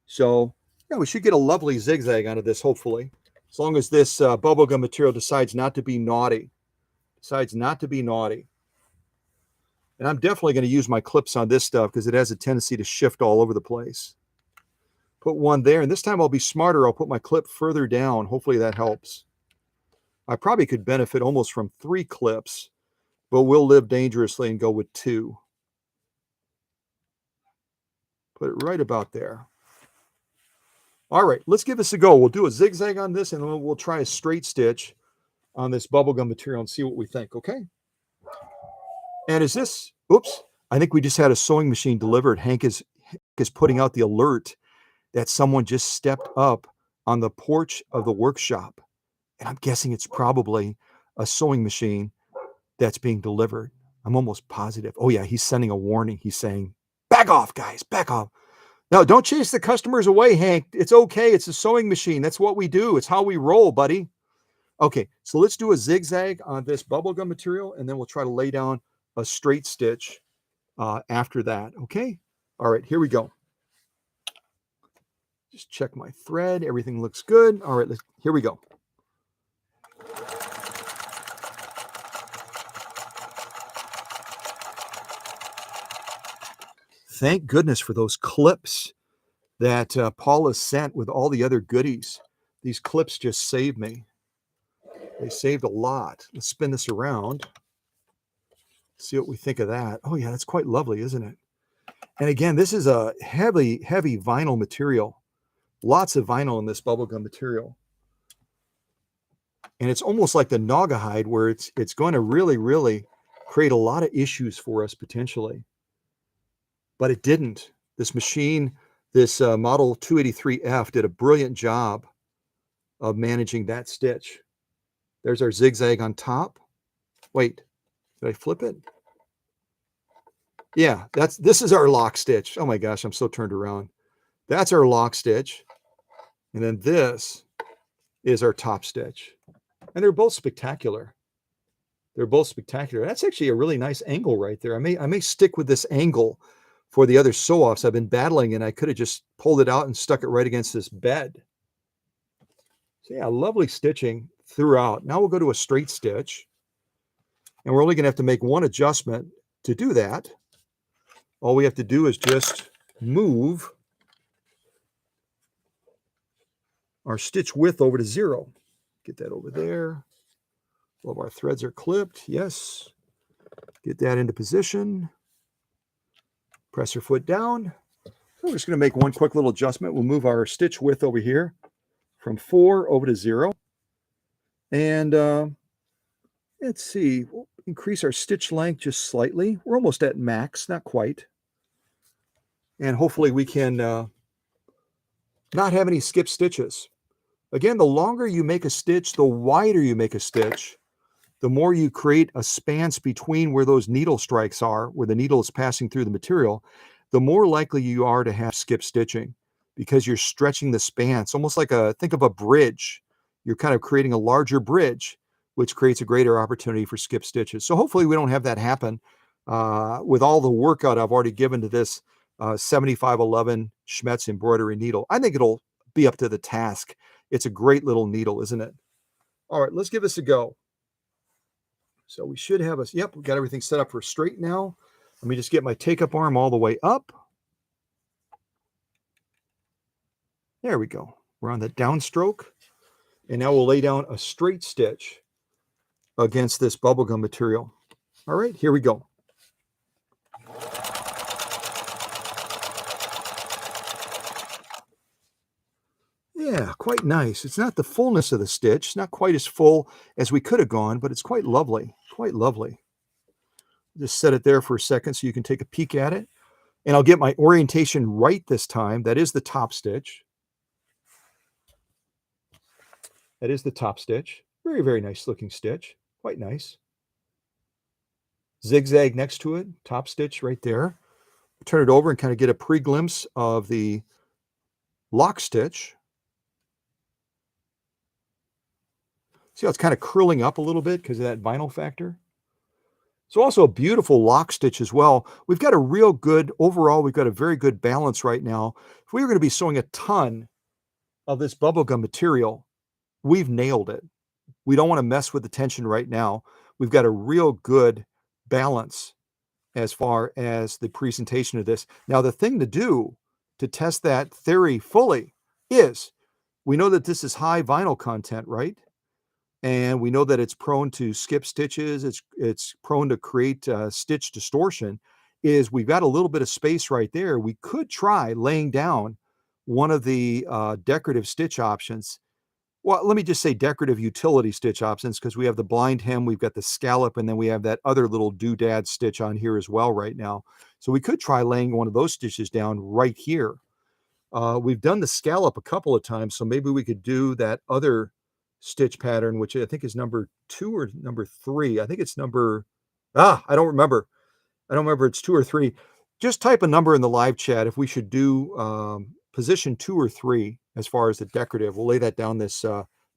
So yeah, we should get a lovely zigzag out of this, hopefully. As long as this bubblegum material decides not to be naughty. And I'm definitely going to use my clips on this stuff because it has a tendency to shift all over the place. Put one there, and this time I'll be smarter. I'll put my clip further down. Hopefully that helps. I probably could benefit almost from 3 clips, but we'll live dangerously and go with 2. Put it right about there. All right, let's give this a go. We'll do a zigzag on this, and then we'll try a straight stitch on this bubblegum material and see what we think, okay? And is this, oops, I think we just had a sewing machine delivered. Hank is putting out the alert that someone just stepped up on the porch of the workshop. And I'm guessing it's probably a sewing machine that's being delivered. I'm almost positive. Oh yeah, he's sending a warning. He's saying, back off, guys, back off. No, don't chase the customers away, Hank. It's okay. It's a sewing machine. That's what we do. It's how we roll, buddy. Okay, so let's do a zigzag on this bubblegum material, and then we'll try to lay down a straight stitch after that, okay? All right, here we go. Just check my thread. Everything looks good. All right, here we go. Thank goodness for those clips that Paula sent with all the other goodies. These clips just saved me. They saved a lot. Let's spin this around. See what we think of that. Oh yeah, that's quite lovely, isn't it? And again, this is a heavy, heavy vinyl material. Lots of vinyl in this bubblegum material. And it's almost like the Naugahyde, where it's going to really, really create a lot of issues for us potentially. But it didn't. This machine, this model 283F, did a brilliant job of managing that stitch. There's our zigzag on top. Wait, did I flip it? Yeah, this is our lock stitch. Oh my gosh, I'm so turned around. That's our lock stitch. And then this is our top stitch. And they're both spectacular. They're both spectacular. That's actually a really nice angle right there. I may stick with this angle for the other sew-offs. I've been battling, and I could have just pulled it out and stuck it right against this bed. So yeah, lovely stitching throughout. Now we'll go to a straight stitch. And we're only going to have to make one adjustment to do that. All we have to do is just move our stitch width over to 0. Get that over there. All of our threads are clipped. Yes. Get that into position. Press your foot down. So we're just going to make one quick little adjustment. We'll move our stitch width over here from 4 over to 0. And let's see. We'll increase our stitch length just slightly. We're almost at max, not quite. And hopefully we can not have any skip stitches. Again, the longer you make a stitch, the wider you make a stitch, the more you create a span between where those needle strikes are, where the needle is passing through the material, the more likely you are to have skip stitching because you're stretching the span. It's almost like think of a bridge. You're kind of creating a larger bridge, which creates a greater opportunity for skip stitches. So hopefully we don't have that happen with all the workout I've already given to this 7511 Schmetz embroidery needle. I think it'll be up to the task. It's a great little needle, isn't it? All right, let's give this a go. So we should have yep, we've got everything set up for straight now. Let me just get my take-up arm all the way up. There we go. We're on the downstroke. And now we'll lay down a straight stitch against this bubblegum material. All right, here we go. Yeah, quite nice. It's not the fullness of the stitch, not quite as full as we could have gone, but it's quite lovely, quite lovely. Just set it there for a second so you can take a peek at it. And I'll get my orientation right this time. That is the top stitch. That is the top stitch. Very, very nice looking stitch. Quite nice. Zigzag next to it, top stitch right there. Turn it over and kind of get a pre-glimpse of the lock stitch. See how it's kind of curling up a little bit because of that vinyl factor? So also a beautiful lock stitch as well. We've got a real good, overall, we've got a very good balance right now. If we were going to be sewing a ton of this bubblegum material, we've nailed it. We don't want to mess with the tension right now. We've got a real good balance as far as the presentation of this. Now, the thing to do to test that theory fully is we know that this is high vinyl content, right? And we know that it's prone to skip stitches. It's prone to create stitch distortion. Is we've got a little bit of space right there. We could try laying down one of the decorative stitch options. Well, let me just say decorative utility stitch options, because we have the blind hem, we've got the scallop, and then we have that other little doodad stitch on here as well right now. So we could try laying one of those stitches down right here. We've done the scallop a couple of times, so maybe we could do that other stitch pattern, which I think is number 2 or number 3. I think it's number, I don't remember. I don't remember, it's 2 or 3. Just type a number in the live chat if we should do position 2 or 3 as far as the decorative. We'll lay that down this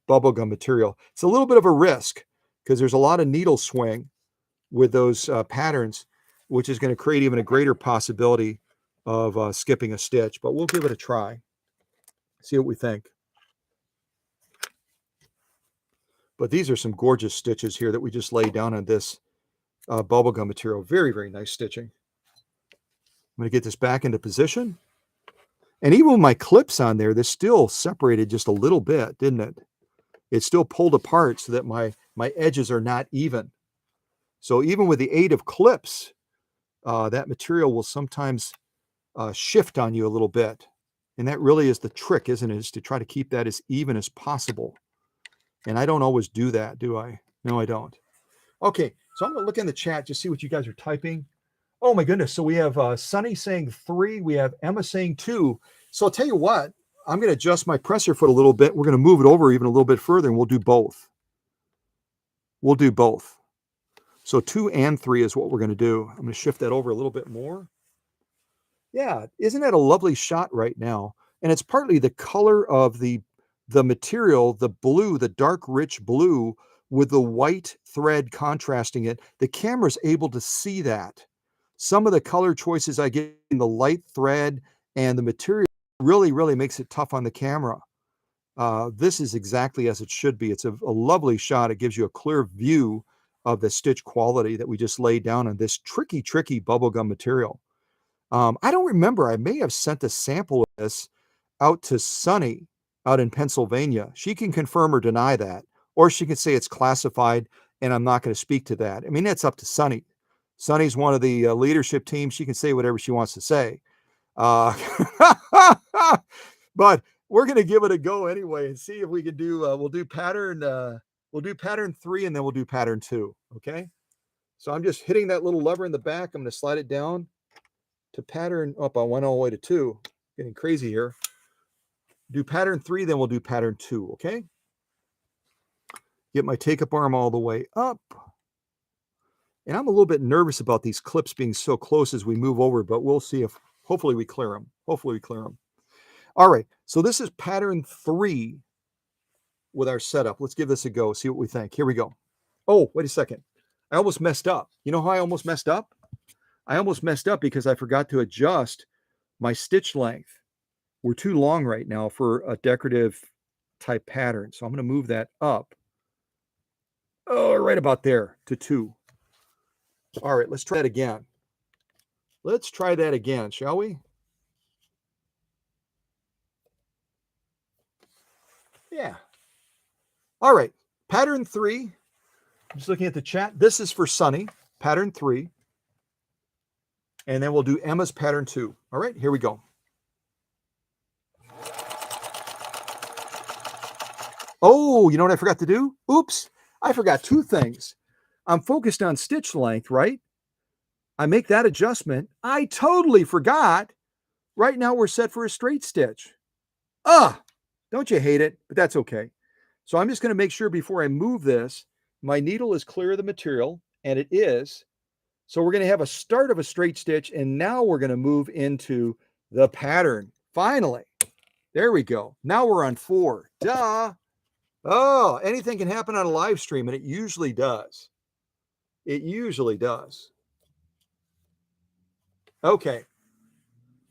bubblegum material. It's a little bit of a risk because there's a lot of needle swing with those patterns, which is going to create even a greater possibility of skipping a stitch, but we'll give it a try. See what we think. But these are some gorgeous stitches here that we just laid down on this bubblegum material. Very, very nice stitching. I'm going to get this back into position. And even with my clips on there, this still separated just a little bit, didn't it? It still pulled apart so that my edges are not even. So even with the aid of clips, that material will sometimes shift on you a little bit. And that really is the trick, isn't it? Is to try to keep that as even as possible. And I don't always do that, do I? No, I don't. Okay, so I'm going to look in the chat to see what you guys are typing. Oh my goodness. So we have Sunny saying 3. We have Emma saying 2. So I'll tell you what, I'm going to adjust my presser foot a little bit. We're going to move it over even a little bit further, and we'll do both. We'll do both. So 2 and 3 is what we're going to do. I'm going to shift that over a little bit more. Yeah, isn't that a lovely shot right now? And it's partly the color of the material, the blue, the dark, rich blue with the white thread contrasting it. The camera's able to see that. Some of the color choices I get in the light thread and the material really, really makes it tough on the camera. This is exactly as it should be. It's a lovely shot. It gives you a clear view of the stitch quality that we just laid down on this tricky, tricky bubblegum material. I don't remember. I may have sent a sample of this out to Sunny out in Pennsylvania. She can confirm or deny that, or she can say it's classified and I'm not going to speak to that. I mean, that's up to Sunny. Sunny's one of the leadership team. She can say whatever she wants to say. But we're going to give it a go anyway and see if we can do, we'll do pattern 3 and then we'll do pattern 2. Okay. So I'm just hitting that little lever in the back. I'm going to slide it down to pattern up. I went all the way to 2, getting crazy here. Do pattern 3, then we'll do pattern 2. Okay. Get my take-up arm all the way up. And I'm a little bit nervous about these clips being so close as we move over, but we'll see if hopefully we clear them. Hopefully we clear them. All right. So this is pattern 3 with our setup. Let's give this a go. See what we think. Here we go. Oh, wait a second. I almost messed up. You know how I almost messed up? I almost messed up because I forgot to adjust my stitch length. We're too long right now for a decorative type pattern. So I'm going to move that up. Oh, right about there to 2. All right, let's try that again. Let's try that again, shall we? Yeah. All right, pattern 3. I'm just looking at the chat. This is for Sunny, pattern 3. And then we'll do Emma's pattern 2. All right, here we go. Oh, you know what I forgot to do? Oops, I forgot 2 things. I'm focused on stitch length, right? I make that adjustment. I totally forgot. Right now we're set for a straight stitch. Don't you hate it? But that's okay. So I'm just going to make sure before I move this, my needle is clear of the material, and it is. So we're going to have a start of a straight stitch, and now we're going to move into the pattern. Finally, there we go. Now we're on 4. Duh. Oh, anything can happen on a live stream, and it usually does. It usually does. Okay.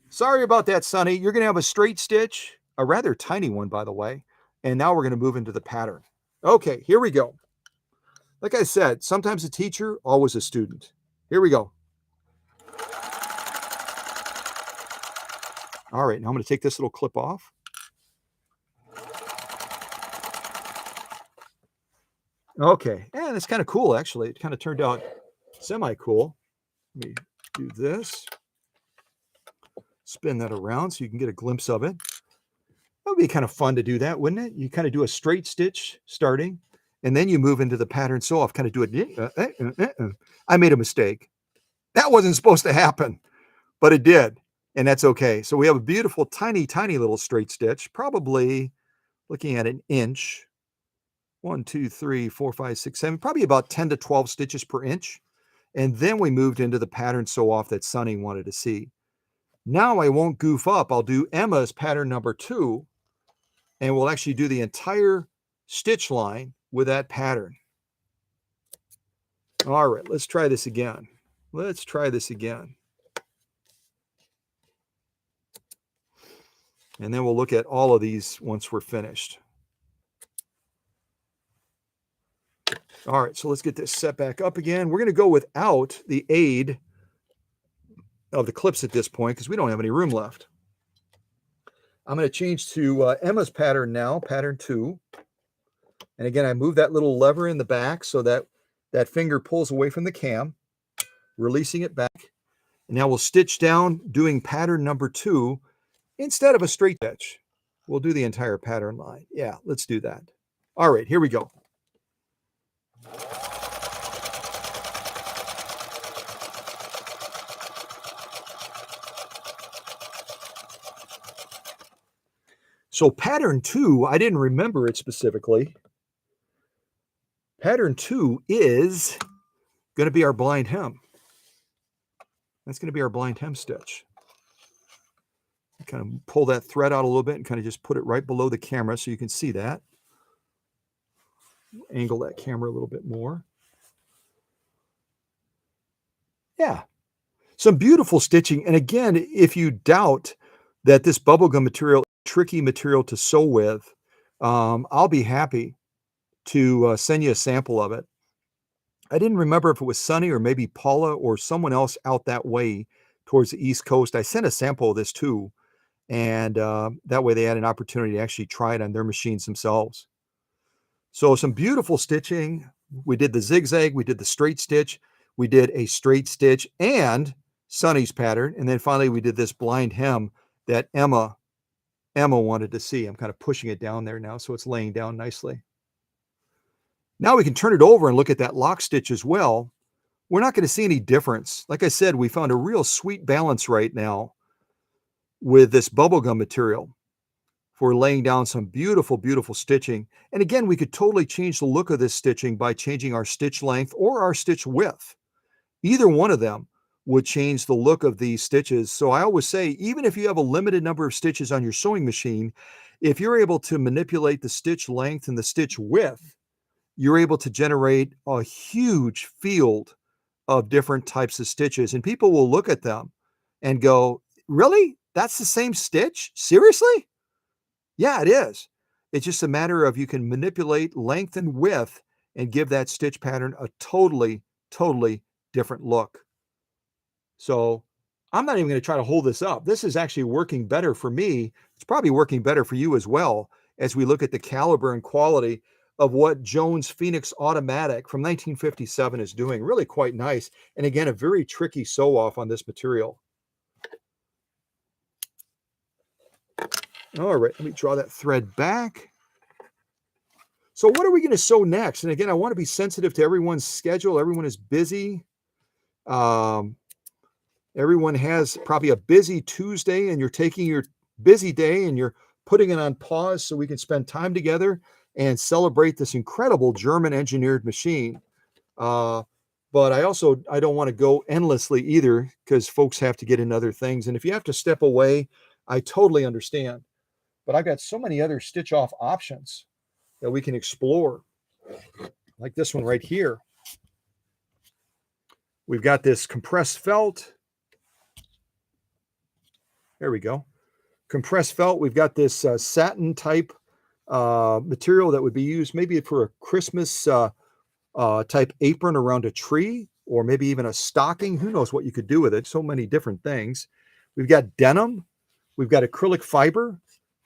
Sorry about that, Sonny. You're going to have a straight stitch, a rather tiny one, by the way. And now we're going to move into the pattern. Okay, here we go. Like I said, sometimes a teacher, always a student. Here we go. All right, now I'm going to take this little clip off. Okay, and it's kind of cool, actually. It kind of turned out semi-cool. Let me do this. Spin that around so you can get a glimpse of it. That would be kind of fun to do that, wouldn't it? You kind of do a straight stitch starting, and then you move into the pattern sew off, kind of do it. I made a mistake. That wasn't supposed to happen, but it did, and that's okay. So we have a beautiful, tiny, tiny little straight stitch, probably looking at an inch. 1, 2, 3, 4, 5, 6, 7, probably about 10 to 12 stitches per inch. And then we moved into the pattern sew off that Sonny wanted to see. Now I won't goof up. I'll do Emma's pattern number 2, and we'll actually do the entire stitch line with that pattern. All right, let's try this again. Let's try this again. And then we'll look at all of these once we're finished. All right, so let's get this set back up again. We're going to go without the aid of the clips at this point because we don't have any room left. I'm going to change to Emma's pattern now, pattern 2. And again, I move that little lever in the back so that that finger pulls away from the cam, releasing it back. And now we'll stitch down doing pattern number 2 instead of a straight stitch. We'll do the entire pattern line. Yeah, let's do that. All right, here we go. So pattern 2, I didn't remember it specifically. Pattern 2 is going to be our blind hem. That's going to be our blind hem stitch. Kind of pull that thread out a little bit and kind of just put it right below the camera so you can see that. Angle that camera a little bit more. Yeah. Some beautiful stitching. And again, if you doubt that this bubblegum material is tricky material to sew with, I'll be happy to send you a sample of it. I didn't remember if it was Sunny or maybe Paula or someone else out that way towards the East Coast. I sent a sample of this too. And that way they had an opportunity to actually try it on their machines themselves. So some beautiful stitching. We did the zigzag, we did the straight stitch, we did a straight stitch and Sunny's pattern. And then finally we did this blind hem that Emma wanted to see. I'm kind of pushing it down there now so it's laying down nicely. Now we can turn it over and look at that lock stitch as well. We're not going to see any difference. Like I said, we found a real sweet balance right now with this bubblegum material for laying down some beautiful, beautiful stitching. And again, we could totally change the look of this stitching by changing our stitch length or our stitch width. Either one of them would change the look of these stitches. So I always say, even if you have a limited number of stitches on your sewing machine, if you're able to manipulate the stitch length and the stitch width, you're able to generate a huge field of different types of stitches. And people will look at them and go, really? That's the same stitch? Seriously? Yeah, it is. It's just a matter of you can manipulate length and width and give that stitch pattern a totally, totally different look. So I'm not even going to try to hold this up. This is actually working better for me. It's probably working better for you as well as we look at the caliber and quality of what Joan's Phoenix Automatic from 1957 is doing. Really quite nice. And again, a very tricky sew off on this material. All right, let me draw that thread back. So what are we going to sew next? And again, I want to be sensitive to everyone's schedule. Everyone is busy. Everyone has probably a busy Tuesday, and you're taking your busy day and you're putting it on pause so we can spend time together and celebrate this incredible German engineered machine. But I don't want to go endlessly either, because folks have to get in other things. And if you have to step away, I totally understand. But I've got so many other stitch off options that we can explore, like this one right here. We've got this compressed felt. There we go. Compressed felt. We've got this satin type material that would be used maybe for a Christmas type apron around a tree, or maybe even a stocking. Who knows what you could do with it? So many different things. We've got denim. We've got acrylic fiber.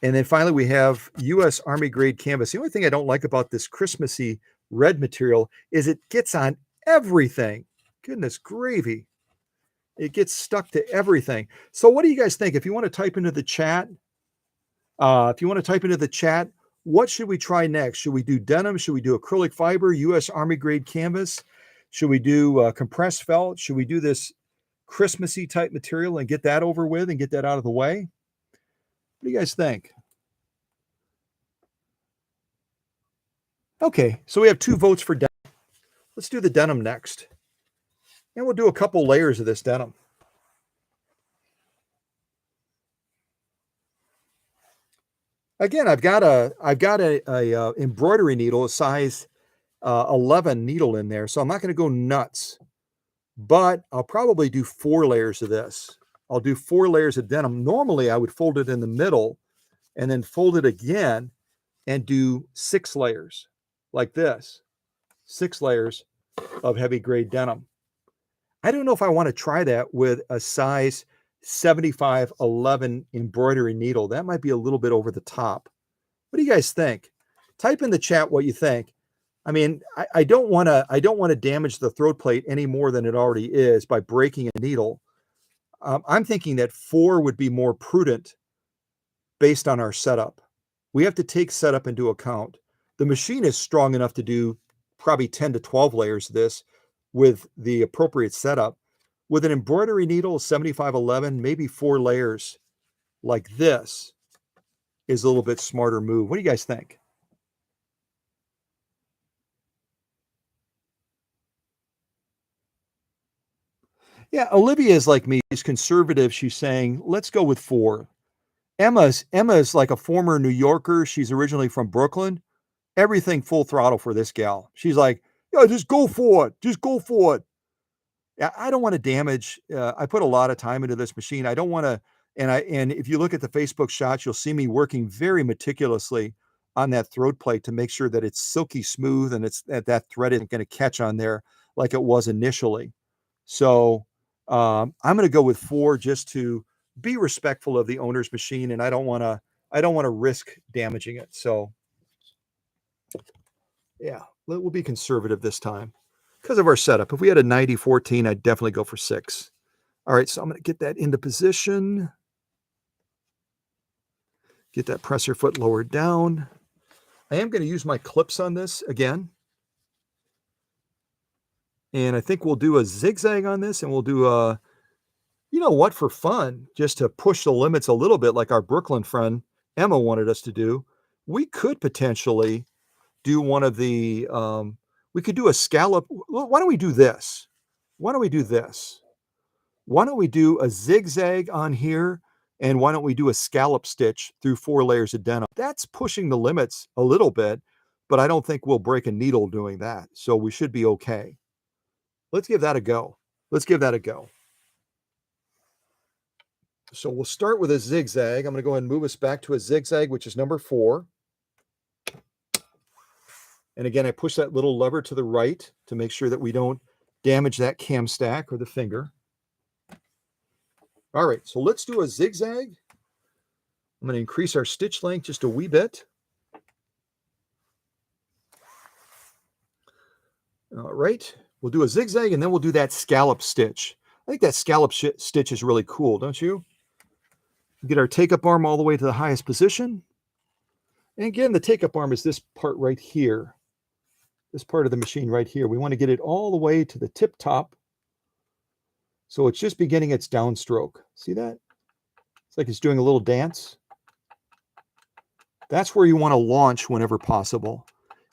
And then finally, we have U.S. Army grade canvas. The only thing I don't like about this Christmassy red material is it gets on everything. Goodness gravy. It gets stuck to everything. So what do you guys think? If you want to type into the chat, what should we try next? Should we do denim? Should we do acrylic fiber, U.S. Army grade canvas? Should we do compressed felt? Should we do this Christmassy type material and get that over with and get that out of the way? What do you guys think? Okay, so we have 2 votes for denim. Let's do the denim next. And we'll do a couple layers of this denim. Again, I've got a embroidery needle, a size 11 needle in there, so I'm not going to go nuts. But I'll probably do 4 layers of this. I'll do 4 layers of denim. Normally, I would fold it in the middle and then fold it again and do 6 layers like this. 6 layers of heavy grade denim. I don't know if I want to try that with a size 75-11 embroidery needle. That might be a little bit over the top. What do you guys think? Type in the chat what you think. I mean, I don't want to damage the throat plate any more than it already is by breaking a needle. I'm thinking that 4 would be more prudent based on our setup. We have to take setup into account. The machine is strong enough to do probably 10 to 12 layers of this with the appropriate setup. With an embroidery needle, 75-11, maybe 4 layers like this is a little bit smarter move. What do you guys think? Yeah, Olivia is like me. She's conservative. She's saying, let's go with 4. Emma's like a former New Yorker. She's originally from Brooklyn. Everything full throttle for this gal. She's like, yeah, just go for it. Just go for it. I don't want to damage. I put a lot of time into this machine. I don't want to. And if you look at the Facebook shots, you'll see me working very meticulously on that throat plate to make sure that it's silky smooth and it's that thread isn't going to catch on there like it was initially. So I'm going to go with 4 just to be respectful of the owner's machine, and I don't want to risk damaging it. So yeah, we'll be conservative this time because of our setup. If we had a 90-14, I'd definitely go for 6. All right, so I'm going to get that into position. Get that presser foot lowered down. I am going to use my clips on this again. And I think we'll do a zigzag on this, and we'll do a, you know what, for fun, just to push the limits a little bit like our Brooklyn friend Emma wanted us to do. We could potentially do one of the, we could do a scallop. Why don't we do this? Why don't we do this? Why don't we do a zigzag on here? And why don't we do a scallop stitch through 4 layers of denim? That's pushing the limits a little bit, but I don't think we'll break a needle doing that. So we should be okay. Let's give that a go. Let's give that a go. So we'll start with a zigzag. I'm going to go ahead and move us back to a zigzag, which is number 4. And again, I push that little lever to the right to make sure that we don't damage that cam stack or the finger. All right, so let's do a zigzag. I'm going to increase our stitch length just a wee bit. All right, we'll do a zigzag and then we'll do that scallop stitch. I think that scallop stitch is really cool, don't you? Get our take-up arm all the way to the highest position. And again, the take-up arm is this part right here. This part of the machine right here. We want to get it all the way to the tip top So it's just beginning its downstroke. See that? It's like it's doing a little dance. That's where you want to launch whenever possible.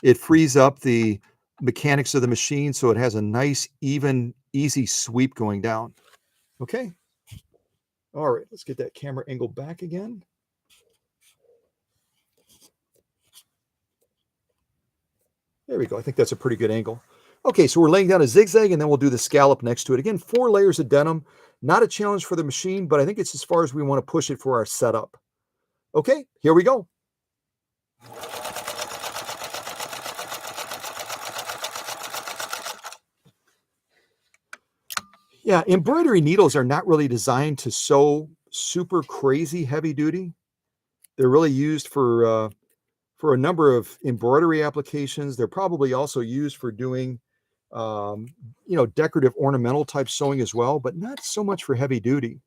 It frees up the mechanics of the machine so it has a nice, even, easy sweep going down. Okay. All right, let's get that camera angle back again. There we go. I think that's a pretty good angle. Okay, so we're laying down a zigzag and then we'll do the scallop next to it. Again, 4 layers of denim. Not a challenge for the machine, but I think it's as far as we want to push it for our setup. Okay, here we go. Yeah, embroidery needles are not really designed to sew super crazy heavy duty. They're really used for a number of embroidery applications. They're probably also used for doing, decorative ornamental type sewing as well, but not so much for heavy duty.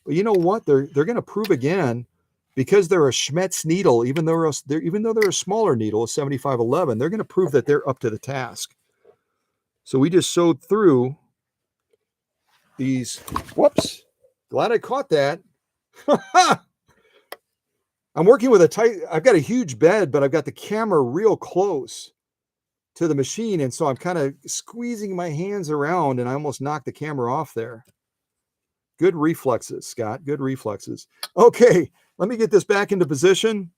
But you know what? They're going to prove again, because they're a Schmetz needle, even though they're a smaller needle, a 7511, they're going to prove that they're up to the task. So we just sewed through these. Whoops! Glad I caught that. I'm working with I've got a huge bed, but I've got the camera real close to the machine. And so I'm kind of squeezing my hands around and I almost knocked the camera off there. Good reflexes, Scott. Good reflexes. Okay, let me get this back into position.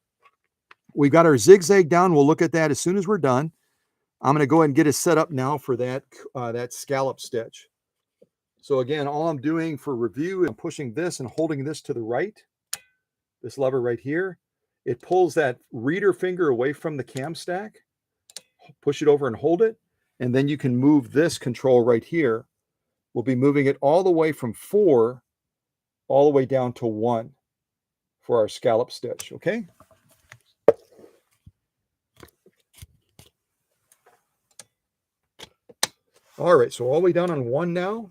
We've got our zigzag down. We'll look at that as soon as we're done. I'm going to go ahead and get it set up now for that scallop stitch. So again, all I'm doing for review, I'm pushing this and holding this to the right. This lever right here, it pulls that reader finger away from the cam stack, push it over and hold it, and then you can move this control right here. We'll be moving it all the way from 4 all the way down to 1 for our scallop stitch, okay? All right, so all the way down on 1 now.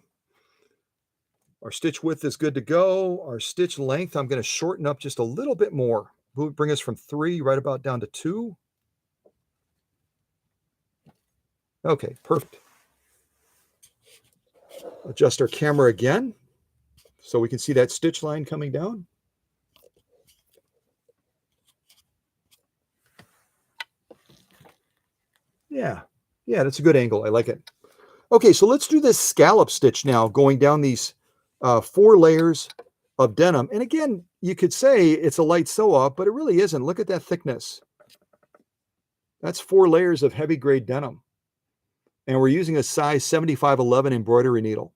Our stitch width is good to go. Our stitch length, I'm going to shorten up just a little bit more. Bring us from 3 right about down to 2. Okay, perfect. Adjust our camera again so we can see that stitch line coming down. Yeah, that's a good angle. I like it. Okay, so let's do this scallop stitch now, going down these 4 layers of denim. And again, you could say it's a light sew up, but it really isn't. Look at that thickness. That's 4 layers of heavy grade denim. And we're using a size 7511 embroidery needle.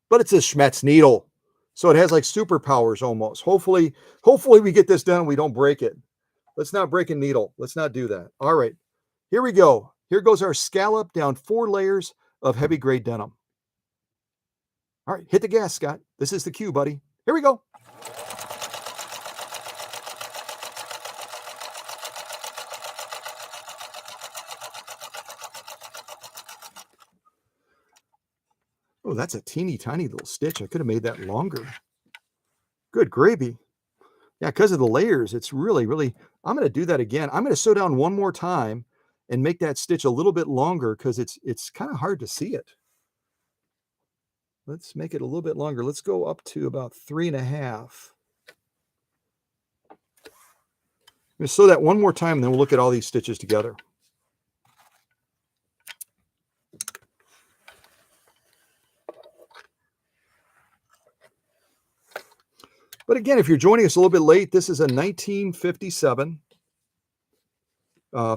But it's a Schmetz needle. So it has like superpowers almost. Hopefully we get this done and we don't break it. Let's not break a needle. Let's not do that. All right, here we go. Here goes our scallop down 4 layers of heavy grade denim. All right, hit the gas, Scott. This is the cue, buddy. Here we go. Oh, that's a teeny tiny little stitch. I could have made that longer. Good gravy. Yeah, because of the layers, it's really, I'm going to do that again. I'm going to sew down one more time and make that stitch a little bit longer because it's kind of hard to see it. Let's make it a little bit longer. Let's go up to about 3.5. I'm going to sew that one more time, and then we'll look at all these stitches together. But again, if you're joining us a little bit late, this is a 1957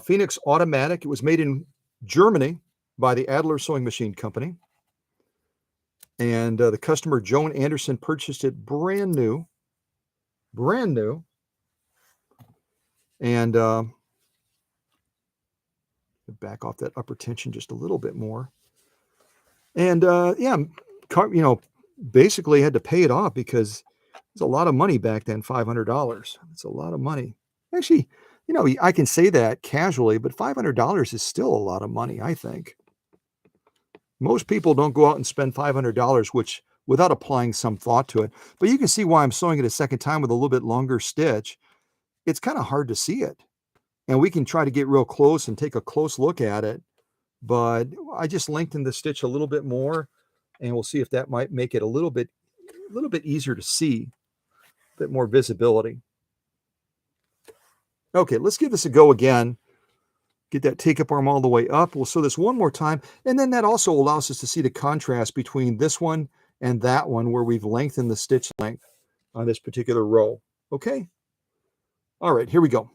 Phoenix Automatic. It was made in Germany by the Adler Sewing Machine Company. And the customer, Joan Anderson, purchased it brand new. And back off that upper tension just a little bit more. And basically had to pay it off because it's a lot of money back then, $500. It's a lot of money. Actually, I can say that casually, but $500 is still a lot of money, I think. Most people don't go out and spend $500, without applying some thought to it. But you can see why I'm sewing it a second time with a little bit longer stitch. It's kind of hard to see it. And we can try to get real close and take a close look at it. But I just lengthened the stitch a little bit more. and we'll see if that might make it a little bit easier to see, a bit more visibility. Okay, let's give this a go again. Get that take-up arm all the way up. We'll sew this one more time, and then that also allows us to see the contrast between this one and that one where we've lengthened the stitch length on this particular row. Okay? All right, here we go.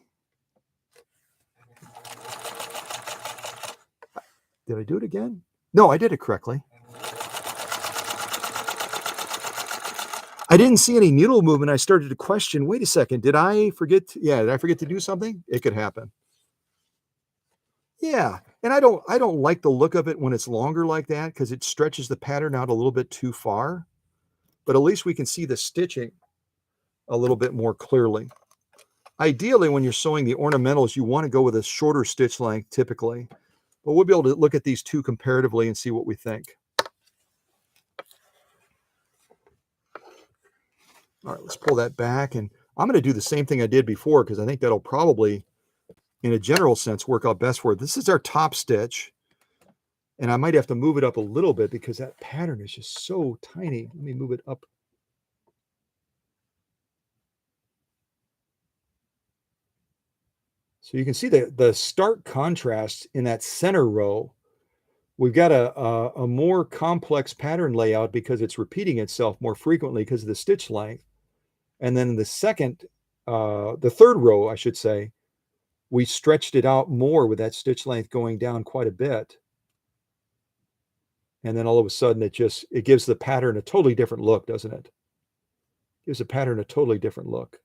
Did I do it again? No, I did it correctly. I didn't see any needle movement. I started to question, wait a second, did I forget? Did I forget to do something? It could happen. Yeah, and I don't like the look of it when it's longer like that because it stretches the pattern out a little bit too far. But at least we can see the stitching a little bit more clearly. Ideally, when you're sewing the ornamentals, you want to go with a shorter stitch length typically. But we'll be able to look at these two comparatively and see what we think. All right, let's pull that back. And I'm going to do the same thing I did before because I think that'll probably, in a general sense, work out best for it. This is our top stitch. And I might have to move it up a little bit because that pattern is just so tiny. Let me move it up. So you can see the stark contrast in that center row. We've got a more complex pattern layout because it's repeating itself more frequently because of the stitch length. And then the third row, I should say, we stretched it out more with that stitch length going down quite a bit. And then all of a sudden it gives the pattern a totally different look, doesn't it? It gives the pattern a totally different look.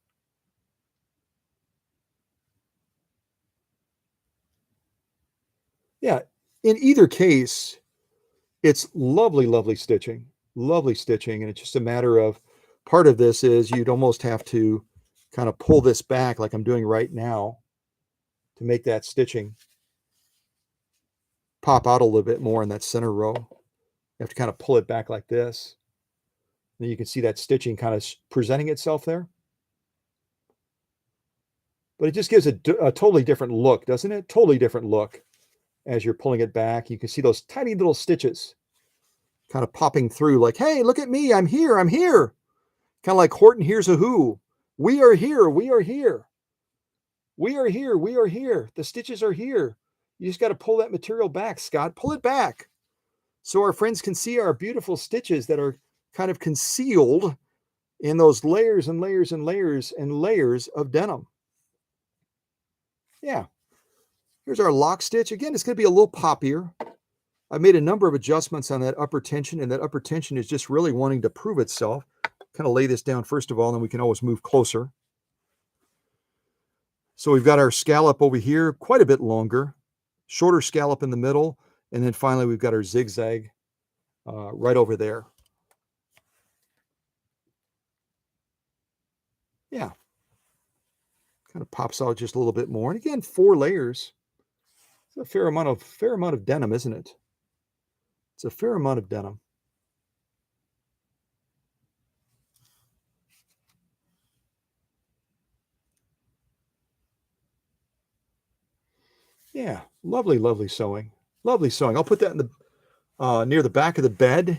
Yeah, in either case, it's lovely, lovely stitching, and it's just a matter of, part of this is you'd almost have to kind of pull this back like I'm doing right now to make that stitching pop out a little bit more in that center row. You have to kind of pull it back like this. Then you can see that stitching kind of presenting itself there. But it just gives a totally different look, doesn't it? Totally different look. As you're pulling it back, you can see those tiny little stitches kind of popping through like, hey, look at me, I'm here, I'm here. Kind of like Horton Hears a Who. We are here, we are here. We are here, we are here. The stitches are here. You just got to pull that material back, Scott. Pull it back so our friends can see our beautiful stitches that are kind of concealed in those layers and layers and layers and layers of denim. Yeah. Here's our lock stitch. Again, it's going to be a little poppier. I've made a number of adjustments on that upper tension, and that upper tension is just really wanting to prove itself. Kind of lay this down first of all, and then we can always move closer. So we've got our scallop over here, quite a bit longer, shorter scallop in the middle, and then finally we've got our zigzag right over there. Yeah. Kind of pops out just a little bit more. And again, 4 layers. It's a fair amount of denim, isn't it? It's a fair amount of denim. Yeah, lovely, lovely sewing. Lovely sewing. I'll put that in the near the back of the bed.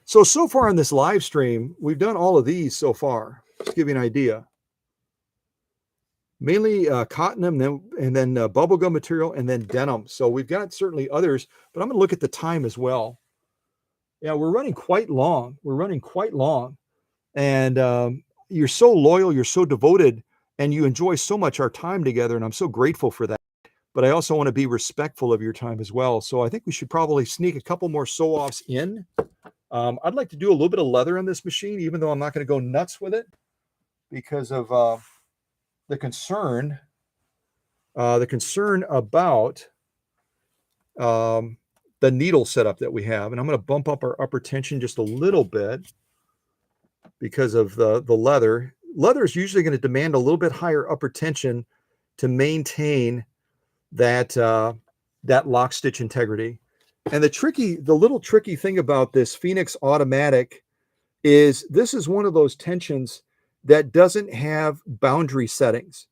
So far on this live stream, we've done all of these so far. Just to give you an idea. Mainly cotton and then bubblegum material and then denim. So we've got certainly others, but I'm going to look at the time as well. Yeah, we're running quite long. And you're so loyal, you're so devoted, and you enjoy so much our time together, and I'm so grateful for that. But I also want to be respectful of your time as well. So I think we should probably sneak a couple more sew-offs in. I'd like to do a little bit of leather on this machine, even though I'm not going to go nuts with it because of the concern about the needle setup that we have. And I'm going to bump up our upper tension just a little bit because of the leather. Leather is usually going to demand a little bit higher upper tension to maintain that lock stitch integrity. And the little tricky thing about this Phoenix Automatic is this is one of those tensions that doesn't have boundary settings.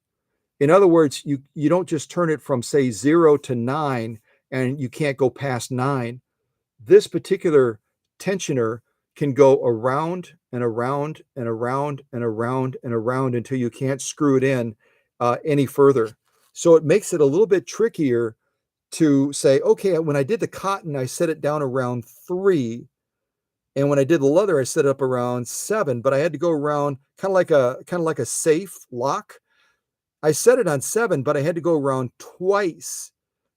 In other words, you don't just turn it from, say, 0 to 9 and you can't go past 9. This particular tensioner can go around and around and around and around and around until you can't screw it in any further. So it makes it a little bit trickier to say, okay, when I did the cotton, I set it down around 3. And when I did the leather, I set it up around 7, but I had to go around kind of like a safe lock. I set it on 7, but I had to go around twice.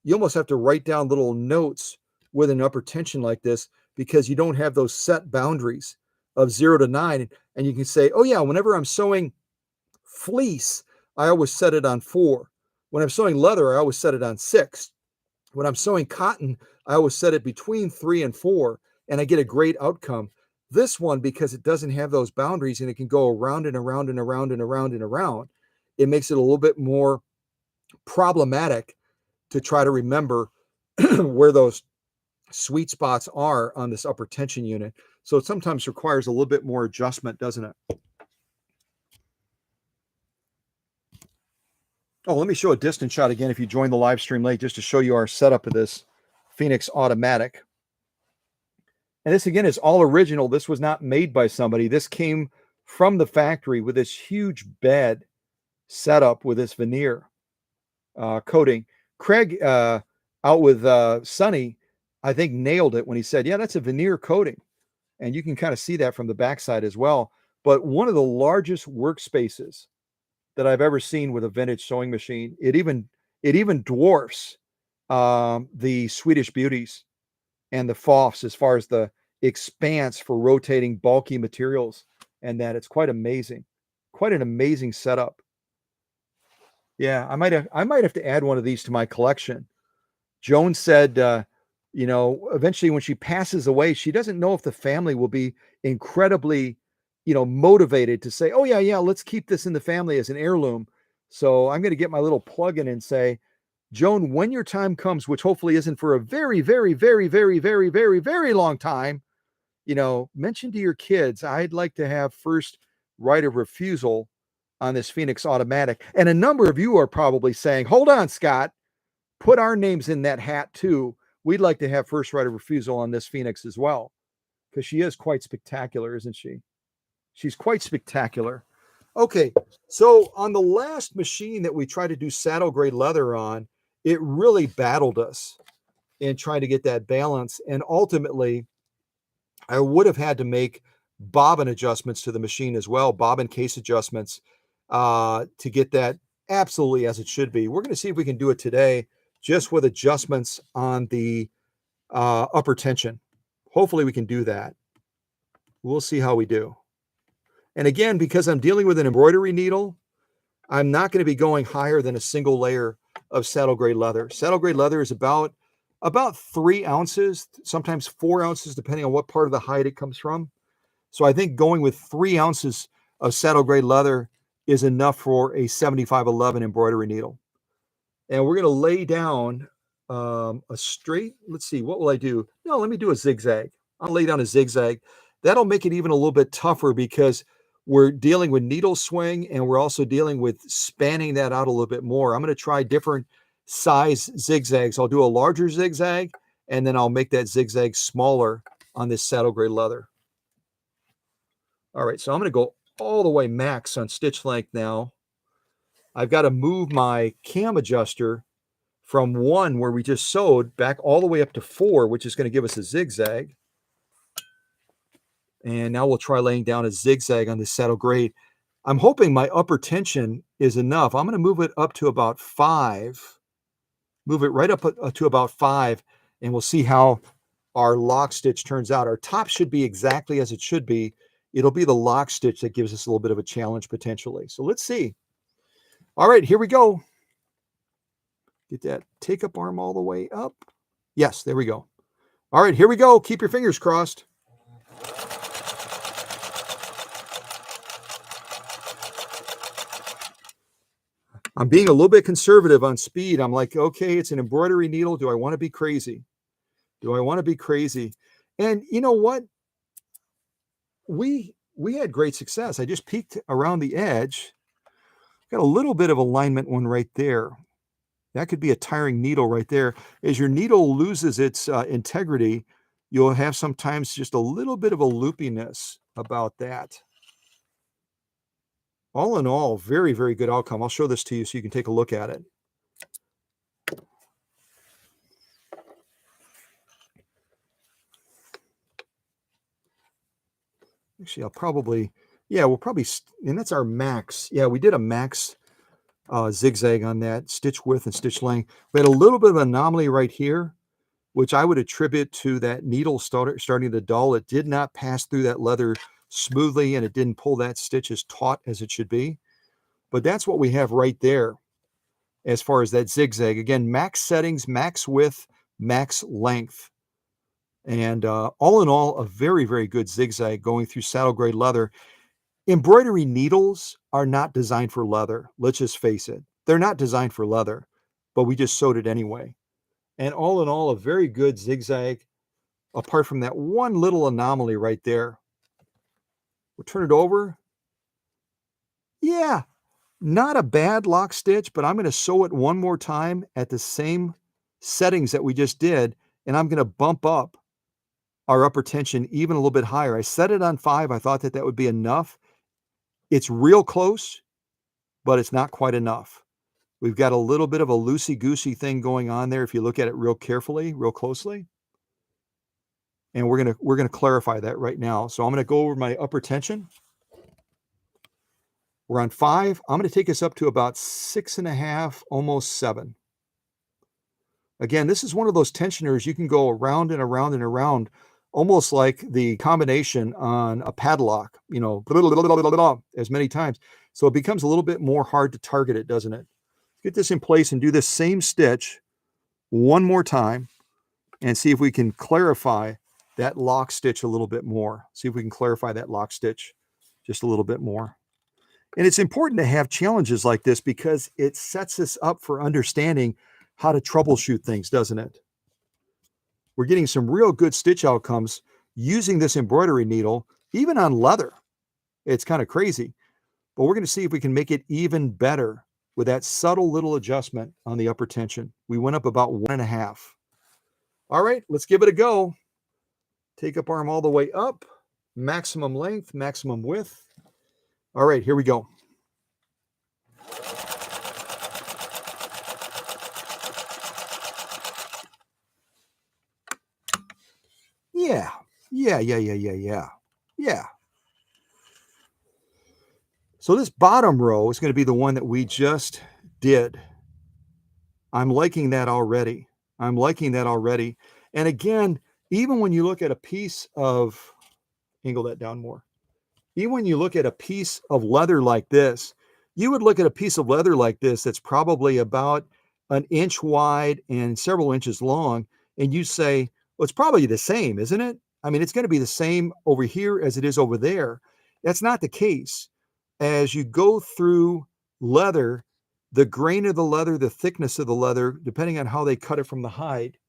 You almost have to write down little notes with an upper tension like this because you don't have those set boundaries of 0 to 9. And you can say, oh, yeah, whenever I'm sewing fleece, I always set it on 4. When I'm sewing leather, I always set it on 6. When I'm sewing cotton, I always set it between 3 and 4, and I get a great outcome. This one, because it doesn't have those boundaries and it can go around and around and around and around and around, it makes it a little bit more problematic to try to remember where those sweet spots are on this upper tension unit. So it sometimes requires a little bit more adjustment, doesn't it? Oh, let me show a distance shot again if you joined the live stream late, just to show you our setup of this Phoenix Automatic. And this, again, is all original. This was not made by somebody. This came from the factory with this huge bed setup with this veneer coating. Craig, out with Sonny, I think nailed it when he said, yeah, that's a veneer coating. And you can kind of see that from the backside as well. But one of the largest workspaces that I've ever seen with a vintage sewing machine. It even dwarfs the Swedish Beauties and the Fofs as far as the expanse for rotating bulky materials, and that it's quite amazing. Quite an amazing setup. Yeah, I might have to add one of these to my collection. Joan said, eventually when she passes away, she doesn't know if the family will be incredibly, motivated to say, oh yeah, let's keep this in the family as an heirloom. So I'm going to get my little plug in and say, Joan, when your time comes, which hopefully isn't for a very, very, very, very, very, very, very long time, mention to your kids, I'd like to have first right of refusal on this Phoenix Automatic. And a number of you are probably saying, hold on, Scott, put our names in that hat too. We'd like to have first right of refusal on this Phoenix as well, because she is quite spectacular, isn't she? She's quite spectacular. Okay, so on the last machine that we tried to do saddle gray leather on, it really battled us in trying to get that balance. And ultimately, I would have had to make bobbin adjustments to the machine as well, bobbin case adjustments to get that absolutely as it should be. We're going to see if we can do it today just with adjustments on the upper tension. Hopefully we can do that. We'll see how we do. And again, because I'm dealing with an embroidery needle, I'm not going to be going higher than a single layer of saddle gray leather. Saddle gray leather is about 3 ounces, sometimes 4 ounces, depending on what part of the hide it comes from. So I think going with 3 ounces of saddle gray leather is enough for a 7511 embroidery needle. And we're going to lay down a straight, let's see, what will I do? No, let me do a zigzag. I'll lay down a zigzag. That'll make it even a little bit tougher because we're dealing with needle swing and we're also dealing with spanning that out a little bit more. I'm going to try different size zigzags. I'll do a larger zigzag and then I'll make that zigzag smaller on this saddle gray leather. All right, so I'm going to go all the way max on stitch length now. I've got to move my cam adjuster from 1 where we just sewed back all the way up to 4, which is going to give us a zigzag. And now we'll try laying down a zigzag on this saddle gray. I'm hoping my upper tension is enough. I'm going to move it up to about 5. Move it right up to about 5, and we'll see how our lock stitch turns out. Our top should be exactly as it should be. It'll be the lock stitch that gives us a little bit of a challenge potentially. So let's see. All right, here we go. Get that take-up arm all the way up. Yes, there we go. All right, here we go. Keep your fingers crossed. I'm being a little bit conservative on speed. I'm like, okay, it's an embroidery needle. Do I want to be crazy? Do I want to be crazy? And you know what? We had great success. I just peeked around the edge. Got a little bit of alignment one right there. That could be a tiring needle right there. As your needle loses its integrity, you'll have sometimes just a little bit of a loopiness about that. All in all, very, very good outcome. I'll show this to you so you can take a look at it. Actually, I'll probably, yeah, we'll probably, and that's our max. Yeah, we did a max zigzag on that, stitch width and stitch length. We had a little bit of an anomaly right here, which I would attribute to that needle starting to dull. It did not pass through that leather smoothly, and it didn't pull that stitch as taut as it should be. But that's what we have right there as far as that zigzag. Again, max settings, max width, max length. And all in all, a very, very good zigzag going through saddle grade leather. Embroidery needles are not designed for leather. Let's just face it. They're not designed for leather, but we just sewed it anyway. And all in all, a very good zigzag, apart from that one little anomaly right there. We'll turn it over. Yeah, not a bad lock stitch, but I'm going to sew it one more time at the same settings that we just did, and I'm going to bump up our upper tension even a little bit higher. I set it on 5. I thought that that would be enough. It's real close, but it's not quite enough. We've got a little bit of a loosey-goosey thing going on there if you look at it real carefully, real closely. And we're gonna clarify that right now. So I'm gonna go over my upper tension. We're on 5. I'm gonna take us up to about 6.5, almost 7. Again, this is one of those tensioners you can go around and around and around, almost like the combination on a padlock, you know, as many times. So it becomes a little bit more hard to target it, doesn't it? Get this in place and do this same stitch one more time and see if we can clarify that lock stitch a little bit more. See if we can clarify that lock stitch just a little bit more. And it's important to have challenges like this because it sets us up for understanding how to troubleshoot things, doesn't it? We're getting some real good stitch outcomes using this embroidery needle, even on leather. It's kind of crazy, but we're going to see if we can make it even better with that subtle little adjustment on the upper tension. We went up about 1.5. All right, let's give it a go. Take up arm all the way up, maximum length, maximum width. All right, here we go. Yeah. So this bottom row is going to be the one that we just did. I'm liking that already. And again, even when you look at a piece of, angle that down more. Even when you look at a piece of leather like this, you would look at a piece of leather like this that's probably about 1 inch wide and several inches long, and you say, well, it's probably the same, isn't it? I mean, it's going to be the same over here as it is over there. That's not the case. As you go through leather, the grain of the leather, the thickness of the leather, depending on how they cut it from the hide,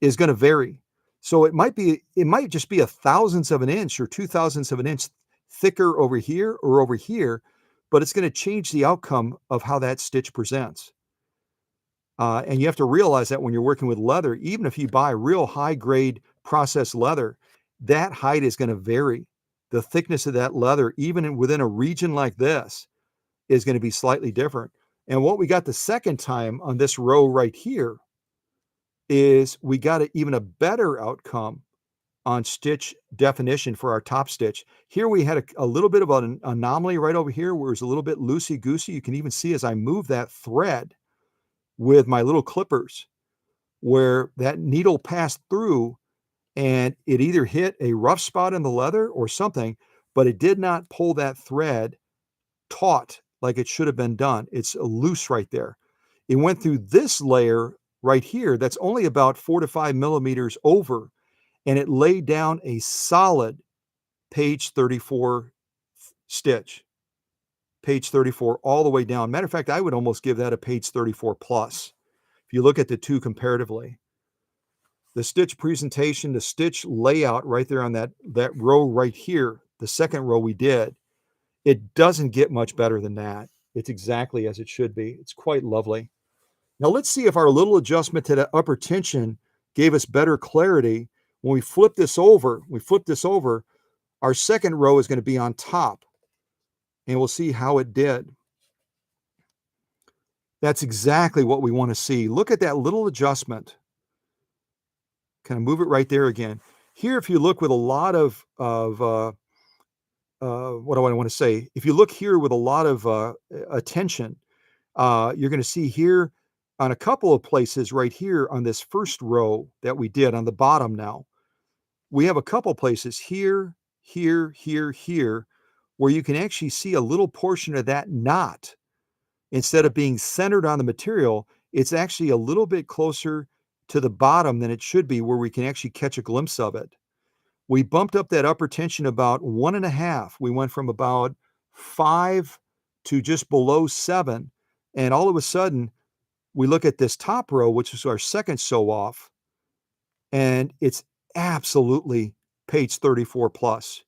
is going to vary. So it might just be 1/1000th of an inch or 2/1000ths of an inch thicker over here or over here, but it's going to change the outcome of how that stitch presents. And you have to realize that when you're working with leather, even if you buy real high grade processed leather, that height is going to vary. The thickness of that leather, even within a region like this, is going to be slightly different. And what we got the second time on this row right here is we got even a better outcome on stitch definition for our top stitch. Here we had a little bit of an anomaly right over here where it was a little bit loosey-goosey. You can even see as I move that thread with my little clippers where that needle passed through and it either hit a rough spot in the leather or something, but it did not pull that thread taut like it should have been done. It's loose right there. It went through this layer right here that's only about 4 to 5 millimeters over, and it laid down a solid page 34 stitch. Page 34 all the way down. Matter of fact, I would almost give that a page 34 plus. If you look at the two comparatively, the stitch presentation, the stitch layout right there on that row right here, the second row we did, it doesn't get much better than that. It's exactly as it should be. It's quite lovely. Now let's see if our little adjustment to that upper tension gave us better clarity When we flip this over, our second row is going to be on top, and we'll see how it did. That's exactly what we want to see. Look at that little adjustment. Kind of move it right there again. Here, if you look with a lot of what do I want to say? If you look here with a lot of attention, you're going to see here on a couple of places right here on this first row that we did on the bottom now, we have a couple places here, here, here, here, where you can actually see a little portion of that knot. Instead of being centered on the material, it's actually a little bit closer to the bottom than it should be, where we can actually catch a glimpse of it. We bumped up that upper tension about 1.5. We went from about 5 to just below 7. And all of a sudden, we look at this top row, which is our second sew off, and it's absolutely page 34 plus.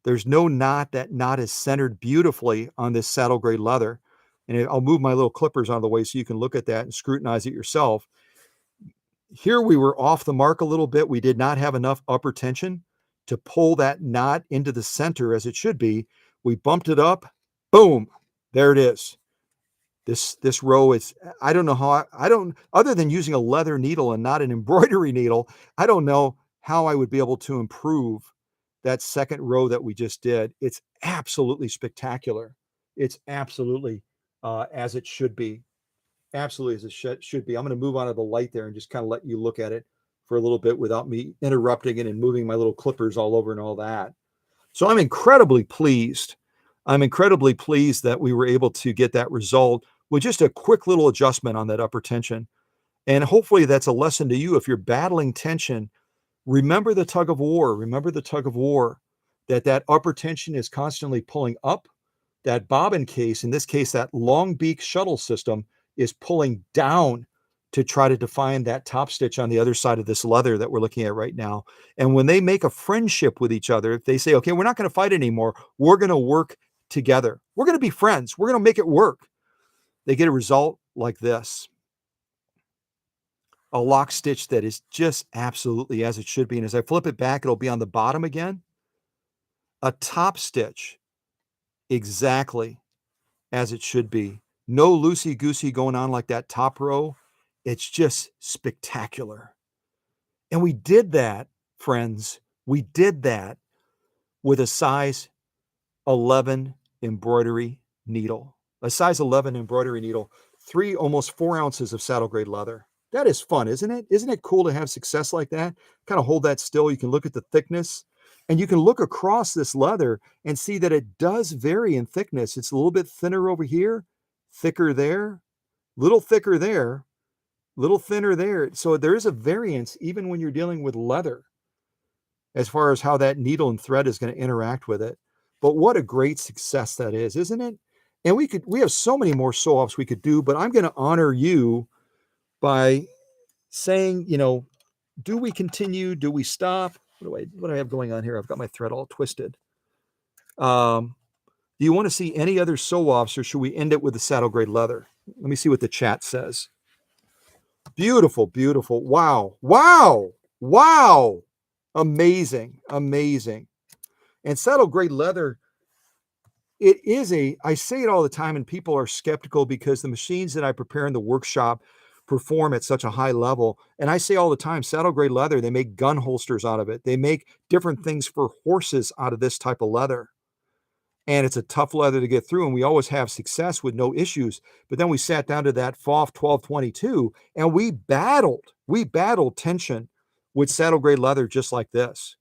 There's no knot. That knot is centered beautifully on this saddle gray leather. And I'll move my little clippers out of the way so you can look at that and scrutinize it yourself. Here we were off the mark a little bit. We did not have enough upper tension to pull that knot into the center as it should be. We bumped it up. Boom. There it is. This row is, I don't know how, other than using a leather needle and not an embroidery needle, I don't know how I would be able to improve that second row that we just did. It's absolutely spectacular. It's absolutely as it should be. Absolutely as it should be. I'm going to move on to the light there and just kind of let you look at it for a little bit without me interrupting it and moving my little clippers all over and all that. So I'm incredibly pleased. I'm incredibly pleased that we were able to get that result with just a quick little adjustment on that upper tension. And hopefully that's a lesson to you. If you're battling tension, remember the tug of war. Remember the tug of war, that upper tension is constantly pulling up. That bobbin case, in this case, that long beak shuttle system, is pulling down to try to define that top stitch on the other side of this leather that we're looking at right now. And when they make a friendship with each other, if they say, okay, we're not going to fight anymore, we're going to work together. We're going to be friends. We're going to make it work. They get a result like this. A lock stitch that is just absolutely as it should be. And as I flip it back, it'll be on the bottom again. A top stitch exactly as it should be. No loosey-goosey going on like that top row. It's just spectacular. And we did that, friends. We did that with a size 11 embroidery needle. A size 11 embroidery needle, almost 4 ounces of saddle grade leather. That is fun, isn't it? Isn't it cool to have success like that? Kind of hold that still. You can look at the thickness, and you can look across this leather and see that it does vary in thickness. It's a little bit thinner over here, thicker there, little thicker there, little thinner there. So there is a variance even when you're dealing with leather as far as how that needle and thread is going to interact with it. But what a great success that is, isn't it? And we have so many more sew-offs we could do, but I'm going to honor you by saying, do we continue? Do we stop? What do I have going on here? I've got my thread all twisted. Do you want to see any other sew-offs, or should we end it with the saddle grade leather? Let me see what the chat says. Beautiful, beautiful. Wow, wow, wow. Amazing, amazing. And saddle grade leather, I say it all the time, and people are skeptical because the machines that I prepare in the workshop perform at such a high level. And I say all the time, saddle grade leather, they make gun holsters out of it. They make different things for horses out of this type of leather. And it's a tough leather to get through, and we always have success with no issues. But then we sat down to that FOF 1222, and we battled tension with saddle grade leather just like this.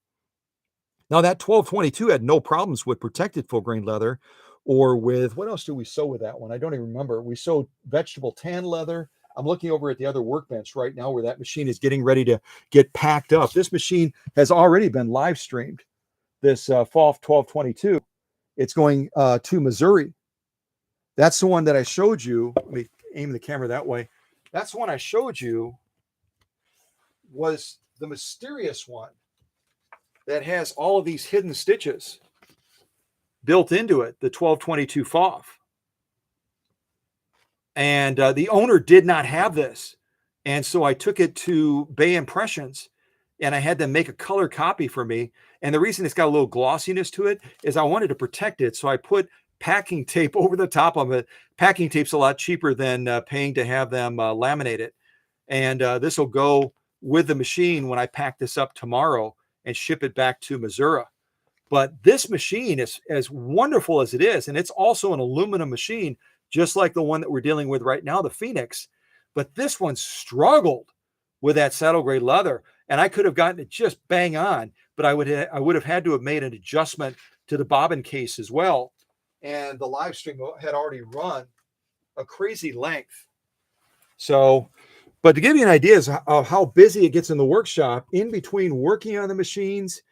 Now that 1222 had no problems with protected full grain leather, or with, what else do we sew with that one? I don't even remember. We sewed vegetable tan leather. I'm looking over at the other workbench right now where that machine is getting ready to get packed up. This machine has already been live streamed, this FOF 1222. It's going to Missouri. That's the one that I showed you. Let me aim the camera that way. That's the one I showed you, was the mysterious one that has all of these hidden stitches built into it, the 1222 FOF. And the owner did not have this. And so I took it to Bay Impressions, and I had them make a color copy for me. And the reason it's got a little glossiness to it is I wanted to protect it. So I put packing tape over the top of it. Packing tape's a lot cheaper than paying to have them laminate it. And this will go with the machine when I pack this up tomorrow and ship it back to Missouri. But this machine is as wonderful as it is, and it's also an aluminum machine, just like the one that we're dealing with right now, the Phoenix. But this one struggled with that saddle grade leather, and I could have gotten it just bang on, but I would have had to have made an adjustment to the bobbin case as well. And the live stream had already run a crazy length. So, but to give you an idea of how busy it gets in the workshop, in between working on the machines,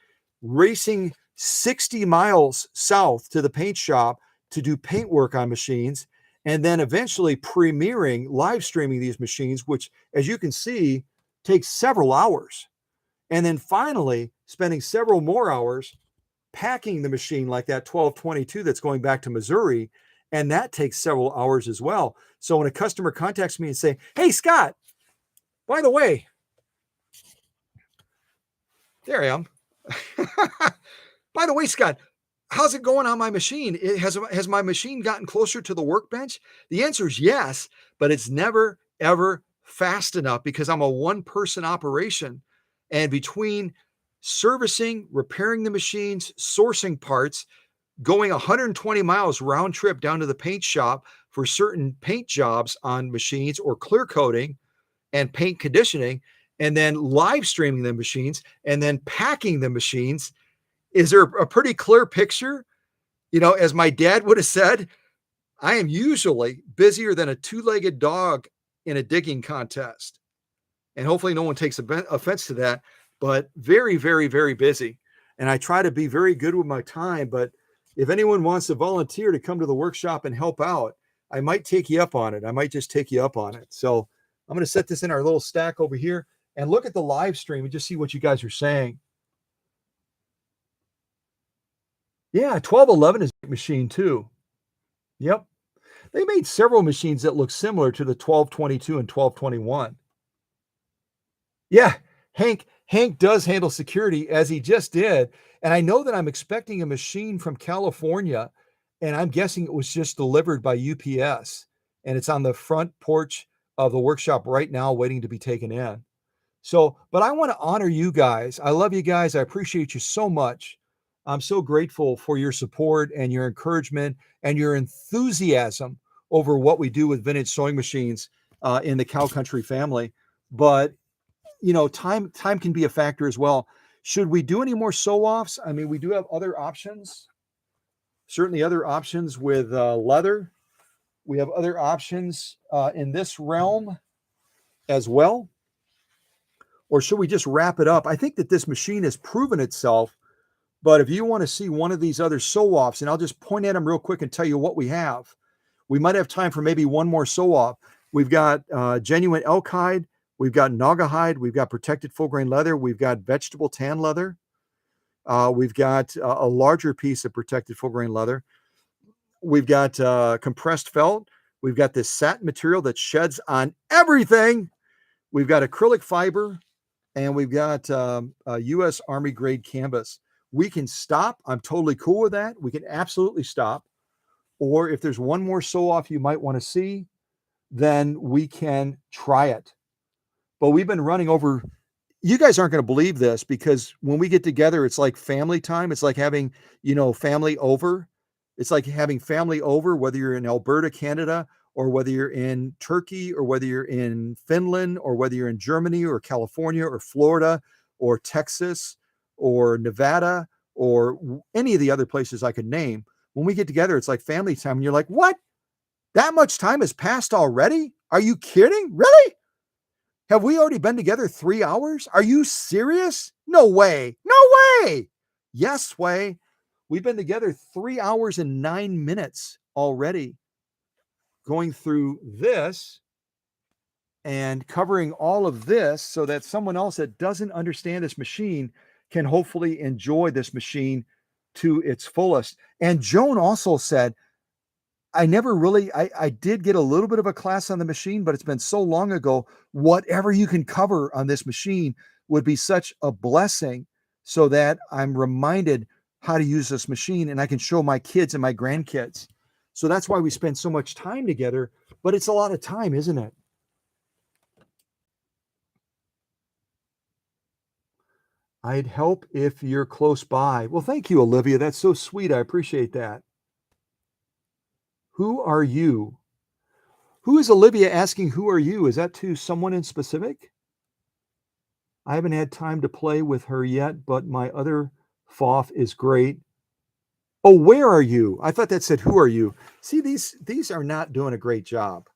racing 60 miles south to the paint shop to do paint work on machines, and then eventually premiering, live streaming these machines, which, as you can see, takes several hours. And then finally spending several more hours packing the machine like that 1222 that's going back to Missouri. And that takes several hours as well. So when a customer contacts me and say, hey, Scott, by the way, there I am. By the way, Scott, how's it going on my machine? Has my machine gotten closer to the workbench? The answer is yes, but it's never, ever fast enough because I'm a one-person operation. And between servicing, repairing the machines, sourcing parts, going 120 miles round trip down to the paint shop for certain paint jobs on machines or clear coating and paint conditioning, and then live streaming the machines and then packing the machines, is there a pretty clear picture? You know, as my dad would have said, I am usually busier than a two-legged dog in a digging contest. And hopefully no one takes offense to that, but very, very, very busy. And I try to be very good with my time, but if anyone wants to volunteer to come to the workshop and help out, I might take you up on it. I might just take you up on it. So I'm going to set this in our little stack over here and look at the live stream and just see what you guys are saying. Yeah, 1211 is a machine too. Yep. They made several machines that look similar to the 1222 and 1221. Yeah, Hank does handle security, as he just did. And I know that I'm expecting a machine from California, and I'm guessing it was just delivered by UPS. And it's on the front porch of the workshop right now waiting to be taken in. So, but I want to honor you guys. I love you guys. I appreciate you so much. I'm so grateful for your support and your encouragement and your enthusiasm over what we do with vintage sewing machines in the Cow Country family. But, you know, time can be a factor as well. Should we do any more sew-offs? I mean, we do have other options. Certainly other options with leather. We have other options in this realm as well. Or should we just wrap it up? I think that this machine has proven itself. But if you want to see one of these other sew-offs, and I'll just point at them real quick and tell you what we have. We might have time for maybe one more sew-off. We've got genuine elk hide. We've got naga hide. We've got protected full-grain leather. We've got vegetable tan leather. We've got a larger piece of protected full-grain leather. We've got compressed felt. We've got this satin material that sheds on everything. We've got acrylic fiber. And we've got a U.S. Army grade canvas. We can stop. I'm totally cool with that. We can absolutely stop. Or if there's one more sew-off you might want to see, then we can try it. But we've been running over. You guys aren't going to believe this because when we get together, it's like family time. It's like having, you know, family over. It's like having family over, whether you're in Alberta, Canada, or whether you're in Turkey, or whether you're in Finland, or whether you're in Germany or California or Florida or Texas or Nevada or any of the other places I could name. When we get together, it's like family time. And you're like, what? That much time has passed already? Are you kidding? Really? Have we already been together 3 hours? Are you serious? No way. No way. Yes way. We've been together 3 hours and 9 minutes already, going through this and covering all of this so that someone else that doesn't understand this machine can hopefully enjoy this machine to its fullest. And Joan also said, I never really, I did get a little bit of a class on the machine, but it's been so long ago. Whatever you can cover on this machine would be such a blessing, so that I'm reminded how to use this machine and I can show my kids and my grandkids. So that's why we spend so much time together, but it's a lot of time, isn't it? I'd help if you're close by. Well, thank you, Olivia. That's so sweet. I appreciate that. Who are you? Who is Olivia asking, who are you? Is that to someone in specific? I haven't had time to play with her yet, but my other FOF is great. Oh, where are you? I thought that said, who are you? See, these are not doing a great job.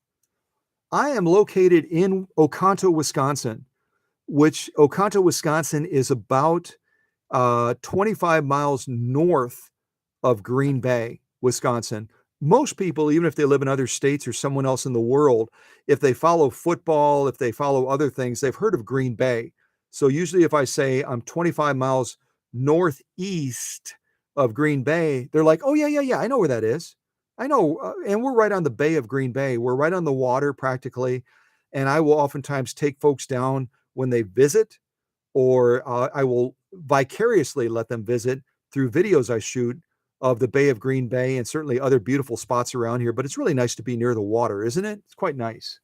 I am located in Oconto, Wisconsin, which Oconto, Wisconsin is about 25 miles north of Green Bay, Wisconsin. Most people, even if they live in other states or someone else in the world, if they follow football, if they follow other things, they've heard of Green Bay. So usually if I say I'm 25 miles northeast of Green Bay, they're like, oh, yeah, yeah, yeah, I know where that is. I know. And we're right on the Bay of Green Bay. We're right on the water practically. And I will oftentimes take folks down when they visit, or I will vicariously let them visit through videos I shoot of the Bay of Green Bay and certainly other beautiful spots around here. But it's really nice to be near the water, isn't it? It's quite nice.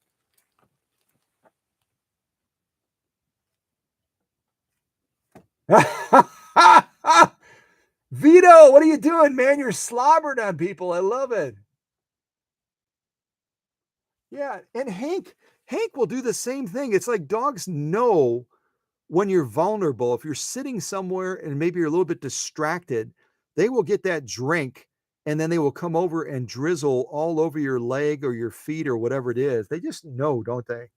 Vito, what are you doing, man? You're slobbering on people. I love it. Yeah, and Hank will do the same thing. It's like dogs know when you're vulnerable. If you're sitting somewhere and maybe you're a little bit distracted, they will get that drink and then they will come over and drizzle all over your leg or your feet or whatever it is. They just know, don't they?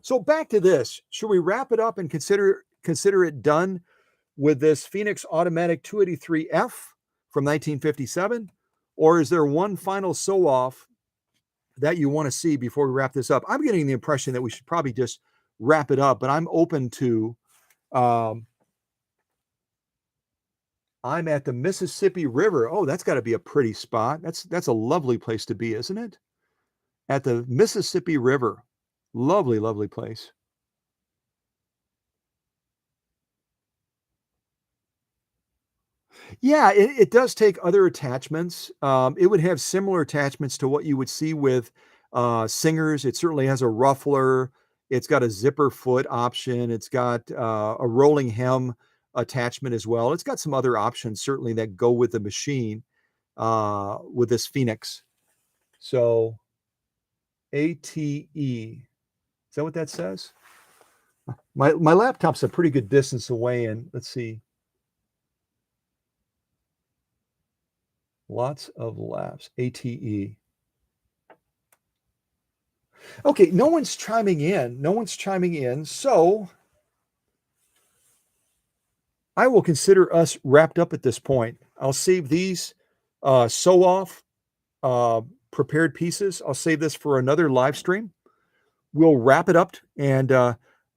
So back to this. Should we wrap it up and consider it done with this Phoenix Automatic 283F from 1957? Or is there one final sew off that you want to see before we wrap this up? I'm getting the impression that we should probably just wrap it up, but I'm open to. Um, I'm at the Mississippi River. Oh, that's got to be a pretty spot. That's a lovely place to be, isn't it? At the Mississippi River, lovely, lovely place. Yeah, it does take other attachments. It would have similar attachments to what you would see with singers. It certainly has a ruffler. It's got a zipper foot option. It's got a rolling hem attachment as well. It's got some other options certainly that go with the machine with this Phoenix. So ATE, is that what that says? My laptop's a pretty good distance away, and let's see. Lots of laughs. ATE. Okay, no one's chiming in. No one's chiming in. So I will consider us wrapped up at this point. I'll save these sew off prepared pieces. I'll save this for another live stream. We'll wrap it up and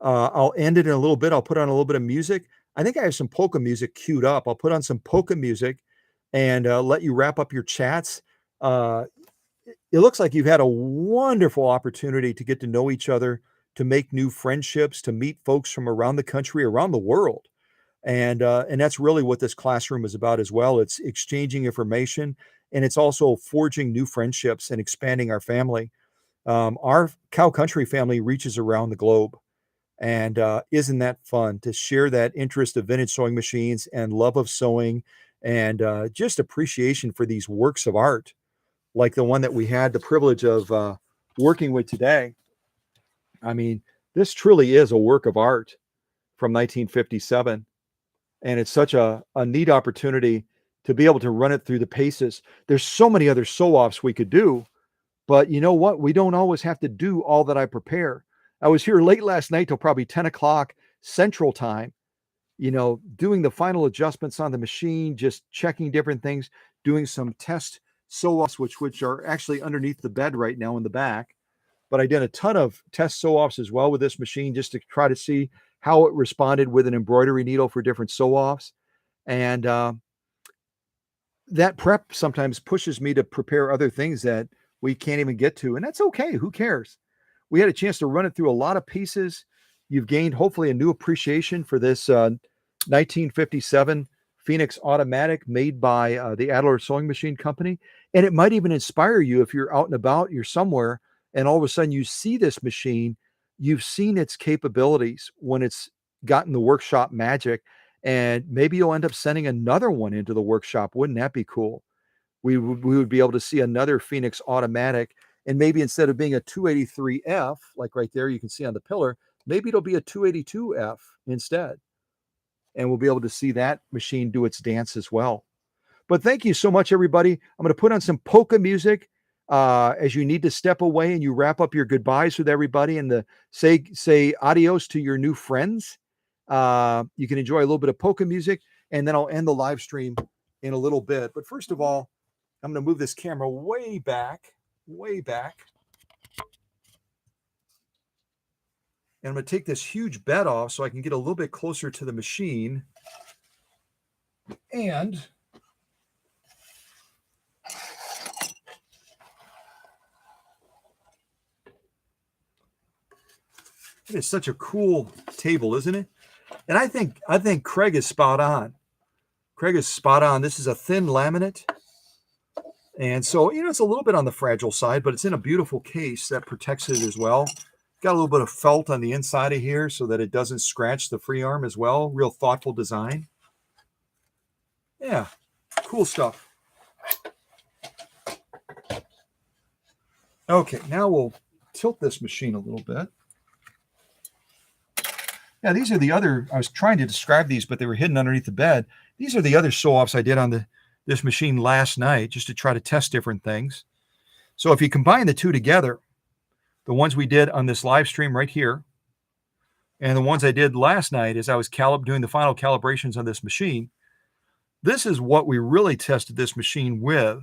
I'll end it in a little bit. I'll put on a little bit of music. I think I have some polka music queued up. I'll put on some polka music and let you wrap up your chats. It looks like you've had a wonderful opportunity to get to know each other, to make new friendships, to meet folks from around the country, around the world. And that's really what this classroom is about as well. It's exchanging information, and it's also forging new friendships and expanding our family. Our Cow Country family reaches around the globe. And isn't that fun to share that interest of vintage sewing machines and love of sewing and just appreciation for these works of art, like the one that we had the privilege of working with today. I mean, this truly is a work of art from 1957. And it's such a neat opportunity to be able to run it through the paces. There's so many other sew-offs we could do, but you know what? We don't always have to do all that I prepare. I was here late last night till probably 10 o'clock Central Time, doing the final adjustments on the machine, just checking different things, doing some test sew-offs, which are actually underneath the bed right now in the back. But I did a ton of test sew-offs as well with this machine just to try to see how it responded with an embroidery needle for different sew-offs. And that prep sometimes pushes me to prepare other things that we can't even get to, and that's okay. Who cares? We had a chance to run it through a lot of pieces. You've gained hopefully a new appreciation for this 1957 Phoenix Automatic made by the Adler Sewing Machine Company. And it might even inspire you if you're out and about, you're somewhere, and all of a sudden you see this machine, you've seen its capabilities when it's gotten the workshop magic, and maybe you'll end up sending another one into the workshop. Wouldn't that be cool? We would be able to see another Phoenix Automatic, and maybe instead of being a 283F, like right there you can see on the pillar, maybe it'll be a 282F instead. And we'll be able to see that machine do its dance as well. But thank you so much, everybody. I'm going to put on some polka music as you need to step away and you wrap up your goodbyes with everybody and say adios to your new friends. You can enjoy a little bit of polka music, and then I'll end the live stream in a little bit. But first of all, I'm going to move this camera way back. And I'm going to take this huge bed off so I can get a little bit closer to the machine. And it is such a cool table, isn't it? And I think Craig is spot on. This is a thin laminate. And so, it's a little bit on the fragile side, but it's in a beautiful case that protects it as well. Got a little bit of felt on the inside of here so that it doesn't scratch the free arm as well. Real thoughtful design. Yeah, cool stuff. Okay, now we'll tilt this machine a little bit. Yeah, these are the other, I was trying to describe these, but they were hidden underneath the bed. These are the other sew-offs I did on this machine last night just to try to test different things. So if you combine the two together, the ones we did on this live stream right here, and the ones I did last night as I was doing the final calibrations on this machine, this is what we really tested this machine with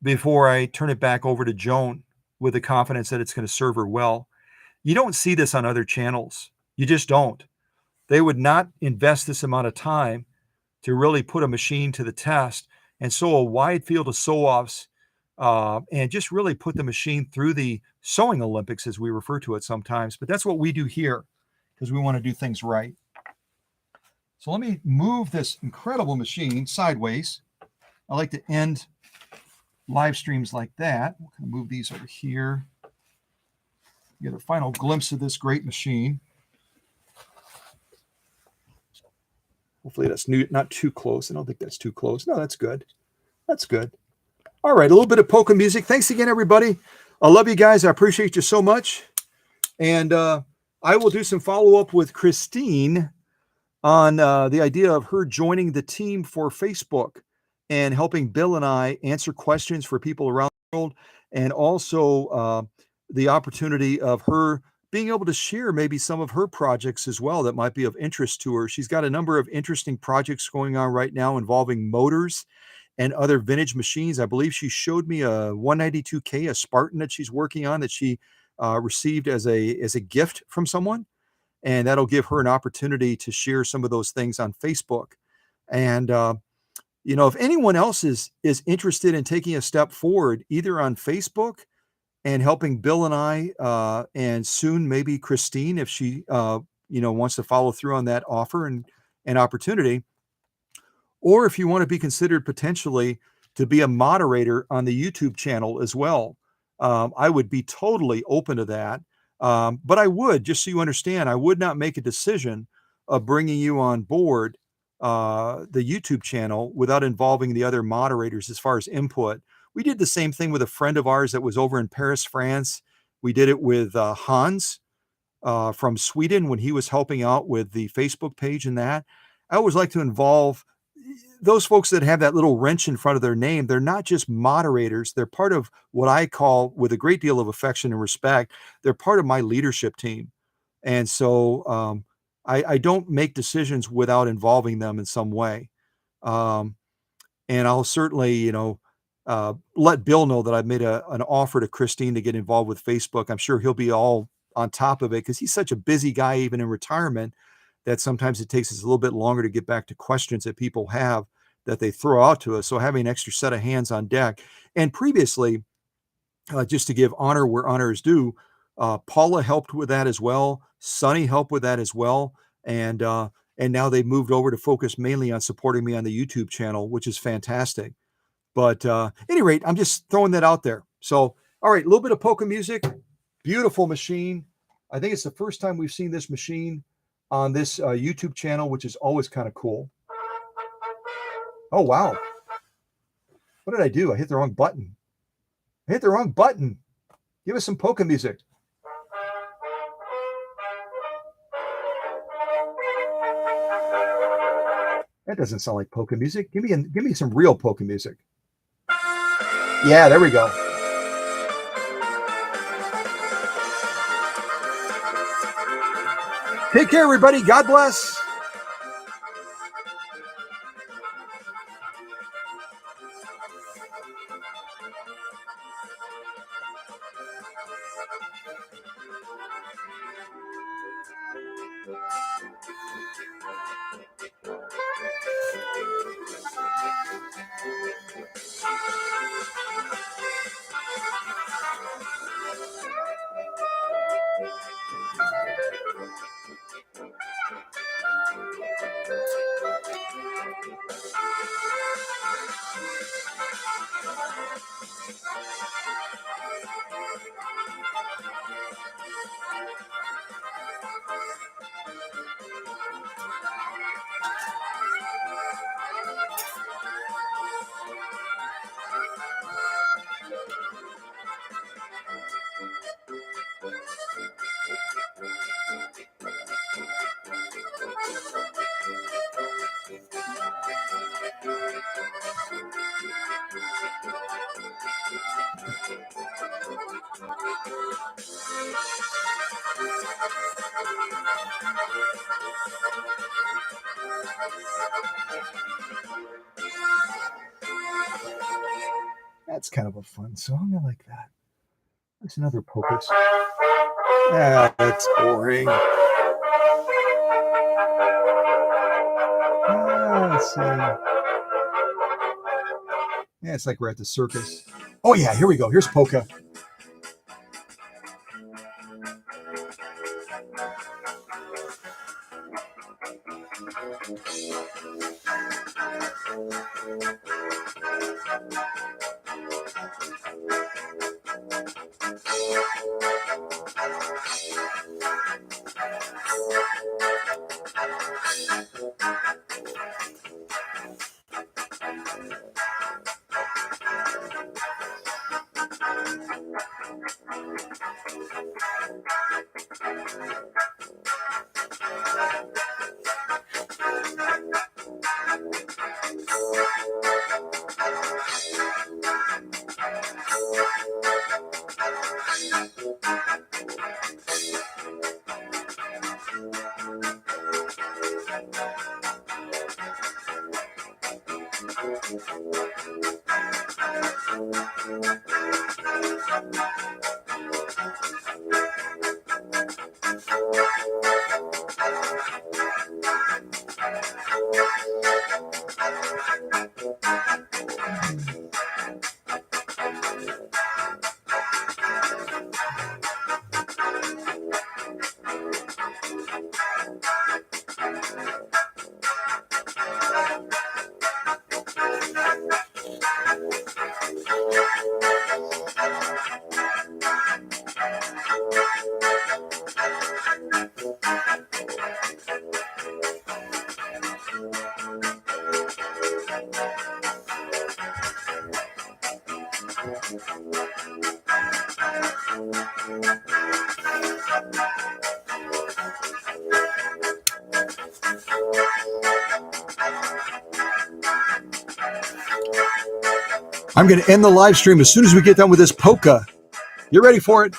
before I turn it back over to Joan with the confidence that it's going to serve her well. You don't see this on other channels. You just don't. They would not invest this amount of time to really put a machine to the test and sew a wide field of sew-offs and just really put the machine through the sewing Olympics, as we refer to it sometimes. But that's what we do here because we want to do things right. So let me move this incredible machine sideways. I like to end live streams like that. We'll kind of move these over here. Get a final glimpse of this great machine. Hopefully that's not too close. I don't think that's too close. No, that's good. That's good. All right, a little bit of polka music. Thanks again, everybody. I love you guys. I appreciate you so much. And I will do some follow-up with Christine on the idea of her joining the team for Facebook and helping Bill and I answer questions for people around the world, and also the opportunity of her being able to share maybe some of her projects as well that might be of interest to her. She's got a number of interesting projects going on right now involving motors and other vintage machines. I believe she showed me a 192K, a Spartan that she's working on that she received as a gift from someone. And that'll give her an opportunity to share some of those things on Facebook. And, if anyone else is interested in taking a step forward, either on Facebook and helping Bill and I, and soon maybe Christine, if she, wants to follow through on that offer and opportunity, or if you want to be considered potentially to be a moderator on the YouTube channel as well, I would be totally open to that. But I would, just so you understand, I would not make a decision of bringing you on board the YouTube channel without involving the other moderators as far as input. We did the same thing with a friend of ours that was over in Paris, France. We did it with Hans from Sweden when he was helping out with the Facebook page and that. I always like to involve those folks that have that little wrench in front of their name. They're not just moderators. They're part of what I call, with a great deal of affection and respect, they're part of my leadership team. And so I don't make decisions without involving them in some way. And I'll certainly, let Bill know that I've made an offer to Christine to get involved with Facebook. I'm sure he'll be all on top of it because he's such a busy guy, even in retirement, that sometimes it takes us a little bit longer to get back to questions that people have that they throw out to us. So having an extra set of hands on deck. And previously, just to give honor where honor is due, Paula helped with that as well. Sonny helped with that as well. And now they've moved over to focus mainly on supporting me on the YouTube channel, which is fantastic. But at any rate, I'm just throwing that out there. So, all right, a little bit of polka music. Beautiful machine. I think it's the first time we've seen this machine on this YouTube channel, which is always kind of cool. Oh, wow. What did I do? I hit the wrong button. Give us some polka music. That doesn't sound like polka music. Give me some real polka music. Yeah, there we go. Take care, everybody. God bless. That's kind of a fun song. I like that. There's another polka. That's boring. Let's see. Yeah, it's like we're at the circus. Oh, yeah, here we go. Here's polka. I'm going to end the live stream as soon as we get done with this polka. You ready for it?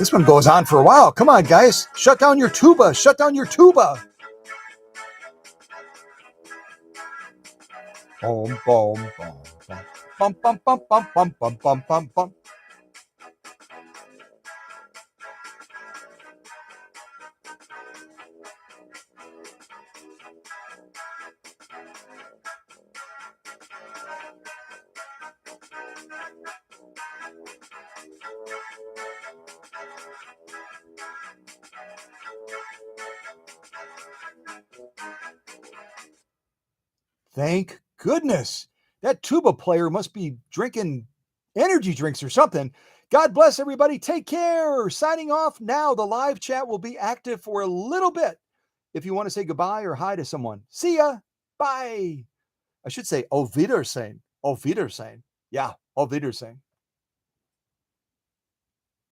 This one goes on for a while. Come on, guys. Shut down your tuba. Shut down your tuba. Boom, boom, boom, boom. Bum, bum, bum, bum, bum, bum, bum, bum, bum. Thank goodness. That tuba player must be drinking energy drinks or something. God bless everybody. Take care. Signing off now. The live chat will be active for a little bit if you want to say goodbye or hi to someone. See ya. Bye. I should say, Auf Wiedersehen. Auf Wiedersehen. Yeah, Auf Wiedersehen.